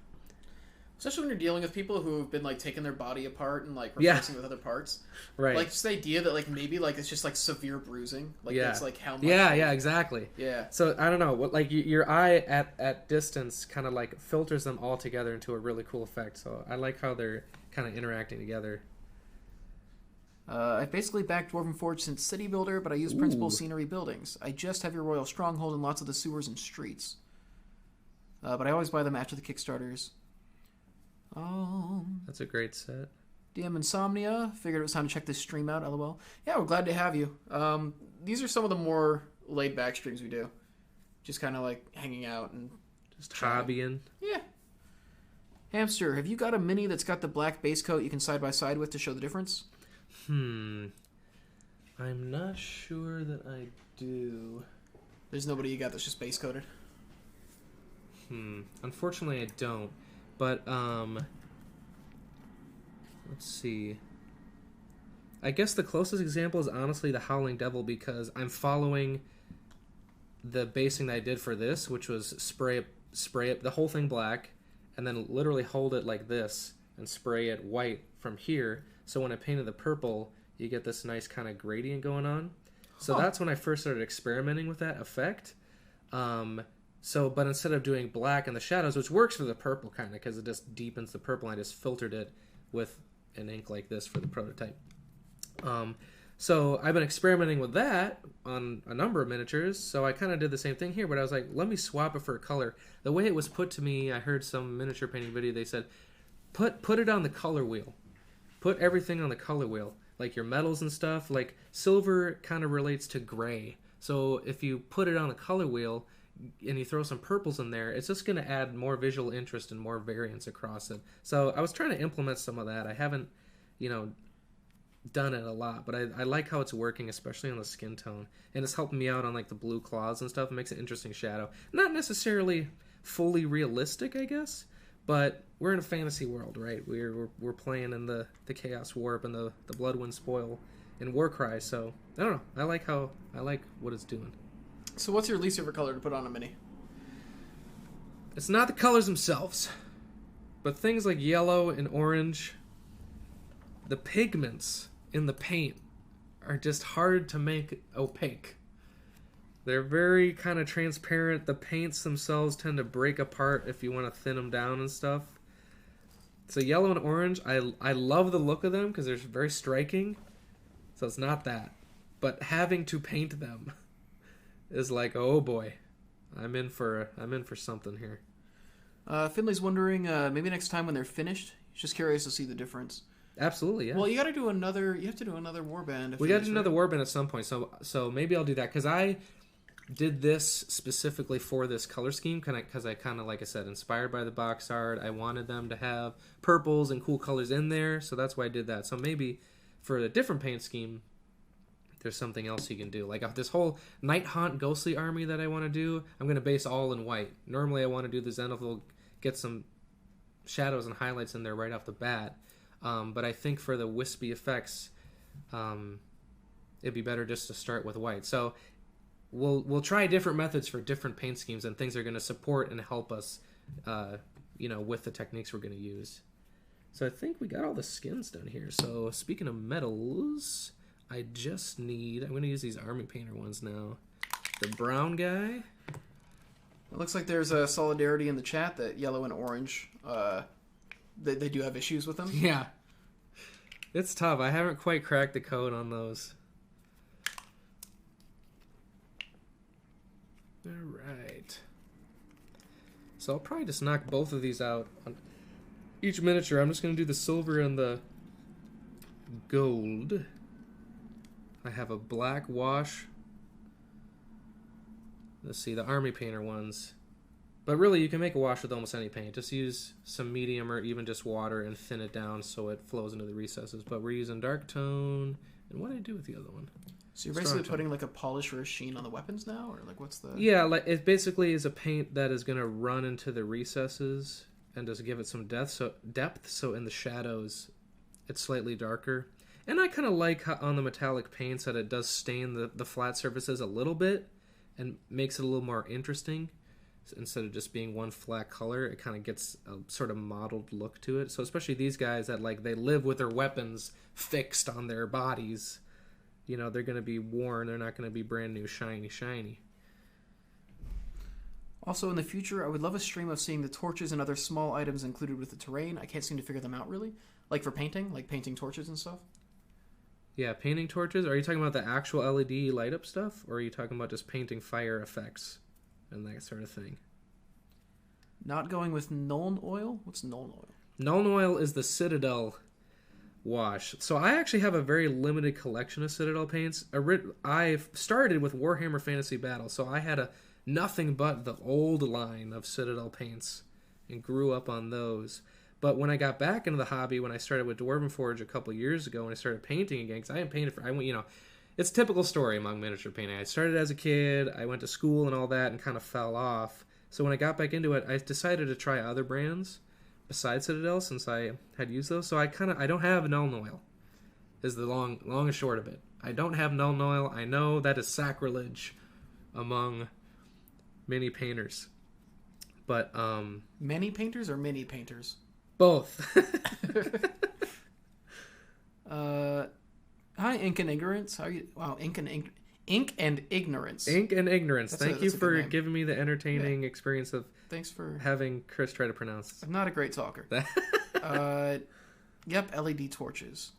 [SPEAKER 2] Especially when you're dealing with people who have been like taking their body apart and like replacing it with other parts.
[SPEAKER 1] Right.
[SPEAKER 2] Like just the idea that like maybe like it's just like severe bruising. Like that's like how much.
[SPEAKER 1] Yeah, exactly.
[SPEAKER 2] Yeah.
[SPEAKER 1] So I don't know, what like your eye at distance kind of like filters them all together into a really cool effect. So I like how they're kind of interacting together.
[SPEAKER 2] I've basically backed Dwarven Forge since City Builder, but I use principal scenery buildings. I just have your Royal Stronghold and lots of the sewers and streets. But I always buy them after the Kickstarters.
[SPEAKER 1] That's a great set.
[SPEAKER 2] DM Insomnia. Figured it was time to check this stream out, lol. Yeah, we're glad to have you. These are some of the more laid-back streams we do. Just kind of like hanging out and
[SPEAKER 1] just hobbying.
[SPEAKER 2] Yeah. Hamster, have you got a mini that's got the black base coat you can side-by-side with to show the difference?
[SPEAKER 1] I'm not sure that I do.
[SPEAKER 2] There's nobody you got that's just base coated?
[SPEAKER 1] Unfortunately, I don't. But, let's see. I guess the closest example is honestly the Howling Devil, because I'm following the basing that I did for this, which was spray it the whole thing black, and then literally hold it like this and spray it white from here. So when I painted the purple, you get this nice kind of gradient going on. So that's when I first started experimenting with that effect. But instead of doing black in the shadows, which works for the purple kind of because it just deepens the purple, I just filtered it with an ink like this for the prototype. So I've been experimenting with that on a number of miniatures. So I kind of did the same thing here, but I was like, let me swap it for a color. The way it was put to me, I heard some miniature painting video. They said, put it on the color wheel. Put everything on the color wheel, like your metals and stuff. Like silver kind of relates to gray. So if you put it on the color wheel and you throw some purples in there, it's just going to add more visual interest and more variance across it. So I was trying to implement some of that. I haven't, done it a lot, but I like how it's working, especially on the skin tone, and it's helping me out on like the blue claws and stuff. It makes an interesting shadow. Not necessarily fully realistic, I guess, but we're in a fantasy world, right? We're playing in the Chaos Warp and the Bloodwind Spoil and Warcry, so I don't know. I like what it's doing.
[SPEAKER 2] So what's your least favorite color to put on a mini?
[SPEAKER 1] It's not the colors themselves, but things like yellow and orange. The pigments in the paint are just hard to make opaque. They're very kind of transparent. The paints themselves tend to break apart if you want to thin them down and stuff. So yellow and orange, I love the look of them because they're very striking. So it's not that. But having to paint them is like, oh boy, I'm in for something here.
[SPEAKER 2] Finley's wondering, maybe next time when they're finished, he's just curious to see the difference.
[SPEAKER 1] Absolutely, yeah.
[SPEAKER 2] Well, you have to do another warband.
[SPEAKER 1] We got to do another warband at some point, so maybe I'll do that, because I did this specifically for this color scheme, because I kind of, like I said, inspired by the box art. I wanted them to have purples and cool colors in there, so that's why I did that. So maybe for a different paint scheme, there's something else you can do. Like this whole Night Haunt Ghostly Army that I want to do, I'm going to base all in white. Normally I want to do the Zenithal, get some shadows and highlights in there right off the bat. But I think for the wispy effects, it'd be better just to start with white. So we'll try different methods for different paint schemes and things that are going to support and help us, with the techniques we're going to use. So I think we got all the skins done here. So speaking of metals, I'm going to use these army painter ones now. The brown guy.
[SPEAKER 2] It looks like there's a solidarity in the chat that yellow and orange, they do have issues with them.
[SPEAKER 1] Yeah. It's tough. I haven't quite cracked the code on those. Alright. So I'll probably just knock both of these out on each miniature. I'm just going to do the silver and the gold. I have a black wash. Let's see, the army painter ones. But really, you can make a wash with almost any paint. Just use some medium or even just water and thin it down so it flows into the recesses. But we're using dark tone. And what did I do with the other one?
[SPEAKER 2] So you're basically putting like a polish or a sheen on the weapons now? Or like what's the...
[SPEAKER 1] Yeah, like it basically is a paint that is going to run into the recesses and just give it some depth. So in the shadows, it's slightly darker. And I kind of like how on the metallic paints that it does stain the flat surfaces a little bit and makes it a little more interesting. So instead of just being one flat color, it kind of gets a sort of mottled look to it. So especially these guys that like they live with their weapons fixed on their bodies, they're going to be worn. They're not going to be brand new, shiny.
[SPEAKER 2] Also, in the future, I would love a stream of seeing the torches and other small items included with the terrain. I can't seem to figure them out, really. Like for painting, like painting torches and stuff.
[SPEAKER 1] Yeah, painting torches. Are you talking about the actual LED light up stuff? Or are you talking about just painting fire effects and that sort of thing?
[SPEAKER 2] Not going with Nuln Oil? What's Nuln Oil?
[SPEAKER 1] Nuln Oil is the Citadel wash. So I actually have a very limited collection of Citadel paints. I've started with Warhammer Fantasy Battle, so I had nothing but the old line of Citadel paints and grew up on those. But when I got back into the hobby, when I started with Dwarven Forge a couple years ago, when I started painting again, because I hadn't painted it's a typical story among miniature painting. I started as a kid, I went to school and all that, and kind of fell off. So when I got back into it, I decided to try other brands besides Citadel, since I had used those. So I don't have Nuln Oil. is the long and short of it. I don't have Null Oil. I know that is sacrilege among many painters. But,
[SPEAKER 2] Many painters or mini painters?
[SPEAKER 1] both.
[SPEAKER 2] Hi, Ink and Ignorance. How are you? Wow, Ink and Ignorance.
[SPEAKER 1] Ink and Ignorance.
[SPEAKER 2] That's
[SPEAKER 1] Thank
[SPEAKER 2] a
[SPEAKER 1] you
[SPEAKER 2] good
[SPEAKER 1] for
[SPEAKER 2] name.
[SPEAKER 1] giving me the entertaining experience of
[SPEAKER 2] Thanks for...
[SPEAKER 1] having Chris try to pronounce
[SPEAKER 2] I'm not a great talker.
[SPEAKER 1] that.
[SPEAKER 2] Yep, LED torches.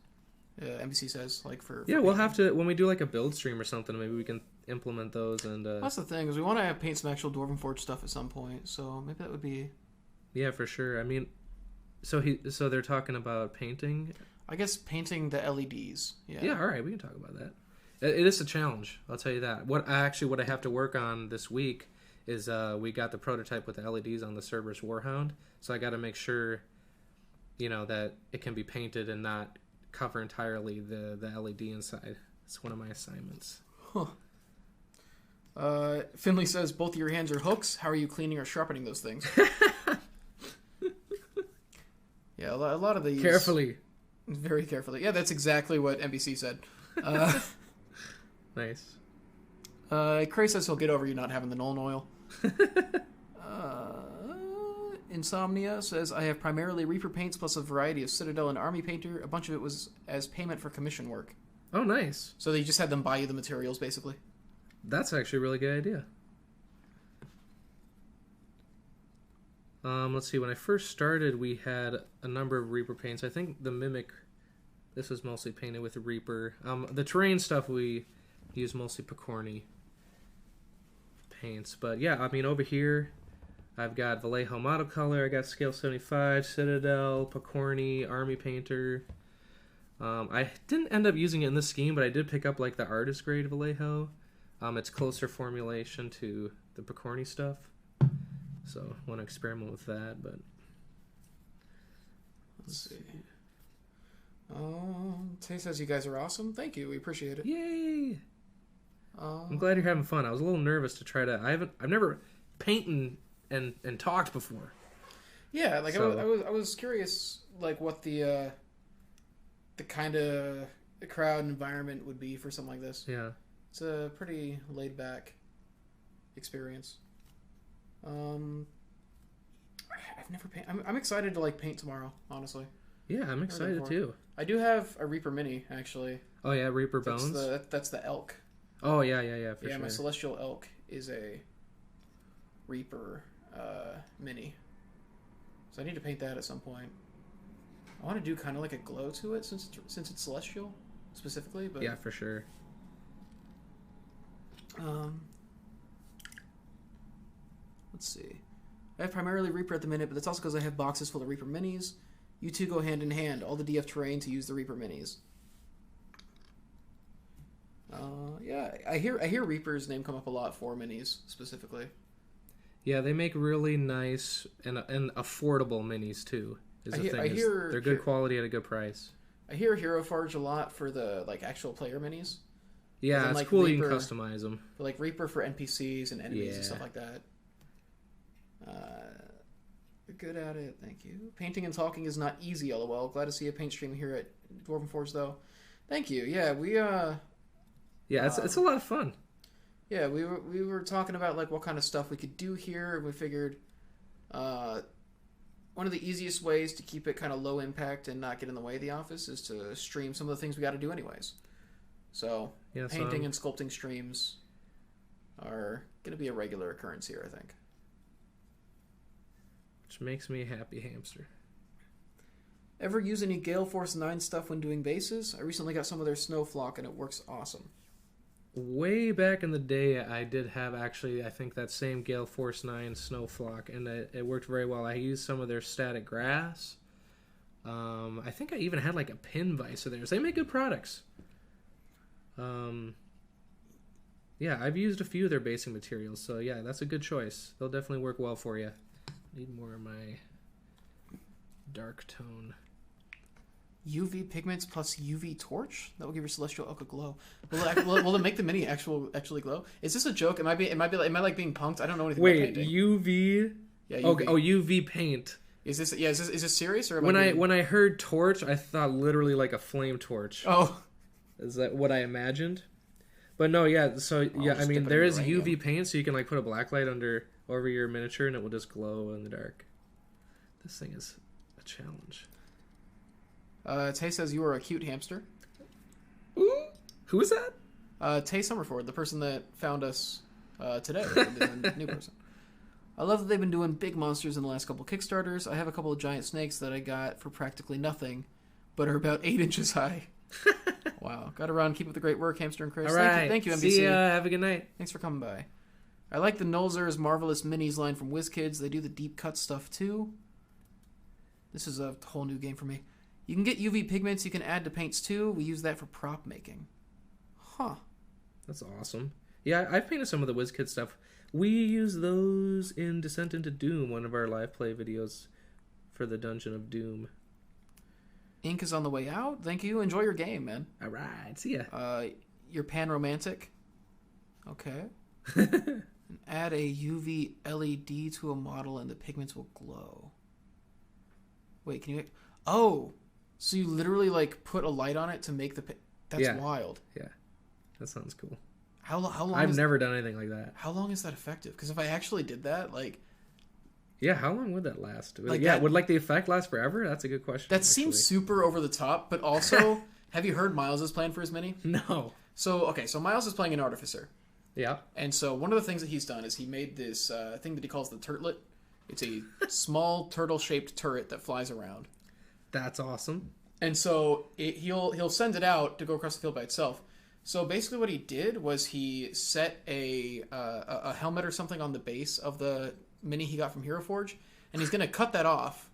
[SPEAKER 2] NBC says, like, for
[SPEAKER 1] Yeah, we'll
[SPEAKER 2] painting.
[SPEAKER 1] have to, when we do like a build stream or something, maybe we can implement those and
[SPEAKER 2] That's the thing, is we want to paint some actual Dwarven Forge stuff at some point, so maybe that would be...
[SPEAKER 1] yeah, for sure. I mean, so they're talking about painting.
[SPEAKER 2] I guess painting the LEDs.
[SPEAKER 1] Yeah, all right, we can talk about that. It is a challenge, I'll tell you that. What I have to work on this week is we got the prototype with the LEDs on the Cerberus Warhound, so I got to make sure, that it can be painted and not cover entirely the LED inside. It's one of my assignments.
[SPEAKER 2] Finley says, both of your hands are hooks. How are you cleaning or sharpening those things? Yeah, a lot of these...
[SPEAKER 1] Carefully.
[SPEAKER 2] Very carefully. Yeah, that's exactly what NBC said.
[SPEAKER 1] Nice.
[SPEAKER 2] Cray says he'll get over you not having the Nuln Oil. Insomnia says, I have primarily Reaper paints plus a variety of Citadel and Army Painter. A bunch of it was as payment for commission work.
[SPEAKER 1] Oh, nice.
[SPEAKER 2] So they just had them buy you the materials, basically.
[SPEAKER 1] That's actually a really good idea. Let's see. When I first started, we had a number of Reaper paints. I think the Mimic, this was mostly painted with Reaper. The terrain stuff we use mostly Picorni paints. But yeah, I mean, over here, I've got Vallejo Model Color. I got Scale 75, Citadel, Picorni, Army Painter. I didn't end up using it in this scheme, but I did pick up like the artist grade Vallejo. It's closer formulation to the Picorni stuff. So I want to experiment with that, but
[SPEAKER 2] Let's see. Tay says you guys are awesome. Thank you. We appreciate it.
[SPEAKER 1] yay! I'm glad you're having fun. I was a little nervous to try to. I've never painted and talked before.
[SPEAKER 2] Yeah, like
[SPEAKER 1] So-
[SPEAKER 2] I was curious, like what the kind of crowd environment would be for something like this.
[SPEAKER 1] Yeah.
[SPEAKER 2] It's a pretty laid back experience. I've never painted. I'm excited to like paint tomorrow. Honestly,
[SPEAKER 1] Yeah, I'm excited
[SPEAKER 2] for it.
[SPEAKER 1] too.
[SPEAKER 2] I do have a Reaper Mini actually.
[SPEAKER 1] Oh yeah, Reaper Bones.
[SPEAKER 2] That's the elk.
[SPEAKER 1] Oh yeah, for
[SPEAKER 2] Yeah,
[SPEAKER 1] sure.
[SPEAKER 2] my Celestial Elk is a Reaper Mini. So I need to paint that at some point. I want to do kind of like a glow to it since it's Celestial specifically, but
[SPEAKER 1] Yeah, for sure.
[SPEAKER 2] Let's see. I have primarily Reaper at the minute, but that's also because I have boxes full of Reaper Minis. You two go hand in hand. All the DF terrain to use the Reaper Minis. Yeah, I hear Reaper's name come up a lot for Minis specifically.
[SPEAKER 1] Yeah, they make really nice and affordable minis too. Is the thing. They're good quality at a good price.
[SPEAKER 2] I hear Hero Forge a lot for the like actual player minis.
[SPEAKER 1] Yeah,
[SPEAKER 2] then,
[SPEAKER 1] it's
[SPEAKER 2] like,
[SPEAKER 1] cool. You
[SPEAKER 2] Reaper-
[SPEAKER 1] can customize them.
[SPEAKER 2] But like Reaper for NPCs and enemies and
[SPEAKER 1] Yeah.
[SPEAKER 2] stuff like that. You're good at it, thank you. Painting and talking is not easy, lol. Glad to see a paint stream here at Dwarven Forge, though. Thank you. Yeah,
[SPEAKER 1] Yeah, it's a lot of fun.
[SPEAKER 2] yeah, we were talking about like what kind of stuff we could do here, and we figured one of the easiest ways to keep it kind of low impact and not get in the way of the office is to stream some of the things we got to do anyways. So
[SPEAKER 1] Yeah,
[SPEAKER 2] painting and sculpting streams are going to be a regular occurrence here, I think.
[SPEAKER 1] Which makes me a happy hamster.
[SPEAKER 2] Ever use any Gale Force 9 stuff when doing bases? I recently got some of their Snowflock and it works awesome.
[SPEAKER 1] Way back in the day, I did have actually, I think, that same Gale Force 9 Snowflock, and it worked very well. I used some of their static grass. I think I even had like a pin vise of theirs. They make good products. Yeah, I've used a few of their basing materials, so yeah, that's a good choice. They'll definitely work well for you. Need more of my dark tone.
[SPEAKER 2] UV pigments plus UV torch? That will give your Celestial Elk a glow. Will it make the mini actually glow? Is this a joke? Am I like being punked? I don't know anything about
[SPEAKER 1] Wait,
[SPEAKER 2] painting.
[SPEAKER 1] UV?
[SPEAKER 2] Yeah, UV.
[SPEAKER 1] Okay. Oh, UV paint.
[SPEAKER 2] Is this is this serious or am
[SPEAKER 1] When
[SPEAKER 2] being...
[SPEAKER 1] when I heard torch, I thought literally like a flame torch.
[SPEAKER 2] Oh,
[SPEAKER 1] Is that what I imagined? But no, yeah. So yeah, I
[SPEAKER 2] just
[SPEAKER 1] mean
[SPEAKER 2] dip it
[SPEAKER 1] there
[SPEAKER 2] in
[SPEAKER 1] is
[SPEAKER 2] uranium.
[SPEAKER 1] UV paint, so you can like put a black light over your miniature, and it will just glow in the dark. This thing is a challenge.
[SPEAKER 2] Tay says you are a cute hamster.
[SPEAKER 1] Ooh, who is that?
[SPEAKER 2] Tay Summerford, the person that found us today, the new person. I love that they've been doing big monsters in the last couple Kickstarters. I have a couple of giant snakes that I got for practically nothing, but are about 8 inches high. Wow. Got around. Keep up the great work, Hamster and Chris.
[SPEAKER 1] All right.
[SPEAKER 2] Thank you, NBC.
[SPEAKER 1] See ya. Have a good night.
[SPEAKER 2] Thanks for coming by. I like the Nolzur's Marvelous Minis line from WizKids. They do the deep cut stuff too. This is a whole new game for me. You can get UV pigments you can add to paints too. We use that for prop making. Huh.
[SPEAKER 1] That's awesome. Yeah, I've painted some of the WizKid stuff. We use those in Descent into Doom, one of our live play videos for the Dungeon of Doom.
[SPEAKER 2] Ink is on the way out. Thank you. Enjoy your game, man.
[SPEAKER 1] All right. See ya.
[SPEAKER 2] You're pan-romantic. Okay. And add a UV LED to a model and the pigments will glow. Wait, can you... Oh! So you literally, like, put a light on it to make the... That's
[SPEAKER 1] Yeah.
[SPEAKER 2] wild.
[SPEAKER 1] Yeah. That sounds cool.
[SPEAKER 2] How long
[SPEAKER 1] I've
[SPEAKER 2] is...
[SPEAKER 1] never done anything like that.
[SPEAKER 2] How long is that effective? Because if I actually did that, like...
[SPEAKER 1] Yeah, how long would that last?
[SPEAKER 2] Like
[SPEAKER 1] yeah,
[SPEAKER 2] that-
[SPEAKER 1] would like the effect last forever? That's a good question.
[SPEAKER 2] That
[SPEAKER 1] actually.
[SPEAKER 2] seems super over the top, but also... Have you heard Miles' plan for his mini?
[SPEAKER 1] No.
[SPEAKER 2] So Miles is playing an Artificer.
[SPEAKER 1] Yeah.
[SPEAKER 2] And so one of the things that he's done is he made this thing that he calls the turtlet. It's a small turtle-shaped turret that flies around.
[SPEAKER 1] That's awesome.
[SPEAKER 2] And so he'll send it out to go across the field by itself. So basically what he did was he set a helmet or something on the base of the mini he got from Hero Forge, and he's going to cut that off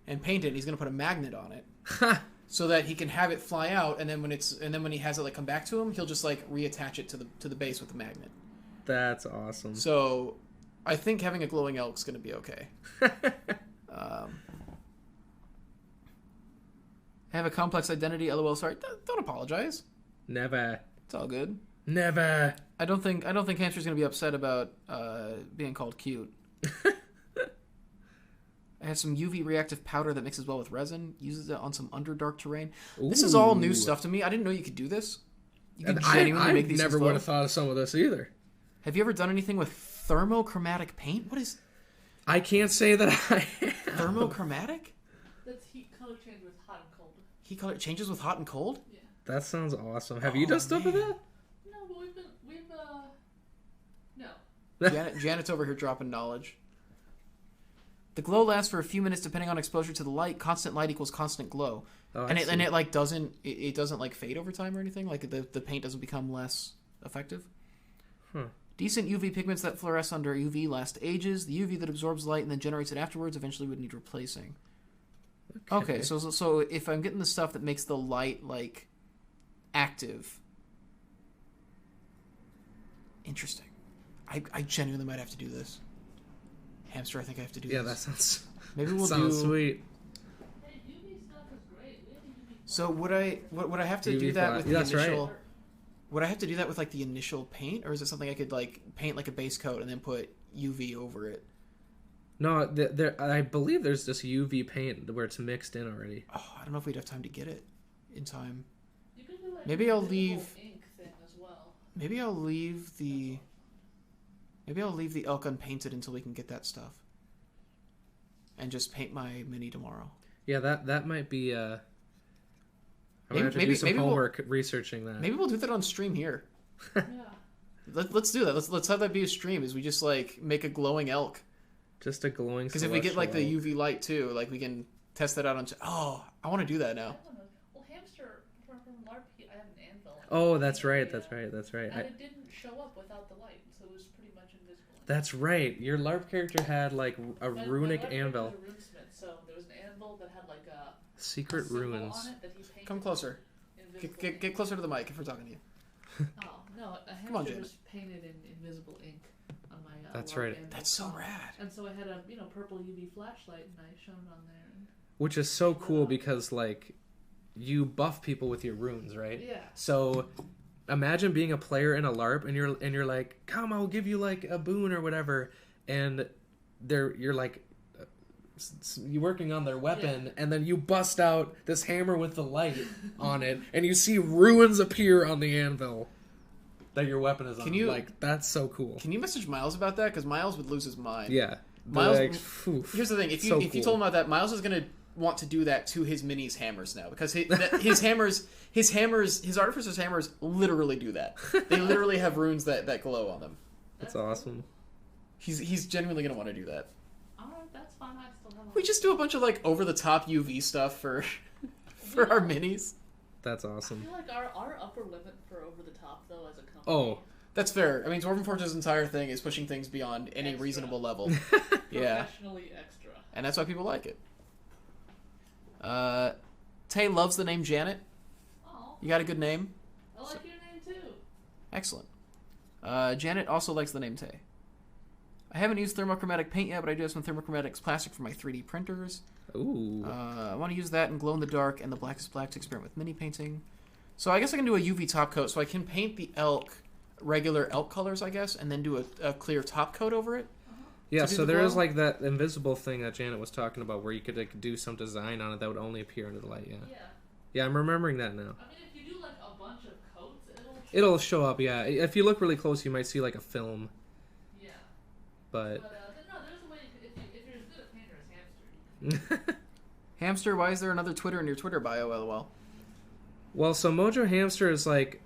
[SPEAKER 2] and paint it. And he's going to put a magnet on it so that he can have it fly out, and then when he has it like come back to him, he'll just like reattach it to the base with the magnet.
[SPEAKER 1] That's awesome.
[SPEAKER 2] So I think having a glowing elk's going to be okay. Have a complex identity. LOL. Sorry. Don't apologize.
[SPEAKER 1] Never.
[SPEAKER 2] It's all good.
[SPEAKER 1] Never.
[SPEAKER 2] I don't think Hamster's going to be upset about being called cute. I have some UV reactive powder that mixes well with resin. Uses it on some underdark terrain.
[SPEAKER 1] Ooh.
[SPEAKER 2] This is all new stuff to me. I didn't know you could do this. You could
[SPEAKER 1] And
[SPEAKER 2] genuinely
[SPEAKER 1] I
[SPEAKER 2] make these
[SPEAKER 1] never
[SPEAKER 2] things
[SPEAKER 1] would
[SPEAKER 2] glow.
[SPEAKER 1] have thought of some of this either.
[SPEAKER 2] Have you ever done anything with thermochromatic paint? What is
[SPEAKER 1] I can't say that I have.
[SPEAKER 2] thermochromatic?
[SPEAKER 4] That's heat color change with hot and cold.
[SPEAKER 2] Heat color changes with hot and cold?
[SPEAKER 4] Yeah.
[SPEAKER 1] That sounds awesome. Have you done stuff with
[SPEAKER 2] man.
[SPEAKER 1] that?
[SPEAKER 4] No, but no.
[SPEAKER 2] Janet's over here dropping knowledge. The glow lasts for a few minutes depending on exposure to the light. Constant light equals constant glow.
[SPEAKER 1] Oh, I
[SPEAKER 2] and
[SPEAKER 1] see.
[SPEAKER 2] it like doesn't like fade over time or anything? Like the paint doesn't become less effective?
[SPEAKER 1] Huh.
[SPEAKER 2] Decent UV pigments that fluoresce under UV last ages. The UV that absorbs light and then generates it afterwards eventually would need replacing. Okay, so if I'm getting the stuff that makes the light like active. Interesting. I genuinely might have to do this. Hamster, I think I have to do
[SPEAKER 1] Yeah,
[SPEAKER 2] this.
[SPEAKER 1] that sounds.
[SPEAKER 2] Maybe we'll
[SPEAKER 1] sounds
[SPEAKER 2] do.
[SPEAKER 1] sweet.
[SPEAKER 4] Hey, UV stuff is great. We have UV
[SPEAKER 2] So would I have to
[SPEAKER 1] UV
[SPEAKER 2] do that
[SPEAKER 1] flat.
[SPEAKER 2] with
[SPEAKER 1] Yeah,
[SPEAKER 2] the
[SPEAKER 1] that's right.
[SPEAKER 2] initial? Would I have to do that with like the initial paint, or is it something I could like paint like a base coat and then put UV over it?
[SPEAKER 1] No, there. I believe there's this UV paint where it's mixed in already.
[SPEAKER 2] Oh, I don't know if we'd have time to get it in time.
[SPEAKER 4] You can do like
[SPEAKER 2] Maybe I'll
[SPEAKER 4] invisible
[SPEAKER 2] leave-
[SPEAKER 4] ink thing as well.
[SPEAKER 2] Maybe I'll leave the elk unpainted until we can get that stuff, and just paint my mini tomorrow.
[SPEAKER 1] Yeah, that might be. I'm
[SPEAKER 2] Maybe-
[SPEAKER 1] gonna have to
[SPEAKER 2] maybe-
[SPEAKER 1] do some
[SPEAKER 2] maybe we'll-
[SPEAKER 1] homework researching that.
[SPEAKER 2] Maybe we'll do that on stream here.
[SPEAKER 4] Yeah.
[SPEAKER 2] Let's do that. Let's have that be a stream. Is we just like make a glowing elk.
[SPEAKER 1] Just a glowing.
[SPEAKER 2] Because if we get like the
[SPEAKER 1] celestial
[SPEAKER 2] UV light too, like we can test that out on. Oh, I want to do that now.
[SPEAKER 4] I don't know. Well, Hamster from LARP, I have an anvil.
[SPEAKER 1] Oh, that's right. That's right. That's right.
[SPEAKER 4] And it didn't show up without the light, so it was pretty much invisible.
[SPEAKER 1] That's right. Your LARP character had like a
[SPEAKER 4] My
[SPEAKER 1] runic
[SPEAKER 4] LARP
[SPEAKER 1] anvil.
[SPEAKER 4] was a runesmith, so there was an anvil that had like a
[SPEAKER 1] Secret
[SPEAKER 4] symbol
[SPEAKER 1] ruins.
[SPEAKER 4] on it that he painted
[SPEAKER 2] Come closer.
[SPEAKER 4] invisible
[SPEAKER 2] Get closer to the mic if we're talking to you.
[SPEAKER 4] Oh no, a
[SPEAKER 2] Come on,
[SPEAKER 4] hamster
[SPEAKER 2] Janet.
[SPEAKER 4] was painted in invisible ink on my.
[SPEAKER 1] That's
[SPEAKER 4] LARP
[SPEAKER 1] right.
[SPEAKER 4] anvil.
[SPEAKER 2] That's so rad.
[SPEAKER 4] And so I had a purple UV flashlight, and I shone it on there. And,
[SPEAKER 1] Which is so cool because like you buff people with your runes, right?
[SPEAKER 4] yeah.
[SPEAKER 1] So imagine being a player in a LARP and you're like, "Come, I'll give you like a boon or whatever." And you're like you working on their weapon, and then you bust out this hammer with the light on it, and you see ruins appear on the anvil that your weapon is on. Like, that's so cool.
[SPEAKER 2] Can you message Miles about that? Because Miles would lose his mind.
[SPEAKER 1] Yeah.
[SPEAKER 2] Miles.
[SPEAKER 1] Like,
[SPEAKER 2] here's the thing: if you told him about that, Miles is gonna want to do that to his minis hammers now, because his artificer's hammers literally do that. They literally have runes that glow on them.
[SPEAKER 1] That's awesome.
[SPEAKER 2] He's genuinely gonna want to do that.
[SPEAKER 4] Alright, that's fine. I still have
[SPEAKER 2] We just do a bunch of like over the top UV stuff for our minis.
[SPEAKER 1] That's
[SPEAKER 4] I
[SPEAKER 1] awesome.
[SPEAKER 4] feel like our upper limit for over the top though as a company.
[SPEAKER 1] Oh,
[SPEAKER 2] That's fair. I mean, Dwarven Forge's entire thing is pushing things beyond any
[SPEAKER 4] Extra.
[SPEAKER 2] reasonable level. Yeah,
[SPEAKER 4] Professionally extra.
[SPEAKER 2] and that's why people like it. Tay loves the name Janet.
[SPEAKER 4] Oh,
[SPEAKER 2] You got a good name.
[SPEAKER 4] I like your name too.
[SPEAKER 2] Excellent. Janet also likes the name Tay. I haven't used thermochromatic paint yet, but I do have some thermochromatic plastic for my 3D printers.
[SPEAKER 1] ooh.
[SPEAKER 2] I want to use that in glow in the dark and the blackest black to experiment with mini painting. So I guess I can do a UV top coat, so I can paint the elk regular elk colors, I guess, and then do a clear top coat over it.
[SPEAKER 1] Yeah,
[SPEAKER 2] to do
[SPEAKER 1] so
[SPEAKER 2] the
[SPEAKER 1] there is
[SPEAKER 2] glow?
[SPEAKER 1] like that invisible thing that Janet was talking about, where you could like do some design on it that would only appear under the light. Yeah.
[SPEAKER 4] Yeah.
[SPEAKER 1] Yeah, I'm remembering that now.
[SPEAKER 4] I mean, if you do like a bunch of coats,
[SPEAKER 1] It'll show up. Yeah, if you look really close, you might see like a film.
[SPEAKER 4] Yeah.
[SPEAKER 1] But
[SPEAKER 4] No, there's a way. If you're as good a painter as Hamster,
[SPEAKER 2] Hamster, why is there another Twitter in your Twitter bio, lol?
[SPEAKER 1] well, so Mojo Hamster is like,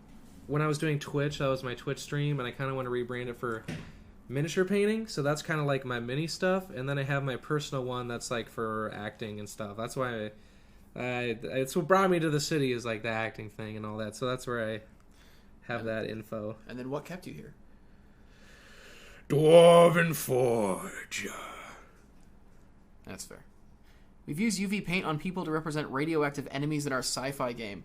[SPEAKER 1] when I was doing Twitch, that was my Twitch stream, and I kind of want to rebrand it for miniature painting. So that's kind of like my mini stuff, and then I have my personal one that's like for acting and stuff. That's why it's what brought me to the city, is like the acting thing and all that. So that's where I have that info.
[SPEAKER 2] And then what kept you here?
[SPEAKER 1] Dwarven Forge.
[SPEAKER 2] That's fair. We've used UV paint on people to represent radioactive enemies in our sci-fi game.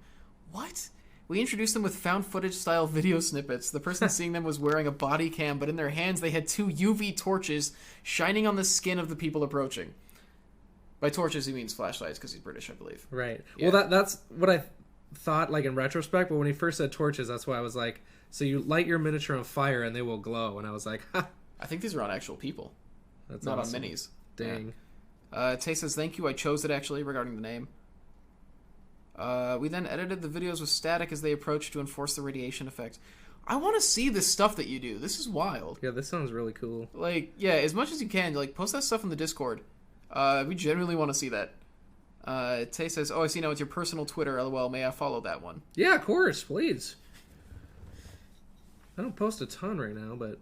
[SPEAKER 2] What? We introduced them with found footage style video snippets. The person seeing them was wearing a body cam, but in their hands they had 2 UV torches shining on the skin of the people approaching. By torches he means flashlights, because he's British, I believe.
[SPEAKER 1] Right.
[SPEAKER 2] Yeah.
[SPEAKER 1] Well, that's what I thought, like in retrospect. But when he first said torches, that's why I was like, so you light your miniature on fire and they will glow. And I was like, ha.
[SPEAKER 2] I think these are on actual people,
[SPEAKER 1] That's
[SPEAKER 2] not
[SPEAKER 1] awesome.
[SPEAKER 2] on minis.
[SPEAKER 1] Dang.
[SPEAKER 2] Tay says, thank you, I chose it actually, regarding the name. We then edited the videos with static as they approached to enforce the radiation effect. I want to see this stuff that you do. This is wild.
[SPEAKER 1] Yeah, this sounds really cool.
[SPEAKER 2] Like, yeah, as much as you can, like, post that stuff in the Discord. We genuinely want to see that. Tay says, oh, I see now it's your personal Twitter, lol, may I follow that one?
[SPEAKER 1] Yeah, of course, please. I don't post a ton right now, but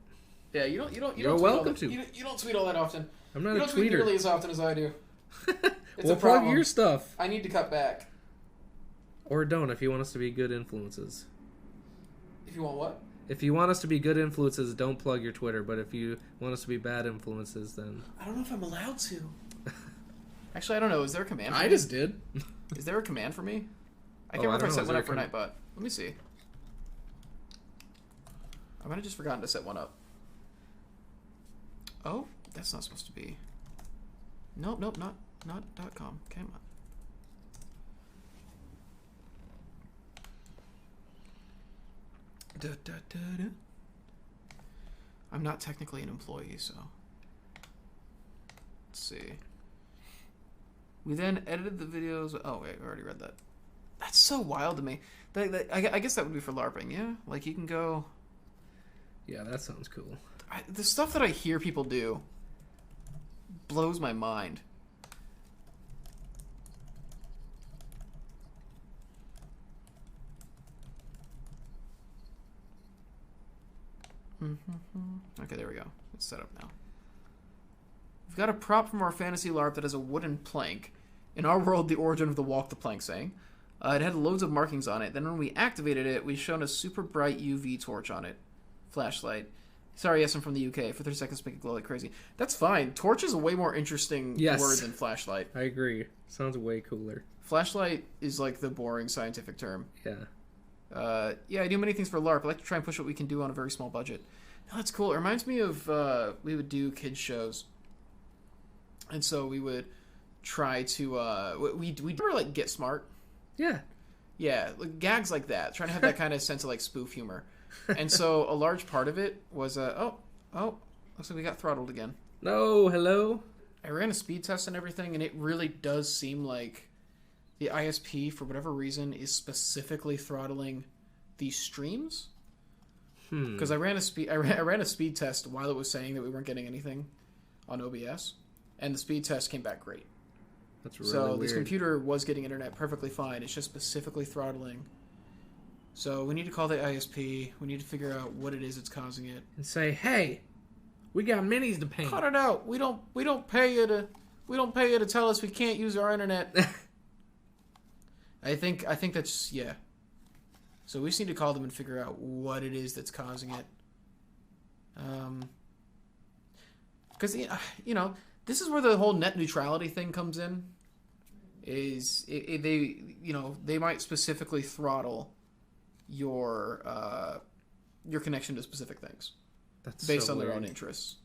[SPEAKER 2] Yeah, you don't
[SPEAKER 1] You're
[SPEAKER 2] tweet
[SPEAKER 1] welcome
[SPEAKER 2] all that,
[SPEAKER 1] to.
[SPEAKER 2] You don't tweet all that often.
[SPEAKER 1] I'm not
[SPEAKER 2] You
[SPEAKER 1] a
[SPEAKER 2] don't tweet
[SPEAKER 1] tweeter.
[SPEAKER 2] nearly as often as I do. It's
[SPEAKER 1] Well,
[SPEAKER 2] a
[SPEAKER 1] plug
[SPEAKER 2] problem.
[SPEAKER 1] your stuff.
[SPEAKER 2] I need to cut back.
[SPEAKER 1] Or don't, if you want us to be good influences.
[SPEAKER 2] If you want what?
[SPEAKER 1] If you want us to be good influences, don't plug your Twitter. But if you want us to be bad influences, then...
[SPEAKER 2] I don't know if I'm allowed to. Actually, I don't know. Is there a command for
[SPEAKER 1] I
[SPEAKER 2] me?
[SPEAKER 1] just did.
[SPEAKER 2] Is there a command for me? I
[SPEAKER 1] Oh,
[SPEAKER 2] can't
[SPEAKER 1] I
[SPEAKER 2] remember if
[SPEAKER 1] don't
[SPEAKER 2] I
[SPEAKER 1] know.
[SPEAKER 2] set
[SPEAKER 1] Is
[SPEAKER 2] one
[SPEAKER 1] there
[SPEAKER 2] up for
[SPEAKER 1] a
[SPEAKER 2] Nightbot. Let me see. I might have just forgotten to set one up. Oh, that's not supposed to be. Nope, not .com. Come on. I'm not technically an employee, so let's see. We then edited the videos. Oh wait, I already read that. That's so wild to me. I guess that would be for LARPing, yeah. Like you can go.
[SPEAKER 1] Yeah, that sounds cool.
[SPEAKER 2] The stuff that I hear people do blows my mind. Okay, there we go. It's set up now. We've got a prop from our fantasy LARP that has a wooden plank. In our world, the origin of the walk the plank saying. It had loads of markings on it. Then when we activated it, we shone a super bright UV torch on it. Flashlight. Sorry, yes, I'm from the UK. For 30 seconds, make it glow like crazy. That's fine. Torch is a way more interesting word than flashlight.
[SPEAKER 1] I agree. Sounds way cooler.
[SPEAKER 2] Flashlight is like the boring scientific term.
[SPEAKER 1] Yeah.
[SPEAKER 2] Yeah, I do many things for LARP. I like to try and push what we can do on a very small budget. No, that's cool. It reminds me of we would do kids shows, and so we would try to we'd never like Get Smart.
[SPEAKER 1] Yeah.
[SPEAKER 2] Yeah, like, gags like that. Trying to have that kind of sense of like spoof humor, and so a large part of it was looks like we got throttled again.
[SPEAKER 1] No, hello.
[SPEAKER 2] I ran a speed test and everything, and it really does seem like the ISP, for whatever reason, is specifically throttling these streams. Because I ran a speed test while it was saying that we weren't getting anything on OBS, and the speed test came back great.
[SPEAKER 1] That's really
[SPEAKER 2] so
[SPEAKER 1] weird.
[SPEAKER 2] this computer was getting internet perfectly fine. It's just specifically throttling. So we need to call the ISP. We need to figure out what it is that's causing it.
[SPEAKER 1] And say, hey, we got minis to paint.
[SPEAKER 2] Cut it out. We don't pay you to tell us we can't use our internet. I think that's, yeah. So we just need to call them and figure out what it is that's causing it. Because this is where the whole net neutrality thing comes in. They might specifically throttle your connection to specific things.
[SPEAKER 1] That's
[SPEAKER 2] based
[SPEAKER 1] so
[SPEAKER 2] on their
[SPEAKER 1] weird.
[SPEAKER 2] own interests,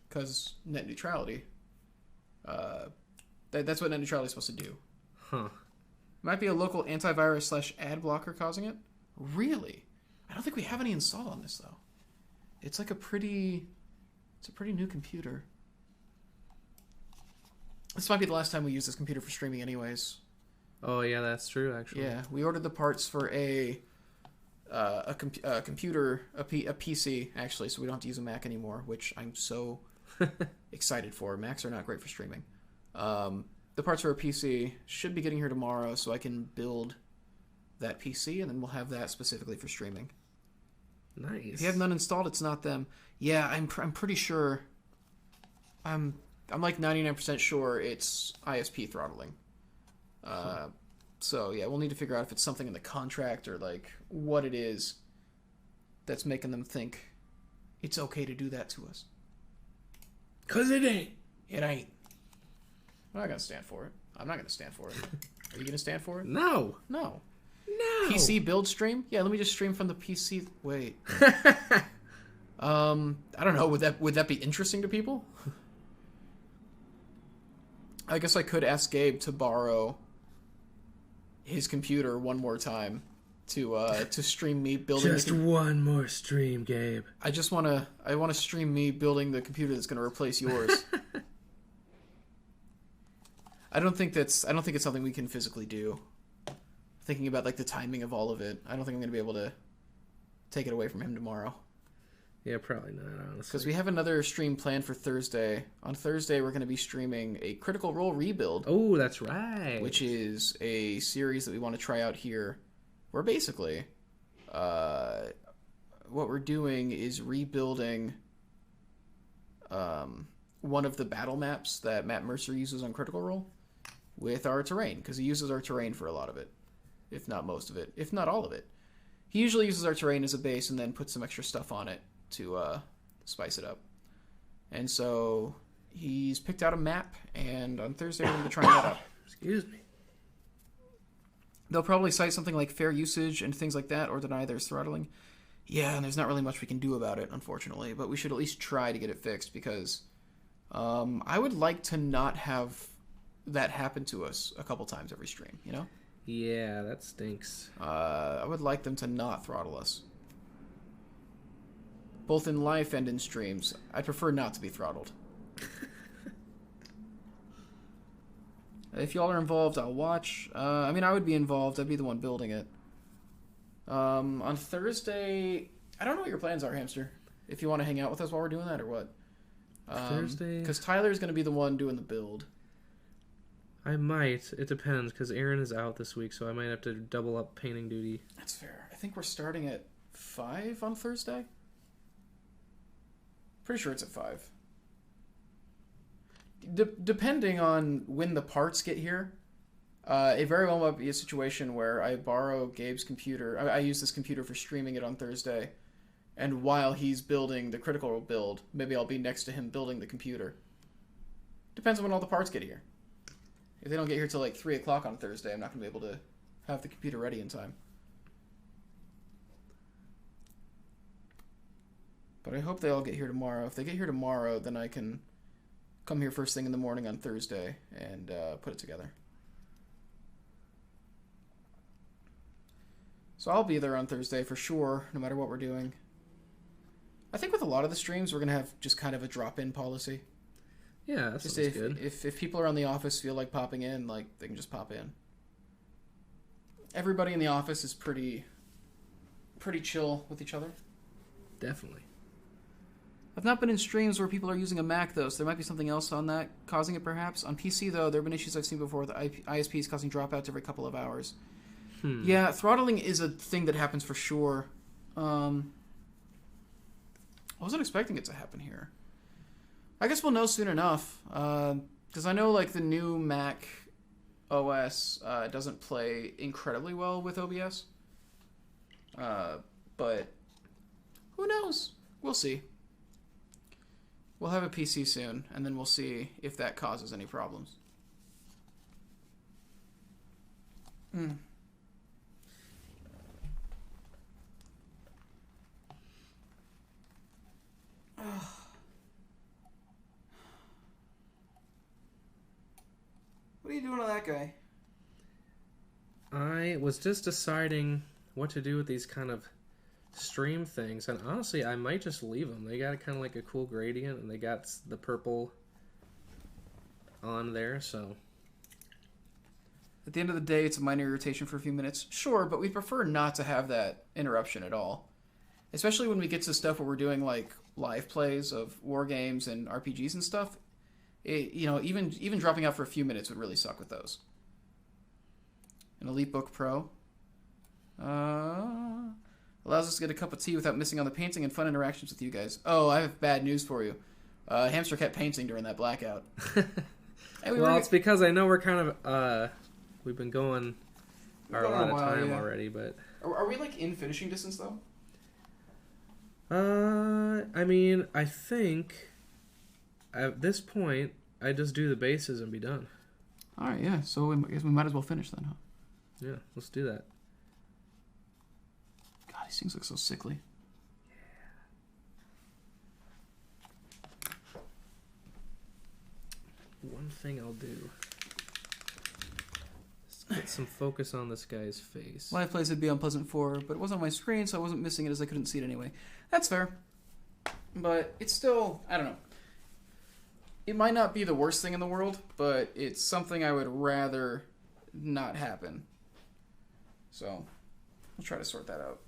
[SPEAKER 2] because net neutrality. That's what net neutrality is supposed to do.
[SPEAKER 1] Huh.
[SPEAKER 2] Might be a local antivirus / ad blocker causing it. Really? I don't think we have any installed on this though. It's like a pretty new computer. This might be the last time we use this computer for streaming, anyways.
[SPEAKER 1] Oh yeah, that's true. Actually.
[SPEAKER 2] Yeah, we ordered the parts for a computer, a PC, actually, so we don't have to use a Mac anymore, which I'm so excited for. Macs are not great for streaming. The parts for a PC should be getting here tomorrow, so I can build that PC, and then we'll have that specifically for streaming.
[SPEAKER 1] Nice.
[SPEAKER 2] If you have none installed, it's not them. Yeah, I'm pretty sure. I'm like 99% sure it's ISP throttling. So yeah, we'll need to figure out if it's something in the contract or like what it is that's making them think it's okay to do that to us.
[SPEAKER 1] 'Cause it ain't.
[SPEAKER 2] It ain't. I'm not gonna stand for it. I'm not gonna stand for it. Are you gonna stand for it?
[SPEAKER 1] No.
[SPEAKER 2] No.
[SPEAKER 1] No.
[SPEAKER 2] PC build stream? Yeah, let me just stream from the PC. Wait. I don't know. Would that be interesting to people? I guess I could ask Gabe to borrow his computer one more time to stream me building.
[SPEAKER 1] Just one more stream, Gabe.
[SPEAKER 2] I want to stream me building the computer that's going to replace yours. I don't think it's something we can physically do. Thinking about like the timing of all of it, I don't think I'm going to be able to take it away from him tomorrow.
[SPEAKER 1] Yeah, probably not, honestly.
[SPEAKER 2] Because we have another stream planned for Thursday. On Thursday, we're going to be streaming a Critical Role rebuild.
[SPEAKER 1] Oh, that's right.
[SPEAKER 2] Which is a series that we want to try out here. Where basically, what we're doing is rebuilding one of the battle maps that Matt Mercer uses on Critical Role with our terrain. Because he uses our terrain for a lot of it. If not most of it. If not all of it. He usually uses our terrain as a base and then puts some extra stuff on it to spice it up. And so he's picked out a map, and on Thursday we're going to be trying that out.
[SPEAKER 1] Excuse me.
[SPEAKER 2] They'll probably cite something like fair usage and things like that, or deny there's throttling. Yeah, and there's not really much we can do about it, unfortunately, but we should at least try to get it fixed, because I would like to not have that happen to us a couple times every stream, you know?
[SPEAKER 1] Yeah, that stinks.
[SPEAKER 2] I would like them to not throttle us. Both in life and in streams. I prefer not to be throttled. If y'all are involved, I'll watch. I would be involved. I'd be the one building it. On Thursday, I don't know what your plans are, Hamster. If you want to hang out with us while we're doing that or what.
[SPEAKER 1] Thursday?
[SPEAKER 2] Because Tyler's going to be the one doing the build.
[SPEAKER 1] I might. It depends, because Aaron is out this week, so I might have to double up painting duty.
[SPEAKER 2] That's fair. I think we're starting at 5 on Thursday. Pretty sure it's at 5. Depending on when the parts get here, it very well might be a situation where I borrow Gabe's computer. I use this computer for streaming it on Thursday, and while he's building the Critical build, maybe I'll be next to him building the computer. Depends on when all the parts get here. If they don't get here till like 3 o'clock on Thursday, I'm not going to be able to have the computer ready in time. But I hope they all get here tomorrow. If they get here tomorrow, then I can come here first thing in the morning on Thursday and put it together. So I'll be there on Thursday for sure, no matter what we're doing. I think with a lot of the streams, we're going to have just kind of a drop-in policy.
[SPEAKER 1] Yeah, that
[SPEAKER 2] Just
[SPEAKER 1] sounds
[SPEAKER 2] if,
[SPEAKER 1] good.
[SPEAKER 2] if people around the office feel like popping in, like they can just pop in. Everybody in the office is pretty chill with each other.
[SPEAKER 1] Definitely.
[SPEAKER 2] I've not been in streams where people are using a Mac, though, so there might be something else on that causing it, perhaps. On PC, though, there have been issues I've seen before with ISPs causing dropouts every couple of hours. Yeah, throttling is a thing that happens for sure. I wasn't expecting it to happen here. I guess we'll know soon enough, because I know, like, the new Mac OS doesn't play incredibly well with OBS. But who knows? We'll see. We'll have a PC soon, and then we'll see if that causes any problems. What are you doing to that guy?
[SPEAKER 1] I was just deciding what to do with these kind of stream things, and honestly, I might just leave them. They got kind of like a cool gradient, and they got the purple on there, so...
[SPEAKER 2] At the end of the day, it's a minor irritation for a few minutes. Sure, but we'd prefer not to have that interruption at all. Especially when we get to stuff where we're doing, like, live plays of war games and RPGs and stuff. Even dropping out for a few minutes would really suck with those. An EliteBook Pro. Allows us to get a cup of tea without missing on the painting and fun interactions with you guys. Oh, I have bad news for you. Hamster kept painting during that blackout.
[SPEAKER 1] It's because I know we're kind of... we've been going a lot of time already, but...
[SPEAKER 2] Are we, like, in finishing distance, though?
[SPEAKER 1] I mean, I think... At this point, I just do the bases and be done.
[SPEAKER 2] Alright, yeah. So I guess we might as well finish then, huh?
[SPEAKER 1] Yeah, let's do that.
[SPEAKER 2] God, these things look so sickly.
[SPEAKER 1] Yeah. One thing I'll do. Get some focus on this guy's face.
[SPEAKER 2] Live plays would be unpleasant for, but it wasn't on my screen, so I wasn't missing it as I couldn't see it anyway. That's fair. But it's still, I don't know. It might not be the worst thing in the world, but it's something I would rather not happen. So, we'll try to sort that out.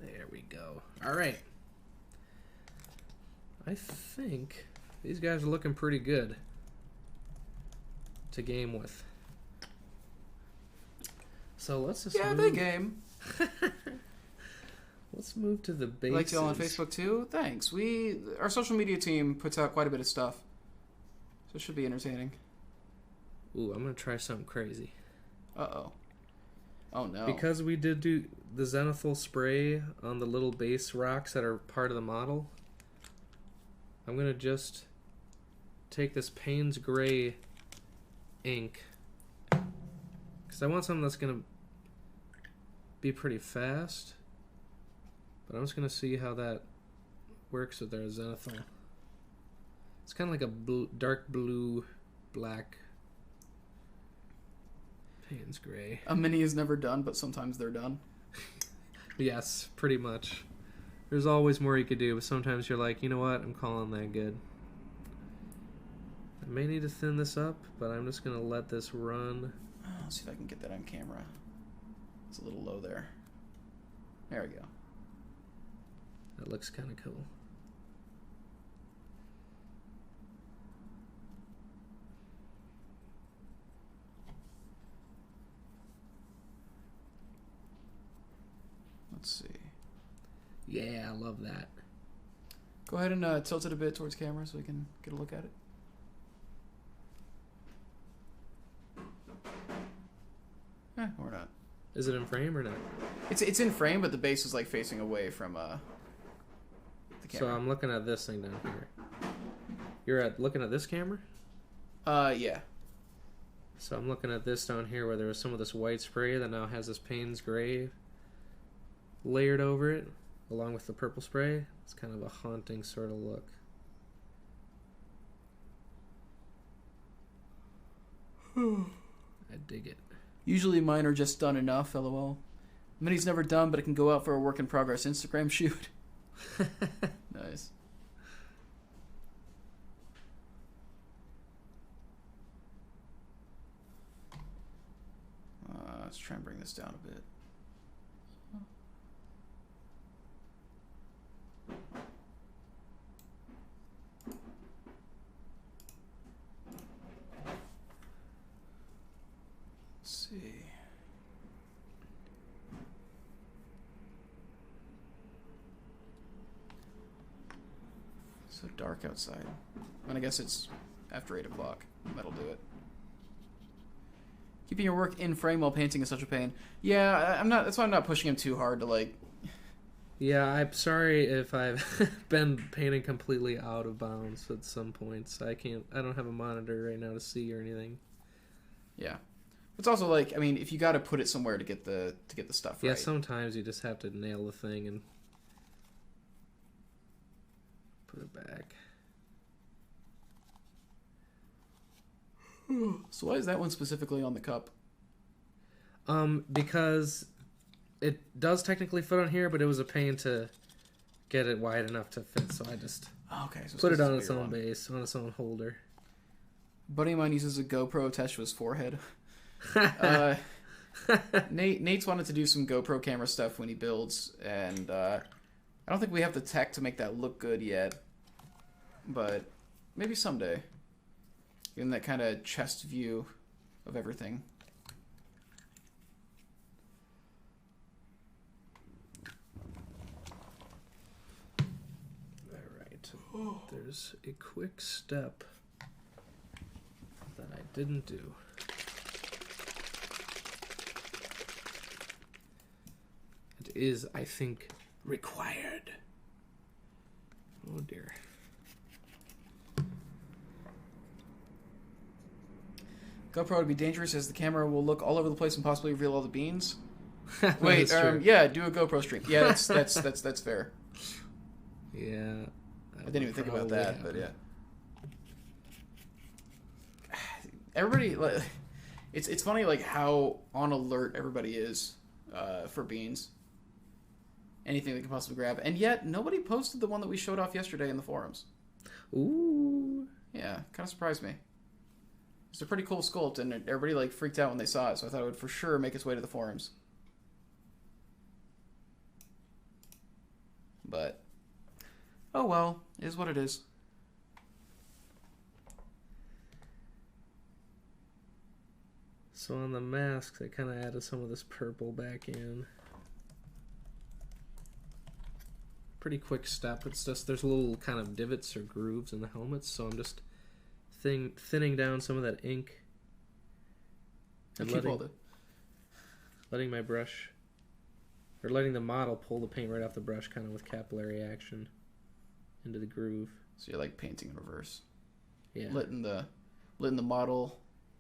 [SPEAKER 1] There we go. All right. I think these guys are looking pretty good to game with. So let's just
[SPEAKER 2] they game.
[SPEAKER 1] Let's move to the bases.
[SPEAKER 2] Like y'all on Facebook too? Thanks. Our social media team puts out quite a bit of stuff. So it should be entertaining.
[SPEAKER 1] Ooh, I'm going to try something crazy.
[SPEAKER 2] Uh-oh. Oh no.
[SPEAKER 1] Because we did do the zenithal spray on the little base rocks that are part of the model, I'm going to just take this Payne's Gray ink, because I want something that's going to be pretty fast, but I'm just going to see how that works with their zenithal. It's kind of like a dark blue, black Payne's Gray.
[SPEAKER 2] A mini is never done, but sometimes they're done.
[SPEAKER 1] Yes, pretty much. There's always more you could do, but sometimes you're like, you know what, I'm calling that good. I may need to thin this up, but I'm just going to let this run.
[SPEAKER 2] Let's see if I can get that on camera. It's a little low there. There we go.
[SPEAKER 1] That looks kind of cool.
[SPEAKER 2] Let's see.
[SPEAKER 1] Yeah, I love that.
[SPEAKER 2] Go ahead and tilt it a bit towards camera so we can get a look at it. Or not.
[SPEAKER 1] Is it in frame or not?
[SPEAKER 2] It's in frame, but the base is like facing away from the camera.
[SPEAKER 1] So I'm looking at this thing down here. You're looking at this camera?
[SPEAKER 2] Yeah.
[SPEAKER 1] So I'm looking at this down here where there was some of this white spray that now has this Payne's Gray layered over it, along with the purple spray. It's kind of a haunting sort of look. I dig it.
[SPEAKER 2] Usually mine are just done enough, lol. Mini's never done, but it can go out for a work in progress Instagram shoot. Nice. Let's try and bring this down a bit. Let's see. So dark outside. And I guess it's after 8 o'clock. That'll do it. Keeping your work in frame while painting is such a pain. Yeah, I'm not. That's why I'm not pushing him too hard to like.
[SPEAKER 1] Yeah, I'm sorry if I've been painting completely out of bounds at some points. I don't have a monitor right now to see or anything.
[SPEAKER 2] Yeah, it's also like, I mean, if you got to put it somewhere to get the stuff right.
[SPEAKER 1] Yeah, sometimes you just have to nail the thing and put it back.
[SPEAKER 2] So why is that one specifically on the cup?
[SPEAKER 1] Because it does technically fit on here, but it was a pain to get it wide enough to fit, so I just
[SPEAKER 2] So
[SPEAKER 1] put it on its own base, on its own holder.
[SPEAKER 2] A buddy of mine uses a GoPro attached to his forehead. Nate's wanted to do some GoPro camera stuff when he builds, and I don't think we have the tech to make that look good yet, but maybe someday. In that kind of chest view of everything.
[SPEAKER 1] Alright. There's a quick step that I didn't do. It is, I think, required. Oh dear.
[SPEAKER 2] GoPro would be dangerous as the camera will look all over the place and possibly reveal all the beans. Wait,
[SPEAKER 1] True.
[SPEAKER 2] yeah, do a GoPro stream. Yeah, that's fair.
[SPEAKER 1] Yeah.
[SPEAKER 2] I didn't even think about
[SPEAKER 1] probably
[SPEAKER 2] that, but yeah. Everybody, like, it's funny like how on alert everybody is for beans. Anything they can possibly grab, and yet nobody posted the one that we showed off yesterday in the forums.
[SPEAKER 1] Ooh.
[SPEAKER 2] Yeah, kind of surprised me. It's a pretty cool sculpt, and everybody like freaked out when they saw it, so I thought it would for sure make its way to the forums. But, oh well, it is what it is.
[SPEAKER 1] So on the masks, I kind of added some of this purple back in. Pretty quick step. It's just, there's little kind of divots or grooves in the helmets, so I'm just thinning down some of that ink and letting my brush, or letting the model pull the paint right off the brush, kind of with capillary action into the groove.
[SPEAKER 2] So you're like painting in reverse.
[SPEAKER 1] Yeah.
[SPEAKER 2] Letting the model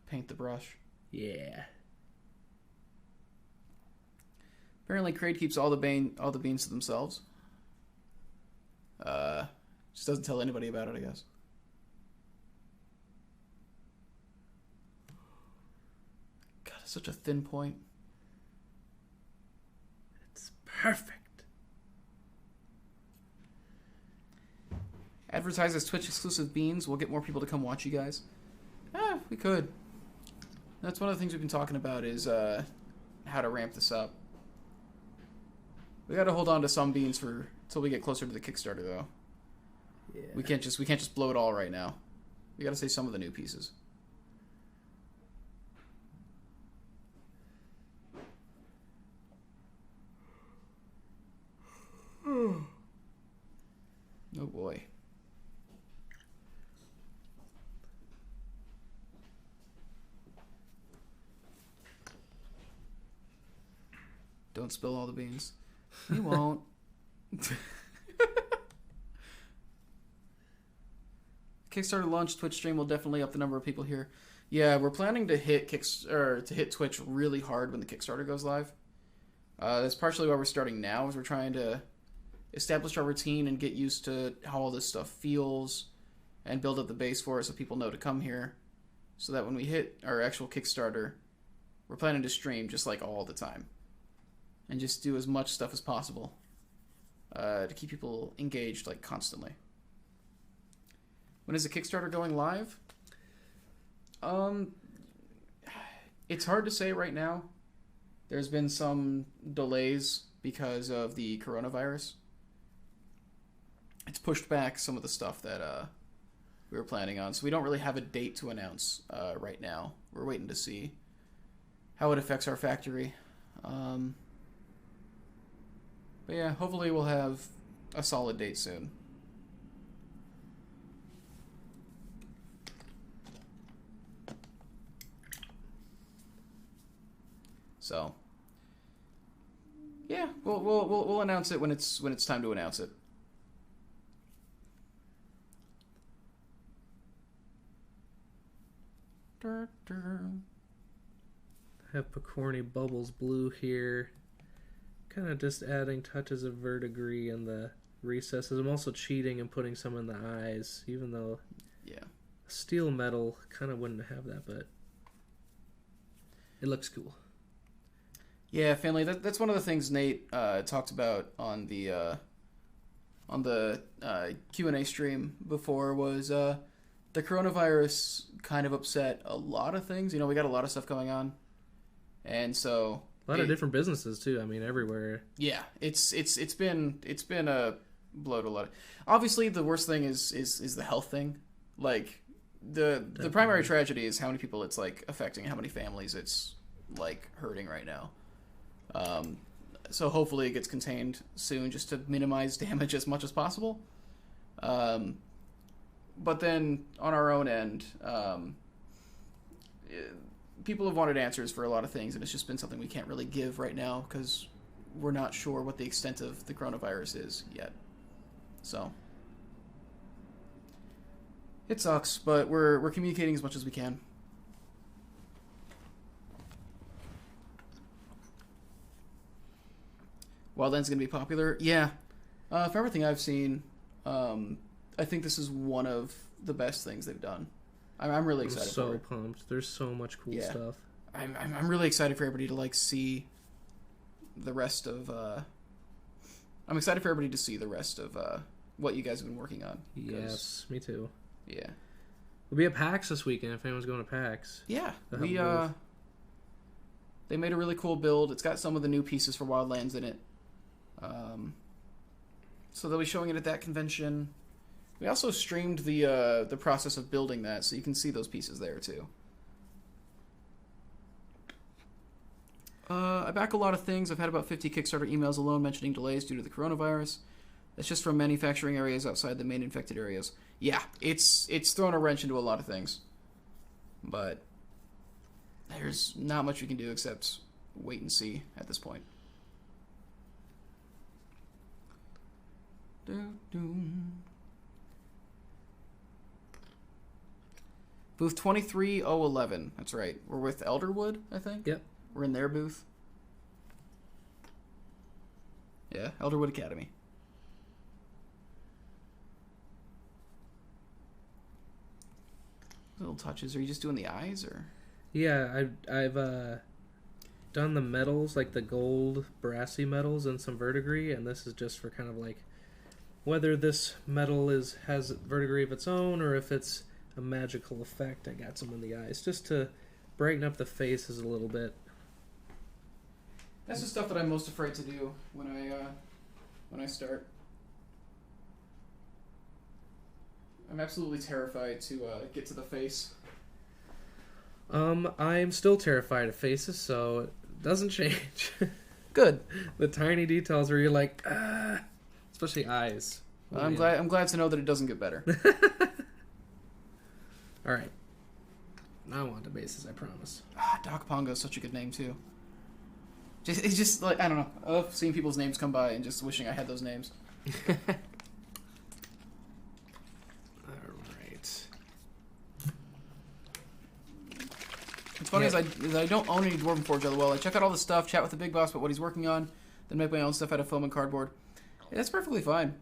[SPEAKER 2] paint the brush.
[SPEAKER 1] Yeah.
[SPEAKER 2] Apparently, Kraid keeps all the beans to themselves. Just doesn't tell anybody about it, I guess. God, it's such a thin point.
[SPEAKER 1] It's perfect.
[SPEAKER 2] Advertise as Twitch exclusive beans. We'll get more people to come watch you guys. We could. That's one of the things we've been talking about is how to ramp this up. We got to hold on to some beans till we get closer to the Kickstarter, though.
[SPEAKER 1] Yeah.
[SPEAKER 2] We can't just blow it all right now. We got to say some of the new pieces. Oh boy. Don't spill all the beans. We won't. Kickstarter launch, Twitch stream will definitely up the number of people here. Yeah, we're planning to hit Twitch really hard when the Kickstarter goes live. That's partially why we're starting now, is we're trying to establish our routine and get used to how all this stuff feels and build up the base for it so people know to come here. So that when we hit our actual Kickstarter, we're planning to stream just like all the time. and just do as much stuff as possible to keep people engaged, like, constantly. When is the Kickstarter going live? It's hard to say right now. There's been some delays because of the coronavirus. It's pushed back some of the stuff that we were planning on, so we don't really have a date to announce right now. We're waiting to see how it affects our factory. But yeah, hopefully we'll have a solid date soon. So, yeah, we'll announce it when it's time to announce it.
[SPEAKER 1] I have Picorni Bubbles Blue here. Kind of just adding touches of verdigris in the recesses. I'm also cheating and putting some in the eyes, even though steel metal kind of wouldn't have that, but it looks cool.
[SPEAKER 2] Yeah, family. That's one of the things Nate talked about on the Q&A stream before was the coronavirus kind of upset a lot of things. You know, we got a lot of stuff going on, and so
[SPEAKER 1] a lot of different businesses too. I mean, everywhere.
[SPEAKER 2] Yeah, it's been a blow to a lot. Obviously, the worst thing is the health thing. Like the primary tragedy is how many people it's like affecting, how many families it's like hurting right now. So hopefully it gets contained soon, just to minimize damage as much as possible. But then on our own end, people have wanted answers for a lot of things, and it's just been something we can't really give right now because we're not sure what the extent of the coronavirus is yet. So it sucks, but we're communicating as much as we can. Wildlands is going to be popular? Yeah. For everything I've seen, I think this is one of the best things they've done. I'm really excited for it.
[SPEAKER 1] I'm so pumped. There's so much cool stuff.
[SPEAKER 2] I'm really excited for everybody to like see the rest of... I'm excited for everybody to see the rest of what you guys have been working on.
[SPEAKER 1] Yes, me too.
[SPEAKER 2] Yeah.
[SPEAKER 1] We'll be at PAX this weekend if anyone's going to PAX.
[SPEAKER 2] Yeah. They made a really cool build. It's got some of the new pieces for Wildlands in it. So they'll be showing it at that convention. We also streamed the process of building that, so you can see those pieces there too. I back a lot of things. I've had about 50 Kickstarter emails alone mentioning delays due to the coronavirus. That's just from manufacturing areas outside the main infected areas. Yeah, it's thrown a wrench into a lot of things. But there's not much we can do except wait and see at this point. Booth 23011. That's right. We're with Elderwood, I think.
[SPEAKER 1] Yep.
[SPEAKER 2] We're in their booth. Yeah, Elderwood Academy. Little touches. Are you just doing the eyes, or?
[SPEAKER 1] Yeah, I've done the metals, like the gold brassy metals and some verdigris, and this is just for kind of like whether this metal has verdigris of its own or if it's a magical effect. I got some in the eyes just to brighten up the faces a little bit.
[SPEAKER 2] That's the stuff that I'm most afraid to do when I start. I'm absolutely terrified to get to the face.
[SPEAKER 1] I'm still terrified of faces, so it doesn't change.
[SPEAKER 2] Good.
[SPEAKER 1] The tiny details where you're like, especially eyes.
[SPEAKER 2] Well, I'm glad to know that it doesn't get better.
[SPEAKER 1] All right. Now I want the bases, I promise.
[SPEAKER 2] Doc Pongo is such a good name too. It's just like, I don't know. I love seeing people's names come by and just wishing I had those names. What's funny is I don't own any Dwarven Forge LOL. I check out all the stuff, chat with the big boss about what he's working on, then make my own stuff out of foam and cardboard. Yeah, that's perfectly fine.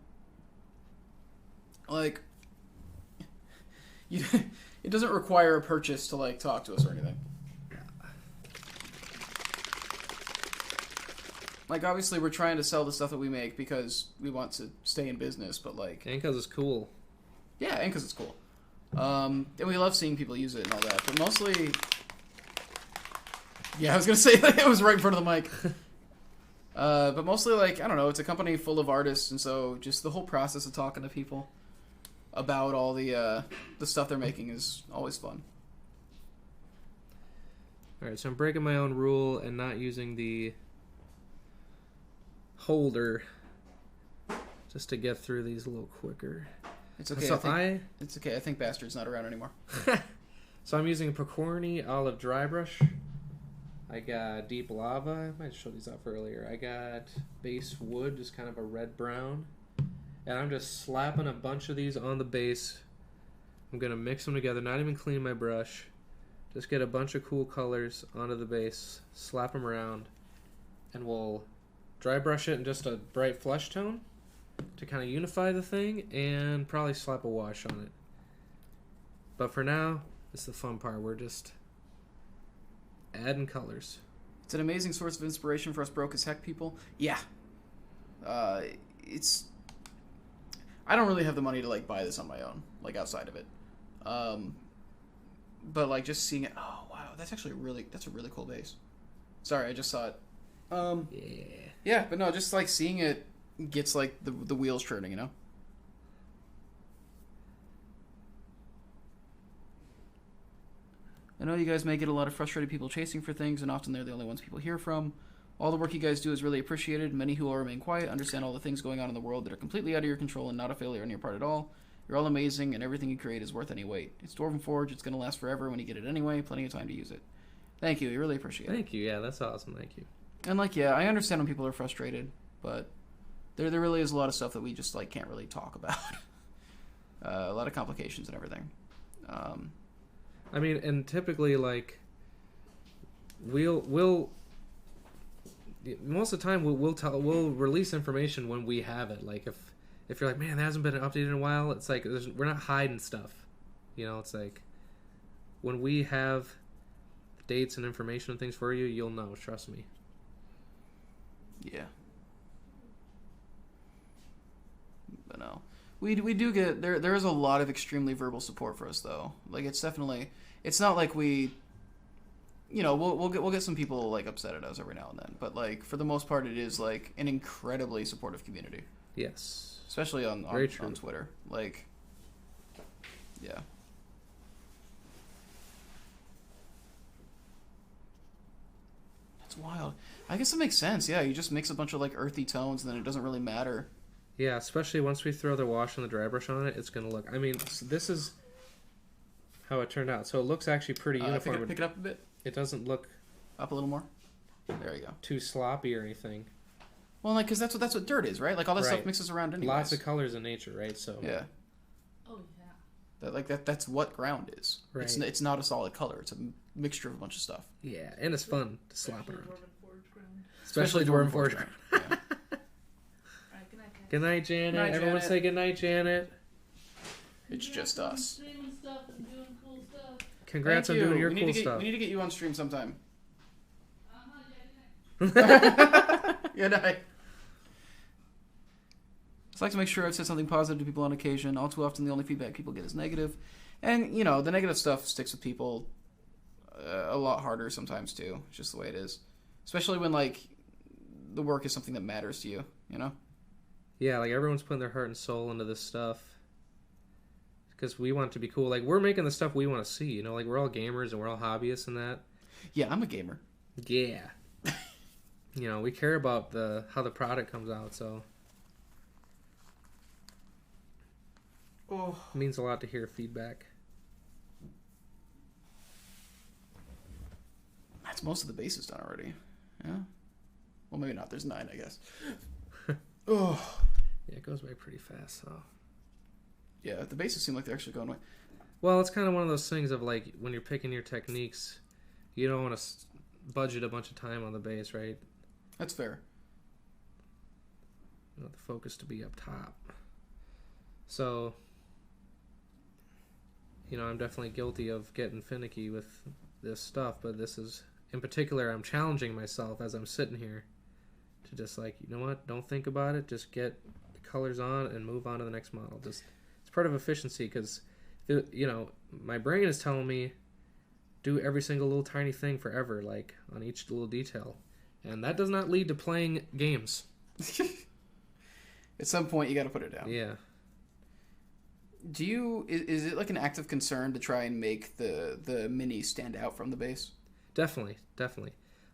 [SPEAKER 2] Like, it doesn't require a purchase to like talk to us or anything. Like, obviously, we're trying to sell the stuff that we make because we want to stay in business, but, like...
[SPEAKER 1] And because it's cool.
[SPEAKER 2] Yeah, and because it's cool. And we love seeing people use it and all that, but mostly... Yeah, I was going to say it was right in front of the mic. But mostly, like, I don't know, it's a company full of artists, and so just the whole process of talking to people about all the stuff they're making is always fun.
[SPEAKER 1] Alright, so I'm breaking my own rule and not using the holder just to get through these a little quicker.
[SPEAKER 2] It's okay.
[SPEAKER 1] So
[SPEAKER 2] it's okay. I think Bastard's not around anymore.
[SPEAKER 1] So I'm using Picorni Olive Dry Brush. I got Deep Lava. I might show these off earlier. I got Base Wood, just kind of a red-brown. And I'm just slapping a bunch of these on the base. I'm going to mix them together, not even clean my brush. Just get a bunch of cool colors onto the base, slap them around, and we'll dry brush it in just a bright flesh tone to kind of unify the thing, and probably slap a wash on it. But for now, it's the fun part. We're just adding colors.
[SPEAKER 2] It's an amazing source of inspiration for us broke as heck people. Yeah. It's... I don't really have the money to, like, buy this on my own, like, outside of it. But, like, just seeing it... Oh, wow. That's actually that's a really cool base. Sorry, I just saw it.
[SPEAKER 1] Yeah.
[SPEAKER 2] Yeah, but no, just, like, seeing it gets, like, the wheels turning, you know? I know you guys may get a lot of frustrated people chasing for things, and often they're the only ones people hear from. All the work you guys do is really appreciated. Many who all remain quiet understand all the things going on in the world that are completely out of your control and not a failure on your part at all. You're all amazing, and everything you create is worth any weight. It's Dwarven Forge. It's going to last forever when you get it anyway. Plenty of time to use it. Thank you. We really appreciate it.
[SPEAKER 1] Thank you. Yeah, that's awesome. Thank you.
[SPEAKER 2] And, like, yeah, I understand when people are frustrated, but there really is a lot of stuff that we just, like, can't really talk about. A lot of complications and everything.
[SPEAKER 1] I mean, and typically, like, we'll most of the time we'll release information when we have it. Like, if you're like, man, that hasn't been updated in a while, it's like we're not hiding stuff. You know, it's like when we have dates and information and things for you, you'll know. Trust me.
[SPEAKER 2] Yeah. But no, we do get there is a lot of extremely verbal support for us though. Like, it's definitely, it's not like we, you know, we'll get some people, like, upset at us every now and then, but, like, for the most part it is, like, an incredibly supportive community.
[SPEAKER 1] Yes.
[SPEAKER 2] Especially on Twitter. Like, yeah. That's wild. I guess it makes sense. Yeah, you just mix a bunch of, like, earthy tones and then it doesn't really matter.
[SPEAKER 1] Yeah, especially once we throw the wash and the dry brush on it, it's going to look... I mean, this is how it turned out. So it looks actually pretty uniform.
[SPEAKER 2] Pick it up a bit.
[SPEAKER 1] It doesn't look...
[SPEAKER 2] Up a little more. There you go.
[SPEAKER 1] Too sloppy or anything.
[SPEAKER 2] Well, like, because that's what dirt is, right? Like, all that stuff mixes around anyway.
[SPEAKER 1] Lots of colors in nature, right? So
[SPEAKER 2] yeah.
[SPEAKER 4] Oh yeah.
[SPEAKER 2] That's what ground is.
[SPEAKER 1] Right.
[SPEAKER 2] It's not a solid color. It's a mixture of a bunch of stuff.
[SPEAKER 1] Yeah, and it's fun to slap around.
[SPEAKER 4] Dwarven Forge ground.
[SPEAKER 1] Especially Dwarven Forge.
[SPEAKER 2] Yeah.
[SPEAKER 4] Alright, good night, guys.
[SPEAKER 1] Good night, Janet.
[SPEAKER 2] Night,
[SPEAKER 1] Everyone
[SPEAKER 2] Janet.
[SPEAKER 1] say good night, Janet.
[SPEAKER 2] It's just us.
[SPEAKER 4] Streaming stuff and doing cool stuff.
[SPEAKER 1] Congrats on doing your cool stuff.
[SPEAKER 2] We need to get you on stream sometime.
[SPEAKER 4] Yeah,
[SPEAKER 2] Good night. I'd like to make sure I've said something positive to people on occasion. All too often, the only feedback people get is negative. And, you know, the negative stuff sticks with people a lot harder sometimes, too. It's just the way it is. Especially when, like, the work is something that matters to you, you know?
[SPEAKER 1] Yeah, like, everyone's putting their heart and soul into this stuff. Because we want it to be cool. Like, we're making the stuff we want to see, you know? Like, we're all gamers and we're all hobbyists and that.
[SPEAKER 2] Yeah, I'm a gamer.
[SPEAKER 1] Yeah. You know, we care about how the product comes out, so...
[SPEAKER 2] Oh.
[SPEAKER 1] It means a lot to hear feedback.
[SPEAKER 2] That's most of the bases done already. Yeah. Well, maybe not. There's 9, I guess. Oh.
[SPEAKER 1] Yeah, it goes by pretty fast, so...
[SPEAKER 2] Yeah, the bases seem like they're actually going away.
[SPEAKER 1] Well, it's kind of one of those things of, like, when you're picking your techniques, you don't want to budget a bunch of time on the base, right?
[SPEAKER 2] That's fair.
[SPEAKER 1] You want the focus to be up top. So... You know, I'm definitely guilty of getting finicky with this stuff, but this is, in particular, I'm challenging myself as I'm sitting here to just like, you know what, don't think about it, just get the colors on and move on to the next model. Just it's part of efficiency because, you know, my brain is telling me do every single little tiny thing forever, like on each little detail, and that does not lead to playing games.
[SPEAKER 2] At some point, you got to put it down.
[SPEAKER 1] Yeah.
[SPEAKER 2] Is it like an act of concern to try and make the mini stand out from the base?
[SPEAKER 1] Definitely.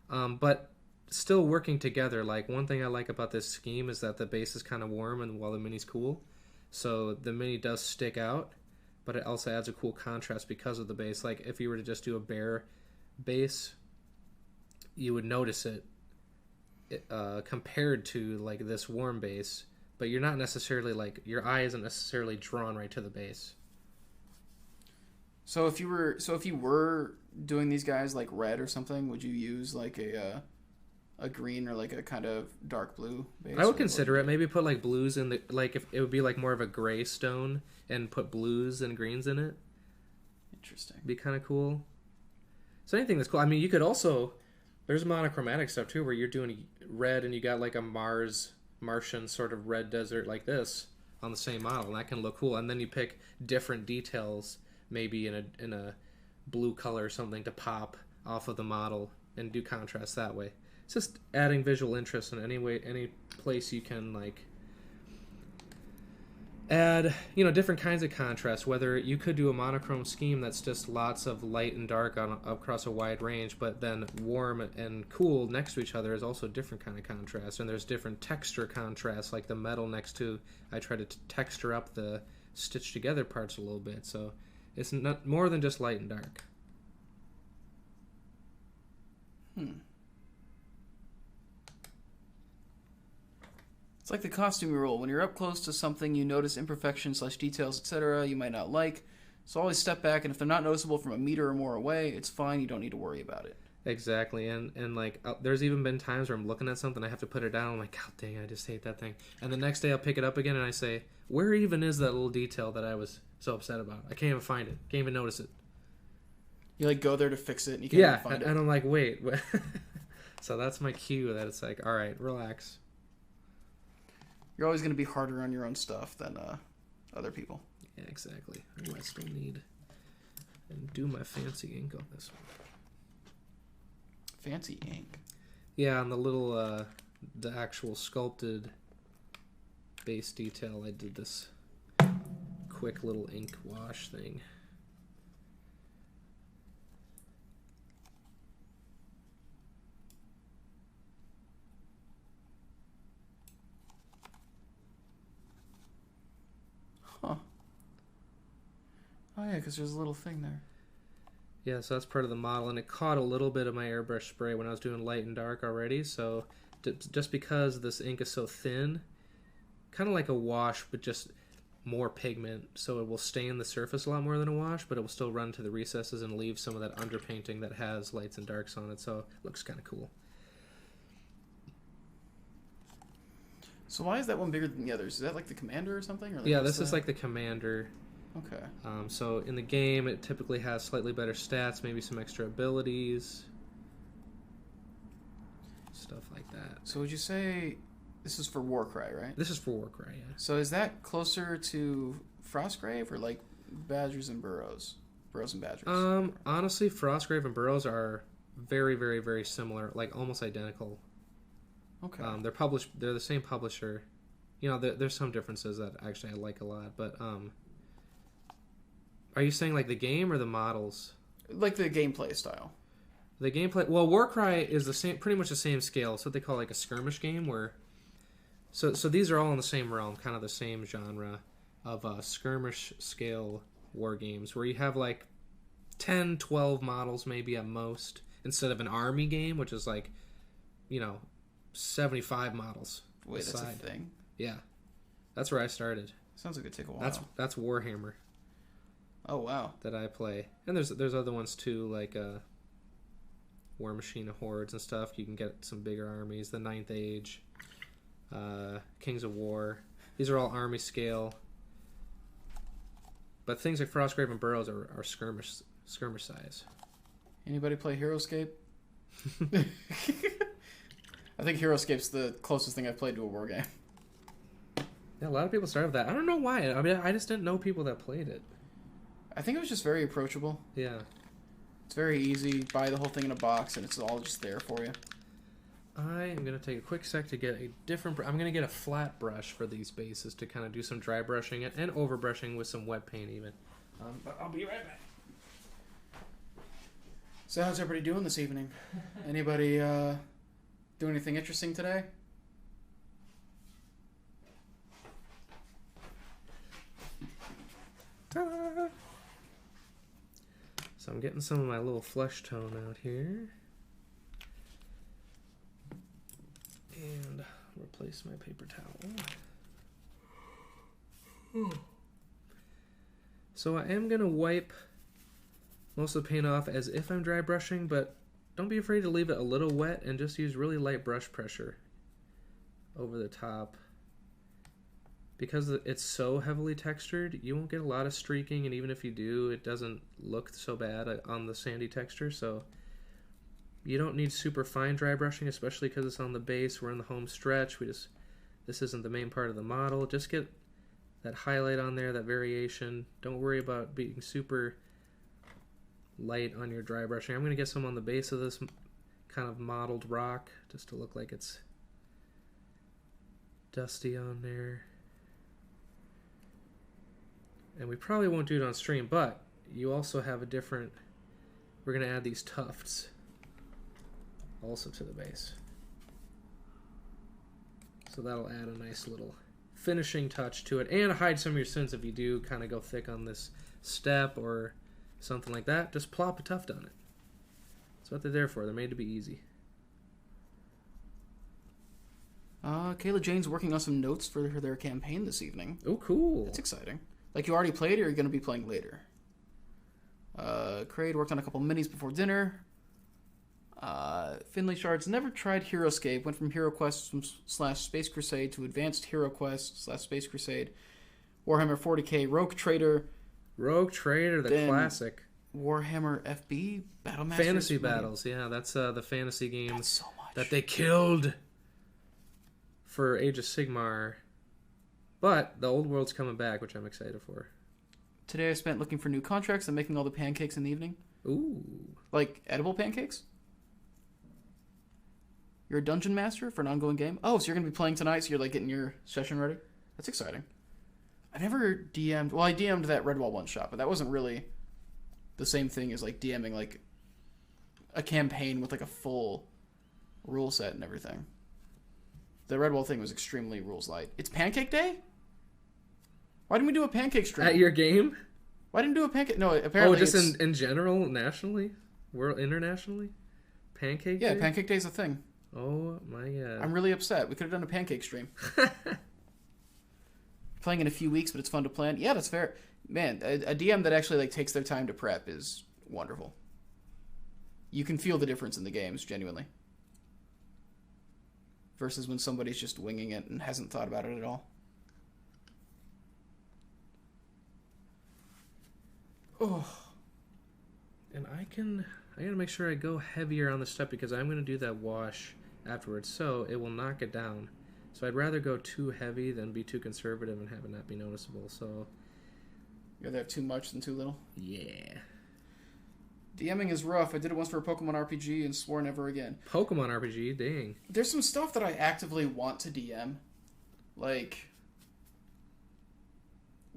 [SPEAKER 1] But still working together. Like, one thing I like about this scheme is that the base is kind of warm and while the mini's cool. So the mini does stick out, but it also adds a cool contrast because of the base. Like, if you were to just do a bare base, you would notice it compared to, like, this warm base. But you're not necessarily, like, your eye isn't necessarily drawn right to the base.
[SPEAKER 2] So if you were doing these guys like red or something, would you use like a green or like a kind of dark blue base?
[SPEAKER 1] I would consider it. Maybe put like blues in the, like, if it would be like more of a gray stone and put blues and greens in it.
[SPEAKER 2] Interesting.
[SPEAKER 1] Be kind of cool. So anything that's cool. I mean, you could also, there's monochromatic stuff too where you're doing red and you got like a Martian sort of red desert like this on the same model, and that can look cool. And then you pick different details, maybe in a blue color or something, to pop off of the model and do contrast that way. It's just adding visual interest in any place you can, like, add, you know, different kinds of contrast. Whether you could do a monochrome scheme that's just lots of light and dark across a wide range, but then warm and cool next to each other is also a different kind of contrast. And there's different texture contrast, like the metal next to, I try to texture up the stitched together parts a little bit. So it's not more than just light and dark.
[SPEAKER 2] It's like the costume rule. When you're up close to something, you notice imperfections, details, etc. you might not like. So always step back, and if they're not noticeable from a meter or more away, it's fine. You don't need to worry about it.
[SPEAKER 1] Exactly, and like, there's even been times where I'm looking at something, I have to put it down, I'm like, God dang, I just hate that thing. And the next day I'll pick it up again, and I say, where even is that little detail that I was so upset about? I can't even find it. Can't even notice it.
[SPEAKER 2] You like go there to fix it, and you can't even find it.
[SPEAKER 1] And I'm like, wait. So that's my cue that it's like, all right, relax.
[SPEAKER 2] You're always going to be harder on your own stuff than other people.
[SPEAKER 1] Yeah, exactly. I still need and do my fancy ink on this one.
[SPEAKER 2] Fancy ink?
[SPEAKER 1] Yeah, on the little, the actual sculpted base detail, I did this quick little ink wash thing.
[SPEAKER 2] Huh. Oh yeah, because there's a little thing there.
[SPEAKER 1] Yeah, so that's part of the model, and it caught a little bit of my airbrush spray when I was doing light and dark already, so just because this ink is so thin, kind of like a wash, but just more pigment, so it will stain the surface a lot more than a wash, but it will still run to the recesses and leave some of that underpainting that has lights and darks on it, so it looks kind of cool.
[SPEAKER 2] So why is that one bigger than the others? Is that like the commander or something? Or like,
[SPEAKER 1] yeah, this is like the commander.
[SPEAKER 2] Okay.
[SPEAKER 1] So in the game, it typically has slightly better stats, maybe some extra abilities, stuff like that.
[SPEAKER 2] So would you say this is for Warcry, right?
[SPEAKER 1] This is for Warcry, yeah.
[SPEAKER 2] So is that closer to Frostgrave or like Badgers and Burrows? Burrows and Badgers?
[SPEAKER 1] Honestly, Frostgrave and Burrows are very, very, very similar, like almost identical.
[SPEAKER 2] Okay.
[SPEAKER 1] They're the same publisher. You know, there's some differences that actually I like a lot, but are you saying like the game or the models?
[SPEAKER 2] Like the gameplay style.
[SPEAKER 1] The gameplay. Well, Warcry is the same, pretty much the same scale. It's what they call like a skirmish game, where. So these are all in the same realm, kind of the same genre of skirmish scale war games, where you have like 10, 12 models maybe at most, instead of an army game, which is like, 75 models.
[SPEAKER 2] Wait, that's a thing?
[SPEAKER 1] Yeah, that's where I started.
[SPEAKER 2] Sounds like it'd take a while.
[SPEAKER 1] That's Warhammer.
[SPEAKER 2] Oh wow.
[SPEAKER 1] That I play, and there's other ones too, like War Machine Hordes and stuff. You can get some bigger armies. The Ninth Age, Kings of War. These are all army scale. But things like Frostgrave and Burrows are skirmish size.
[SPEAKER 2] Anybody play HeroScape? I think HeroScape's the closest thing I've played to a war game.
[SPEAKER 1] Yeah, a lot of people started with that. I don't know why. I mean, I just didn't know people that played it.
[SPEAKER 2] I think it was just very approachable.
[SPEAKER 1] Yeah.
[SPEAKER 2] It's very easy. Buy the whole thing in a box, and it's all just there for you.
[SPEAKER 1] I am going to take a quick sec to get a different... I'm going to get a flat brush for these bases to kind of do some dry brushing and over brushing with some wet paint even. But I'll be right back.
[SPEAKER 2] So how's everybody doing this evening? Anybody do anything interesting today?
[SPEAKER 1] Ta-da! So I'm getting some of my little flesh tone out here. And replace my paper towel. So I am going to wipe most of the paint off as if I'm dry brushing, but don't be afraid to leave it a little wet and just use really light brush pressure over the top. Because it's so heavily textured, you won't get a lot of streaking, and even if you do, it doesn't look so bad on the sandy texture, so you don't need super fine dry brushing, especially because it's on the base. We're in the home stretch. This isn't the main part of the model. Just get that highlight on there, that variation. Don't worry about being super light on your dry brushing. I'm going to get some on the base of this kind of modeled rock, just to look like it's dusty on there. And we probably won't do it on stream, but you also have a different... We're going to add these tufts also to the base. So that'll add a nice little finishing touch to it and hide some of your sins if you do kind of go thick on this step or something like that. Just plop a tuft on it. That's what they're there for. They're made to be easy.
[SPEAKER 2] Kayla Jane's working on some notes for their campaign this evening.
[SPEAKER 1] Oh, cool.
[SPEAKER 2] That's exciting. Like, you already played, or you're going to be playing later? Craig worked on a couple minis before dinner. Finley Shards never tried HeroScape. Went from HeroQuest / Space Crusade to Advanced HeroQuest / Space Crusade. Warhammer 40k, Rogue Trader,
[SPEAKER 1] the classic.
[SPEAKER 2] Warhammer FB, Battlemasters.
[SPEAKER 1] Fantasy Battles, yeah. That's the fantasy game
[SPEAKER 2] That's so much.
[SPEAKER 1] that they killed for Age of Sigmar. But the old world's coming back, which I'm excited for.
[SPEAKER 2] Today I spent looking for new contracts and making all the pancakes in the evening.
[SPEAKER 1] Ooh.
[SPEAKER 2] Like, edible pancakes? You're a dungeon master for an ongoing game? Oh, so you're going to be playing tonight, so you're, like, getting your session ready? That's exciting. I never DM'd... Well, I DM'd that Redwall one-shot, but that wasn't really the same thing as, like, DMing, like, a campaign with, like, a full rule set and everything. The Redwall thing was extremely rules light. It's Pancake Day? Why didn't we do a pancake stream?
[SPEAKER 1] At your game?
[SPEAKER 2] Why didn't we do a pancake... No, apparently
[SPEAKER 1] just in general, nationally? Internationally? Pancake Day?
[SPEAKER 2] Yeah, Pancake Day's a thing.
[SPEAKER 1] Oh, my God.
[SPEAKER 2] I'm really upset. We could have done a pancake stream. Playing in a few weeks, but it's fun to plan. Yeah, that's fair. Man, a DM that actually like takes their time to prep is wonderful. You can feel the difference in the games, genuinely. Versus when somebody's just winging it and hasn't thought about it at all. Oh.
[SPEAKER 1] And I gotta make sure I go heavier on the step because I'm gonna do that wash afterwards, so it will knock it down. So I'd rather go too heavy than be too conservative and have it not be noticeable, so...
[SPEAKER 2] You'd rather have too much than too little?
[SPEAKER 1] Yeah.
[SPEAKER 2] DMing is rough. I did it once for a Pokemon RPG and swore never again.
[SPEAKER 1] Pokemon RPG? Dang.
[SPEAKER 2] There's some stuff that I actively want to DM. Like...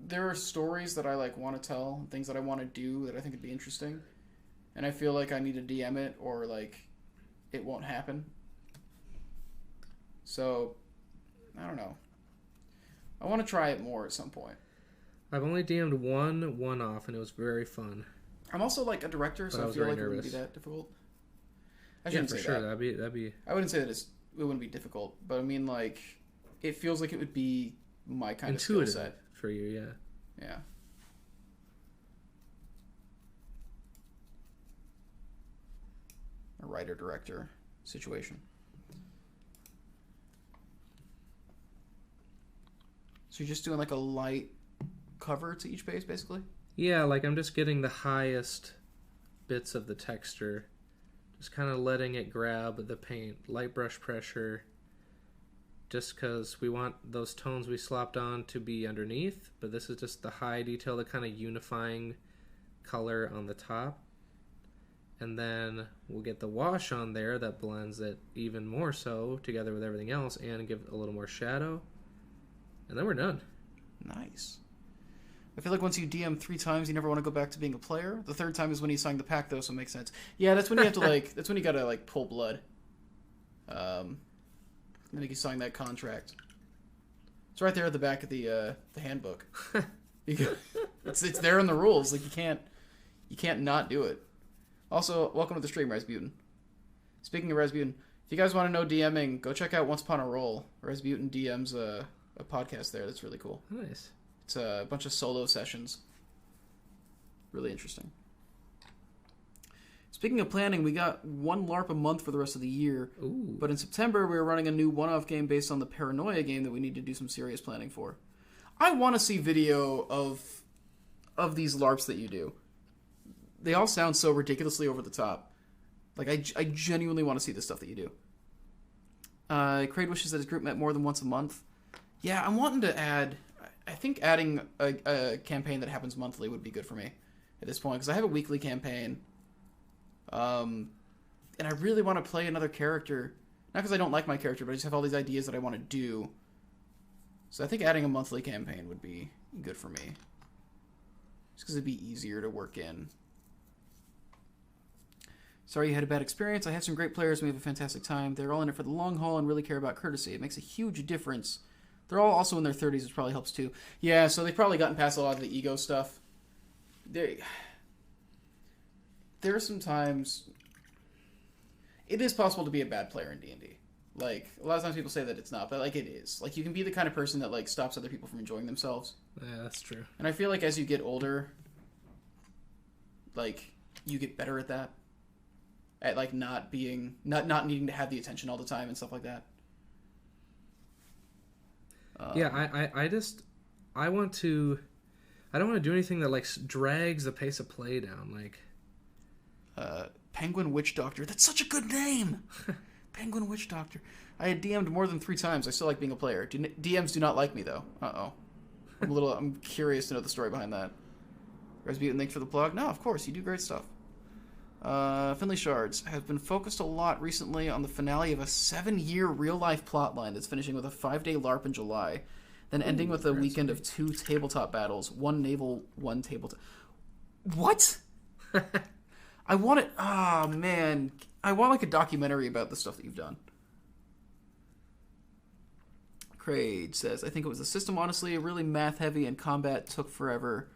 [SPEAKER 2] There are stories that I like want to tell, things that I want to do that I think would be interesting, and I feel like I need to DM it or like it won't happen. So I don't know. I want to try it more at some point.
[SPEAKER 1] I've only DM'd one off, and it was very fun.
[SPEAKER 2] I'm also like a director, so I feel like it wouldn't be that difficult. I shouldn't say
[SPEAKER 1] for sure.
[SPEAKER 2] that.
[SPEAKER 1] That'd be.
[SPEAKER 2] I wouldn't say that it wouldn't be difficult, but I mean like it feels like it would be my kind of skill set.
[SPEAKER 1] For you, yeah.
[SPEAKER 2] Yeah. A writer-director situation. So you're just doing like a light cover to each base, basically?
[SPEAKER 1] Yeah, like I'm just getting the highest bits of the texture Just kind of letting it grab the paint, light brush pressure, just because we want those tones we slopped on to be underneath, but this is just the high detail, the kind of unifying color on the top. And then we'll get the wash on there that blends it even more so together with everything else and give a little more shadow. And then we're done.
[SPEAKER 2] Nice. I feel like once you DM 3 times, you never want to go back to being a player. The 3rd time is when you sign the pack, though, so it makes sense. Yeah, that's when you have to, like, that's when you gotta, like, pull blood. I think you sign that contract. It's right there at the back of the handbook. It's there in the rules. Like, you can't not do it. Also, welcome to the stream, Rasputin. Speaking of Rasputin, if you guys want to know DMing, go check out Once Upon a Roll. Rasputin DMs a podcast there. That's really cool.
[SPEAKER 1] Nice.
[SPEAKER 2] It's a bunch of solo sessions. Really interesting. Speaking of planning, we got 1 LARP a month for the rest of the year.
[SPEAKER 1] Ooh.
[SPEAKER 2] But in September, we were running a new one-off game based on the Paranoia game that we need to do some serious planning for. I want to see video of these LARPs that you do. They all sound so ridiculously over the top. Like, I genuinely want to see the stuff that you do. Craig wishes that his group met more than once a month. Yeah, I'm wanting to add... I think adding a campaign that happens monthly would be good for me at this point, because I have a weekly campaign. And I really want to play another character. Not because I don't like my character, but I just have all these ideas that I want to do. So I think adding a monthly campaign would be good for me. Just because it'd be easier to work in. Sorry you had a bad experience. I have some great players and we have a fantastic time. They're all in it for the long haul and really care about courtesy. It makes a huge difference. They're all also in their 30s, which probably helps too. Yeah, so they've probably gotten past a lot of the ego stuff. There are some times... It is possible to be a bad player in D&D. Like, a lot of times people say that it's not, but, like, it is. Like, you can be the kind of person that, like, stops other people from enjoying themselves.
[SPEAKER 1] Yeah, that's true.
[SPEAKER 2] And I feel like as you get older, like, you get better at that. At, like, not needing to have the attention all the time and stuff like that.
[SPEAKER 1] Yeah, I don't want to do anything that, like, drags the pace of play down, like...
[SPEAKER 2] Penguin Witch Doctor. That's such a good name! Penguin Witch Doctor. I had DM'd more than 3 times. I still like being a player. DMs do not like me, though. Uh-oh. I'm curious to know the story behind that. Rasputin, thanks for the plug. No, of course, you do great stuff. Finley Shards have been focused a lot recently on the finale of a 7-year real-life plotline that's finishing with a 5-day LARP in July, then ending with a weekend of 2 tabletop battles, 1 naval, 1 tabletop. What? I want it. Ah, man. I want, like, a documentary about the stuff that you've done. Craig says, I think it was the system, honestly, really math-heavy and combat took forever.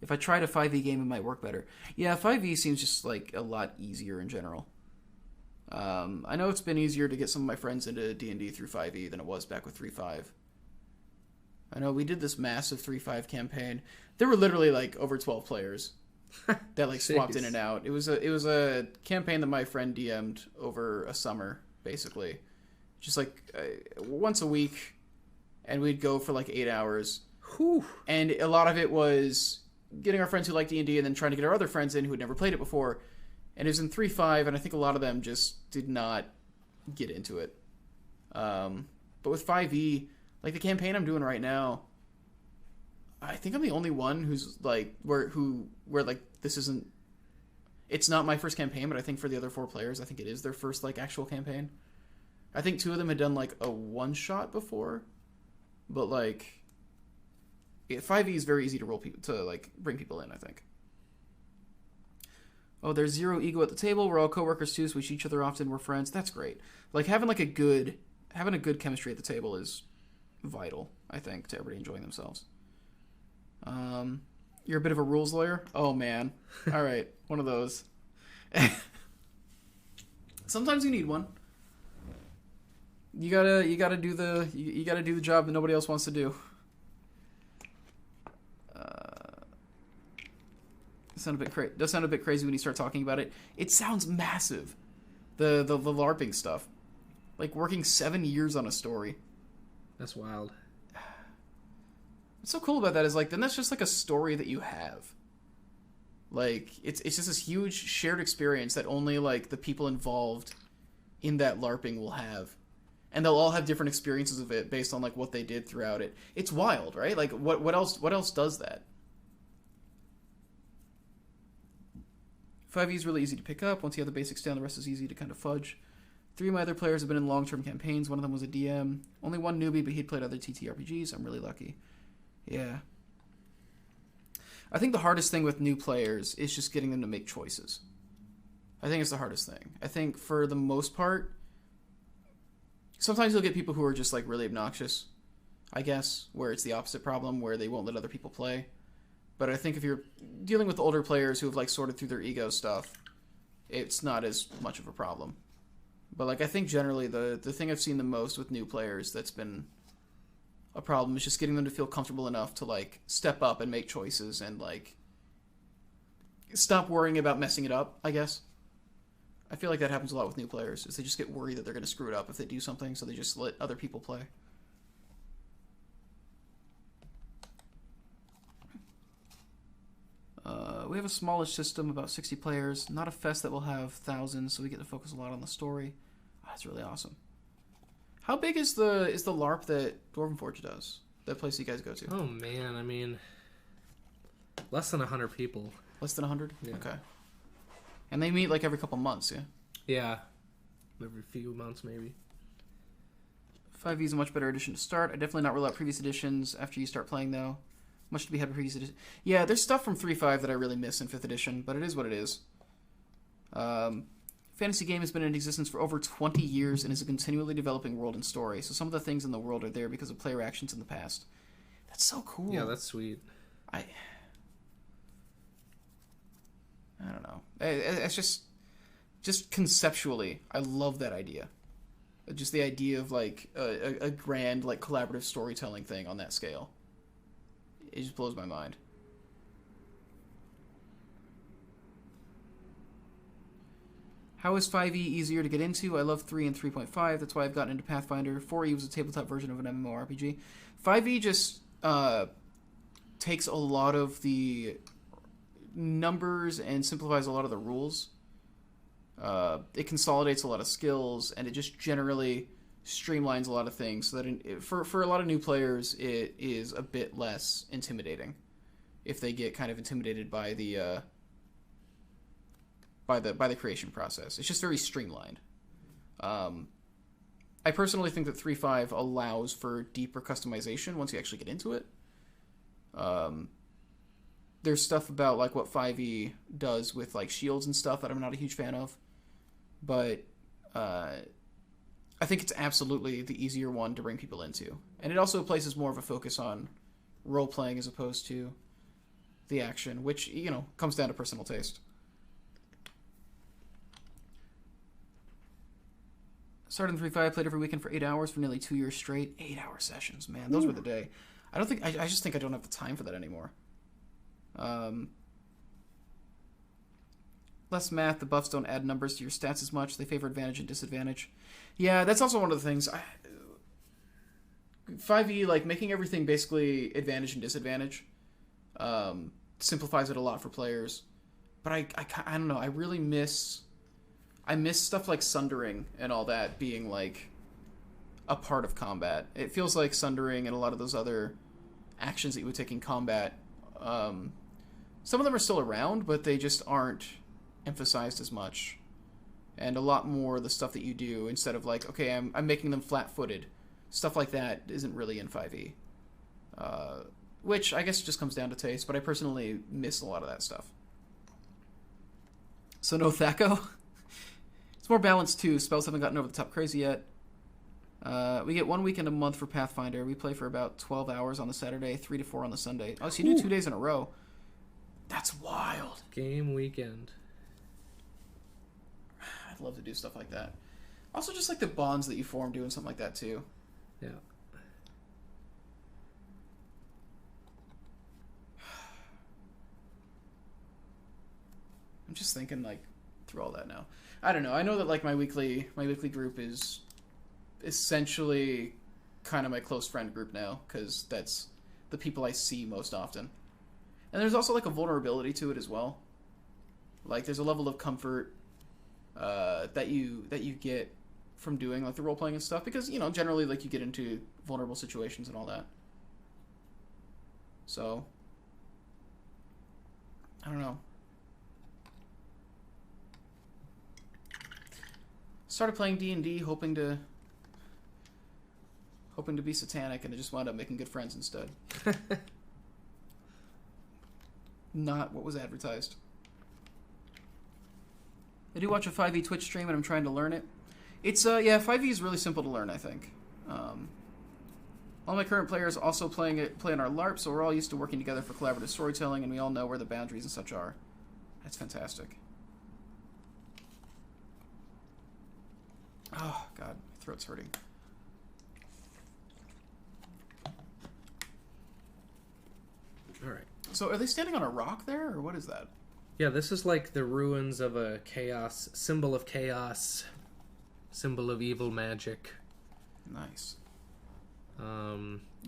[SPEAKER 2] If I tried a 5e game, it might work better. Yeah, 5e seems just, like, a lot easier in general. I know it's been easier to get some of my friends into D&D through 5e than it was back with 3.5. I know we did this massive 3.5 campaign. There were literally, like, over 12 players that, like, swapped in and out. It was a campaign that my friend DM'd over a summer, basically. Just, like, once a week, and we'd go for, like, 8 hours.
[SPEAKER 1] Whew.
[SPEAKER 2] And a lot of it was... getting our friends who like D&D and then trying to get our other friends in who had never played it before. And it was in 3.5, and I think a lot of them just did not get into it. But with 5e, like the campaign I'm doing right now, I think I'm the only one who's like, where like, this isn't, it's not my first campaign, but I think for the other 4 players, I think it is their first like actual campaign. I think 2 of them had done like a one-shot before, but like, 5e is very easy to roll people to like bring people in, I think. Oh, there's 0 ego at the table. We're all coworkers too, so we see each other often. We're friends. That's great. Like having a good chemistry at the table is vital, I think, to everybody enjoying themselves. You're a bit of a rules lawyer? Oh man. All right, one of those. Sometimes you need one. You gotta do the job that nobody else wants to do. Does sound a bit crazy when you start talking about it. It sounds massive. The LARPing stuff. Like working 7 years on a story.
[SPEAKER 1] That's wild. What's
[SPEAKER 2] so cool about that is like then that's just like a story that you have. Like, it's just this huge shared experience that only, like, the people involved in that LARPing will have. And they'll all have different experiences of it based on, like, what they did throughout it. It's wild, right? Like, what else does that? 5e is really easy to pick up. Once you have the basics down, the rest is easy to kind of fudge. 3 of my other players have been in long-term campaigns. One of them was a DM. Only one newbie, but he'd played other TTRPGs. I'm really lucky. Yeah. I think the hardest thing with new players is just getting them to make choices. I think it's the hardest thing. I think for the most part, sometimes you'll get people who are just like really obnoxious, I guess, where it's the opposite problem, where they won't let other people play. But I think if you're dealing with older players who have like sorted through their ego stuff, it's not as much of a problem. But like I think generally the thing I've seen the most with new players that's been a problem is just getting them to feel comfortable enough to like step up and make choices and like stop worrying about messing it up, I guess. I feel like that happens a lot with new players, is they just get worried that they're going to screw it up if they do something, so they just let other people play. We have a smallish system, about 60 players. Not a fest that will have thousands, so we get to focus a lot on the story. Oh, that's really awesome. How big is the LARP that Dwarven Forge does? That place you guys go to?
[SPEAKER 1] Oh man, I mean, less than 100 people.
[SPEAKER 2] Less than 100?
[SPEAKER 1] Yeah.
[SPEAKER 2] Okay. And they meet like every couple months, yeah?
[SPEAKER 1] Yeah, every few months maybe.
[SPEAKER 2] 5e is a much better edition to start. I definitely not rule out previous editions after you start playing, though. Much to be had for previous edition. Yeah, there's stuff from 3.5 that I really miss in 5th edition, but it is what it is. Fantasy game has been in existence for over 20 years and is a continually developing world and story, so some of the things in the world are there because of player actions in the past. That's so cool.
[SPEAKER 1] Yeah, that's sweet.
[SPEAKER 2] I don't know. It's just conceptually, I love that idea. Just the idea of like a grand like collaborative storytelling thing on that scale. It just blows my mind. How is 5e easier to get into? I love 3 and 3.5. That's why I've gotten into Pathfinder. 4e was a tabletop version of an MMORPG. 5e just takes a lot of the numbers and simplifies a lot of the rules. It consolidates a lot of skills, and it just generally streamlines a lot of things so that for a lot of new players it is a bit less intimidating if they get kind of intimidated by the creation process. It's just very streamlined. I personally think that 3.5 allows for deeper customization once you actually get into it. There's stuff about like what 5e does with like shields and stuff that I'm not a huge fan of, but I think it's absolutely the easier one to bring people into. And it also places more of a focus on role-playing as opposed to the action, which, you know, comes down to personal taste. Started in 3.5, played every weekend for 8 hours for nearly 2 years straight. 8-hour sessions, man. Those were the day. I just think I don't have the time for that anymore. Less math, the buffs don't add numbers to your stats as much. They favor advantage and disadvantage. Yeah, that's also one of the things. 5e, like, making everything basically advantage and disadvantage simplifies it a lot for players. But I don't know, I really miss stuff like sundering and all that being, like, a part of combat. It feels like sundering and a lot of those other actions that you would take in combat, some of them are still around, but they just aren't emphasized as much. And a lot more the stuff that you do, instead of like, okay, I'm making them flat-footed. Stuff like that isn't really in 5e. Which I guess just comes down to taste, but I personally miss a lot of that stuff. So no Thaco? It's more balanced too. Spells haven't gotten over the top crazy yet. We get 1 weekend a month for Pathfinder. We play for about 12 hours on the Saturday, 3 to 4 on the Sunday. Oh, so you do 2 days in a row. That's wild.
[SPEAKER 1] Game weekend.
[SPEAKER 2] I'd love to do stuff like that. Also, just like the bonds that you form doing something like that too.
[SPEAKER 1] Yeah.
[SPEAKER 2] I'm just thinking like through all that now. I don't know. I know that like my weekly group is essentially kind of my close friend group now, because that's the people I see most often. And there's also like a vulnerability to it as well. Like, there's a level of comfort that you get from doing like the role playing and stuff, because generally like you get into vulnerable situations and all that. So I don't know. Started playing D&D hoping to be satanic, and I just wound up making good friends instead. Not what was advertised. I do watch a 5e Twitch stream, and I'm trying to learn it. It's 5e is really simple to learn, I think. All my current players also play on our LARP, so we're all used to working together for collaborative storytelling, and we all know where the boundaries and such are. That's fantastic. Oh, God. My throat's hurting.
[SPEAKER 1] All right.
[SPEAKER 2] So are they standing on a rock there, or what is that?
[SPEAKER 1] Yeah, this is like the ruins of a symbol of chaos, symbol of evil magic.
[SPEAKER 2] Nice.
[SPEAKER 1] All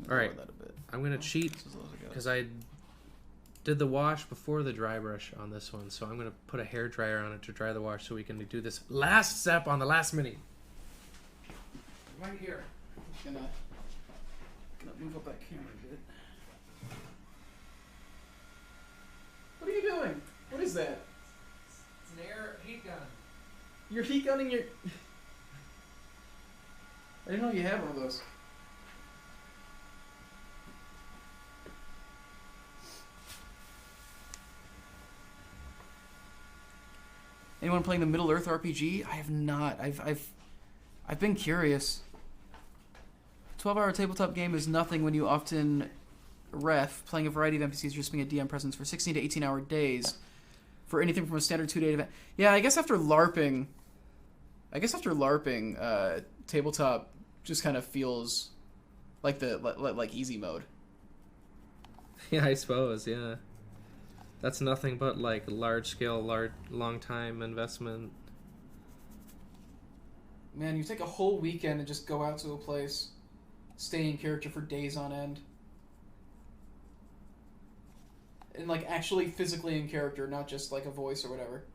[SPEAKER 1] right. I'm going to cheat because I did the wash before the dry brush on this one, so I'm going to put a hair dryer on it to dry the wash so we can do this last step on the last mini. Right here.
[SPEAKER 2] I'm gonna move up that camera a bit. What are you doing? What is that?
[SPEAKER 1] It's an air heat gun.
[SPEAKER 2] You're heat gunning your... I didn't know you had one of those. Anyone playing the Middle Earth RPG? I have not. I've been curious. 12-hour tabletop game is nothing when you often playing a variety of NPCs, just being a DM presence for 16 to 18-hour days for anything from a standard 2-day event. Yeah, I guess after LARPing, tabletop just kind of feels like like easy mode.
[SPEAKER 1] Yeah, I suppose. Yeah, that's nothing but like large scale, long time investment.
[SPEAKER 2] Man, you take a whole weekend and just go out to a place, stay in character for days on end. And, like, actually physically in character, not just, like, a voice or whatever.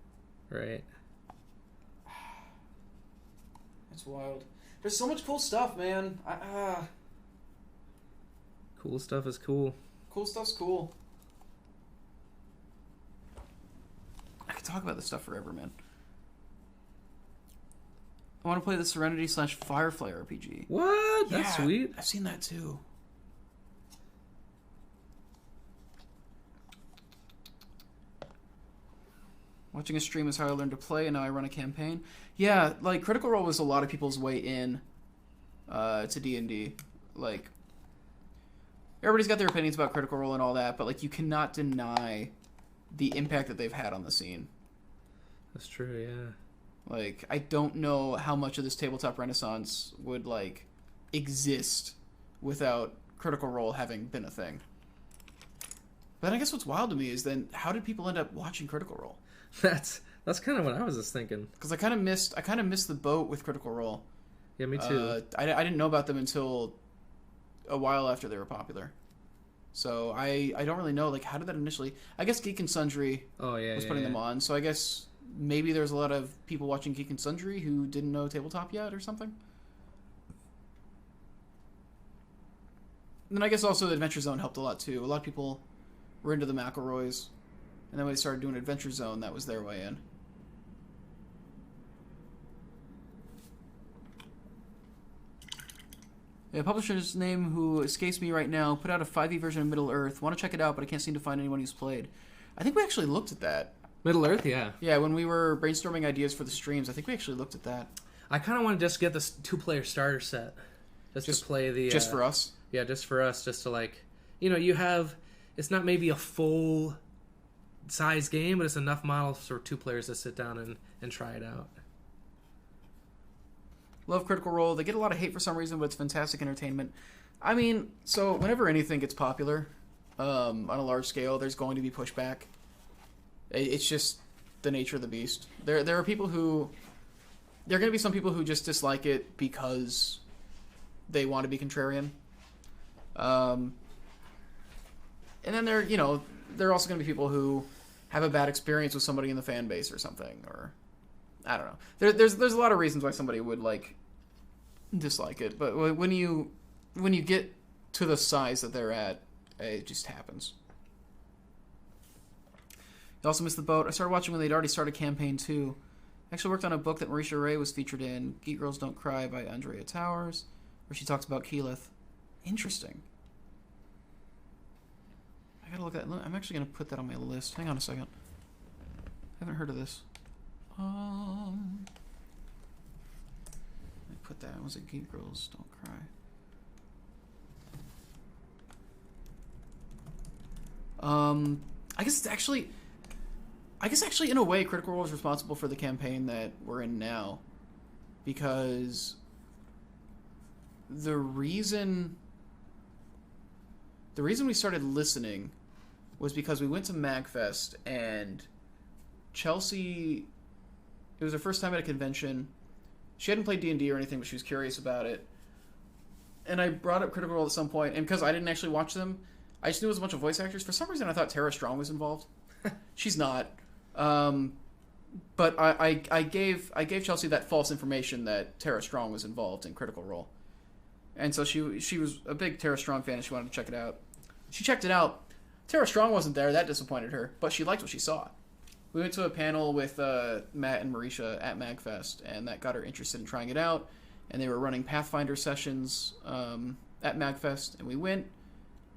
[SPEAKER 1] Right.
[SPEAKER 2] It's wild. There's so much cool stuff, man.
[SPEAKER 1] Cool stuff is cool.
[SPEAKER 2] Cool stuff's cool. I could talk about this stuff forever, man. I want to play the Serenity/Firefly RPG.
[SPEAKER 1] What? That's sweet.
[SPEAKER 2] I've seen that too. Watching a stream is how I learned to play, and now I run a campaign. Yeah, like, Critical Role was a lot of people's way in to D&D. Like, everybody's got their opinions about Critical Role and all that, but, like, you cannot deny the impact that they've had on the scene.
[SPEAKER 1] That's true, yeah.
[SPEAKER 2] Like, I don't know how much of this tabletop renaissance would, like, exist without Critical Role having been a thing. But I guess what's wild to me is then, how did people end up watching Critical Role?
[SPEAKER 1] That's kind of what I was just thinking.
[SPEAKER 2] Because I kind of missed the boat with Critical Role.
[SPEAKER 1] Yeah, me too.
[SPEAKER 2] I didn't know about them until a while after they were popular. So I don't really know, like, how did that initially... I guess Geek and Sundry was putting them on, so I guess maybe there's a lot of people watching Geek and Sundry who didn't know tabletop yet or something. And then I guess also the Adventure Zone helped a lot too. A lot of people were into the McElroys, and then when they started doing Adventure Zone, that was their way in. Yeah, publisher's name who escapes me right now put out a 5e version of Middle Earth. Want to check it out, but I can't seem to find anyone who's played. I think we actually looked at that.
[SPEAKER 1] Middle Earth, yeah.
[SPEAKER 2] Yeah, when we were brainstorming ideas for the streams, I think we actually looked at that.
[SPEAKER 1] I kind of want to just get this 2-player starter set. Just to play the...
[SPEAKER 2] Just for us?
[SPEAKER 1] Yeah, just for us, just to, like... you have... It's not maybe a full-size game, but it's enough models for 2 players to sit down and try it out.
[SPEAKER 2] Love Critical Role. They get a lot of hate for some reason, but it's fantastic entertainment. I mean, so whenever anything gets popular on a large scale, there's going to be pushback. It's just the nature of the beast. There are people who... There are going to be some people who just dislike it because they want to be contrarian. And then there are also going to be people who have a bad experience with somebody in the fan base or something, or I don't know. There's a lot of reasons why somebody would like dislike it, but when you get to the size that they're at, it just happens. You also missed the boat. I started watching when they'd already started campaign 2. I actually worked on a book that Marisha Ray was featured in, Geek Girls Don't Cry by Andrea Towers, where she talks about Keyleth. Interesting. I gotta look at that. I'm actually gonna put that on my list. Hang on a second. I haven't heard of this. Let me put that. Was it Geek Girls Don't Cry? I guess actually in a way Critical Role is responsible for the campaign that we're in now, because the reason we started listening was because we went to MagFest and Chelsea, it was her first time at a convention. She hadn't played D&D or anything, but she was curious about it. And I brought up Critical Role at some point, and because I didn't actually watch them, I just knew it was a bunch of voice actors. For some reason, I thought Tara Strong was involved. She's not. But I gave Chelsea that false information that Tara Strong was involved in Critical Role. And so she was a big Tara Strong fan and she wanted to check it out. She checked it out. Tara Strong wasn't there. That disappointed her. But she liked what she saw. We went to a panel with Matt and Marisha at MagFest, and that got her interested in trying it out. And they were running Pathfinder sessions at MagFest, and we went.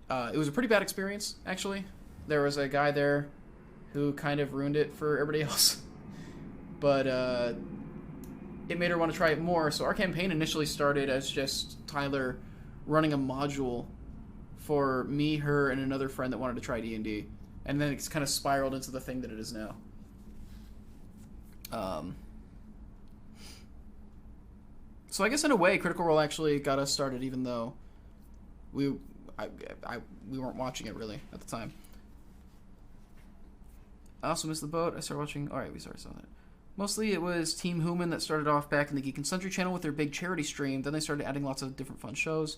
[SPEAKER 2] It was a pretty bad experience, actually. There was a guy there who kind of ruined it for everybody else. But it made her want to try it more. So our campaign initially started as just Tyler running a module for me, her, and another friend that wanted to try D&D. And then it's kind of spiraled into the thing that it is now. So I guess in a way, Critical Role actually got us started, even though we weren't watching it really at the time. I also missed the boat. I started watching... Alright, we started saw that. Mostly it was Team Human that started off back in the Geek and Sundry channel with their big charity stream. Then they started adding lots of different fun shows.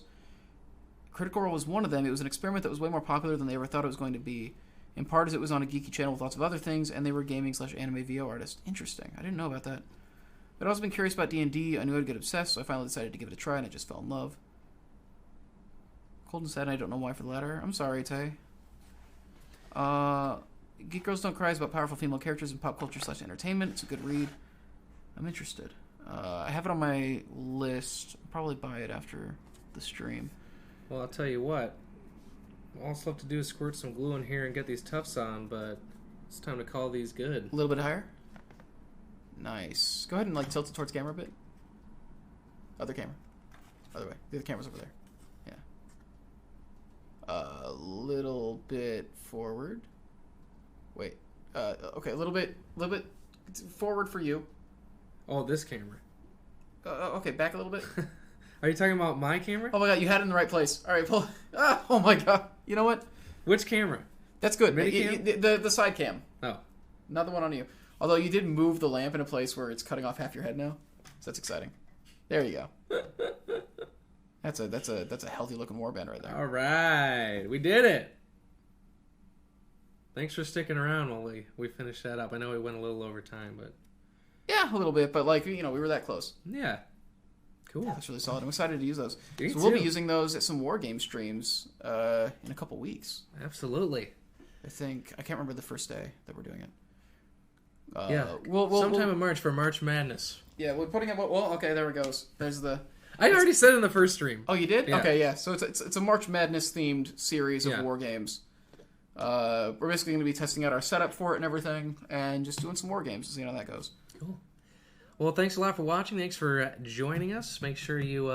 [SPEAKER 2] Critical Role was one of them. It was an experiment that was way more popular than they ever thought it was going to be. In part as it was on a geeky channel with lots of other things, and they were gaming/anime VO artists. Interesting. I didn't know about that. But I'd also been curious about D&D. I knew I'd get obsessed, so I finally decided to give it a try, and I just fell in love. Cold and sad, and I don't know why for the latter. I'm sorry, Tay. Geek Girls Don't Cry is about powerful female characters in pop culture/entertainment. It's a good read. I'm interested. I have it on my list. I'll probably buy it after the stream.
[SPEAKER 1] Well, I'll tell you what. All it's left to do is squirt some glue in here and get these tufts on, but it's time to call these good.
[SPEAKER 2] A little bit higher? Nice. Go ahead and tilt it towards camera a bit. Other camera. Other way. The other camera's over there. Yeah. A little bit forward. Wait. Okay, a little bit forward for you.
[SPEAKER 1] Oh, this camera.
[SPEAKER 2] Okay, back a little bit.
[SPEAKER 1] Are you talking about my camera?
[SPEAKER 2] Oh my god, you had it in the right place. All right, pull. Oh my god. You know what?
[SPEAKER 1] Which camera?
[SPEAKER 2] That's good.
[SPEAKER 1] Minicam?
[SPEAKER 2] The side cam.
[SPEAKER 1] Oh.
[SPEAKER 2] Not the one on you. Although you did move the lamp in a place where it's cutting off half your head now. So that's exciting. There you go. That's a healthy looking warband right there.
[SPEAKER 1] All right. We did it. Thanks for sticking around while we finish that up. I know we went a little over time, but...
[SPEAKER 2] Yeah, a little bit, but we were that close.
[SPEAKER 1] Yeah. Cool.
[SPEAKER 2] Yeah, that's really solid. I'm excited to use those.
[SPEAKER 1] Me
[SPEAKER 2] so we'll
[SPEAKER 1] too.
[SPEAKER 2] be using those at some war game streams in a couple weeks.
[SPEAKER 1] Absolutely.
[SPEAKER 2] I can't remember the first day that we're doing it.
[SPEAKER 1] Yeah. Sometime in March for March Madness.
[SPEAKER 2] Yeah, we're putting it. Well, okay, there it goes. There's the.
[SPEAKER 1] I already said in the first stream.
[SPEAKER 2] Oh, you did?
[SPEAKER 1] Yeah.
[SPEAKER 2] Okay, yeah. So it's a March Madness themed series of war games. We're basically going to be testing out our setup for it and everything, and just doing some war games to see how that goes.
[SPEAKER 1] Cool. Well, thanks a lot for watching. Thanks for joining us. Make sure you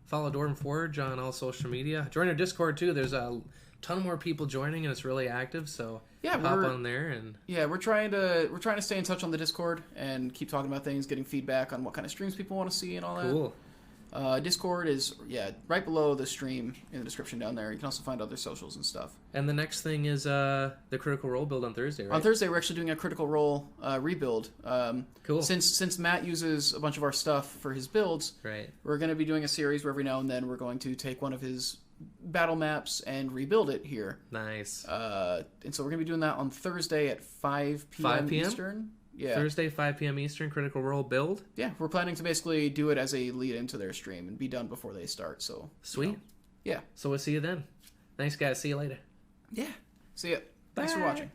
[SPEAKER 1] follow Dwarven Forge on all social media. Join our Discord too. There's a ton more people joining, and it's really active. So hop on there and
[SPEAKER 2] we're trying to stay in touch on the Discord and keep talking about things, getting feedback on what kind of streams people want to see and all that.
[SPEAKER 1] Cool.
[SPEAKER 2] Discord is right below the stream in the description down there. You can also find other socials and stuff.
[SPEAKER 1] And the next thing is the Critical Role build on Thursday, right?
[SPEAKER 2] On Thursday, we're actually doing a Critical Role rebuild.
[SPEAKER 1] Cool.
[SPEAKER 2] Since Matt uses a bunch of our stuff for his builds,
[SPEAKER 1] right,
[SPEAKER 2] we're going to be doing a series where every now and then we're going to take one of his battle maps and rebuild it here.
[SPEAKER 1] Nice.
[SPEAKER 2] And so we're gonna be doing that on Thursday at 5 p.m.
[SPEAKER 1] 5 p.m.
[SPEAKER 2] Eastern. Yeah.
[SPEAKER 1] Thursday, 5 p.m. Eastern, Critical Role build.
[SPEAKER 2] Yeah, we're planning to basically do it as a lead into their stream and be done before they start. So
[SPEAKER 1] Sweet.
[SPEAKER 2] you know. Yeah.
[SPEAKER 1] So we'll see you then. Thanks, guys. See you later.
[SPEAKER 2] Yeah. See ya. Thanks for
[SPEAKER 1] Bye.
[SPEAKER 2] watching.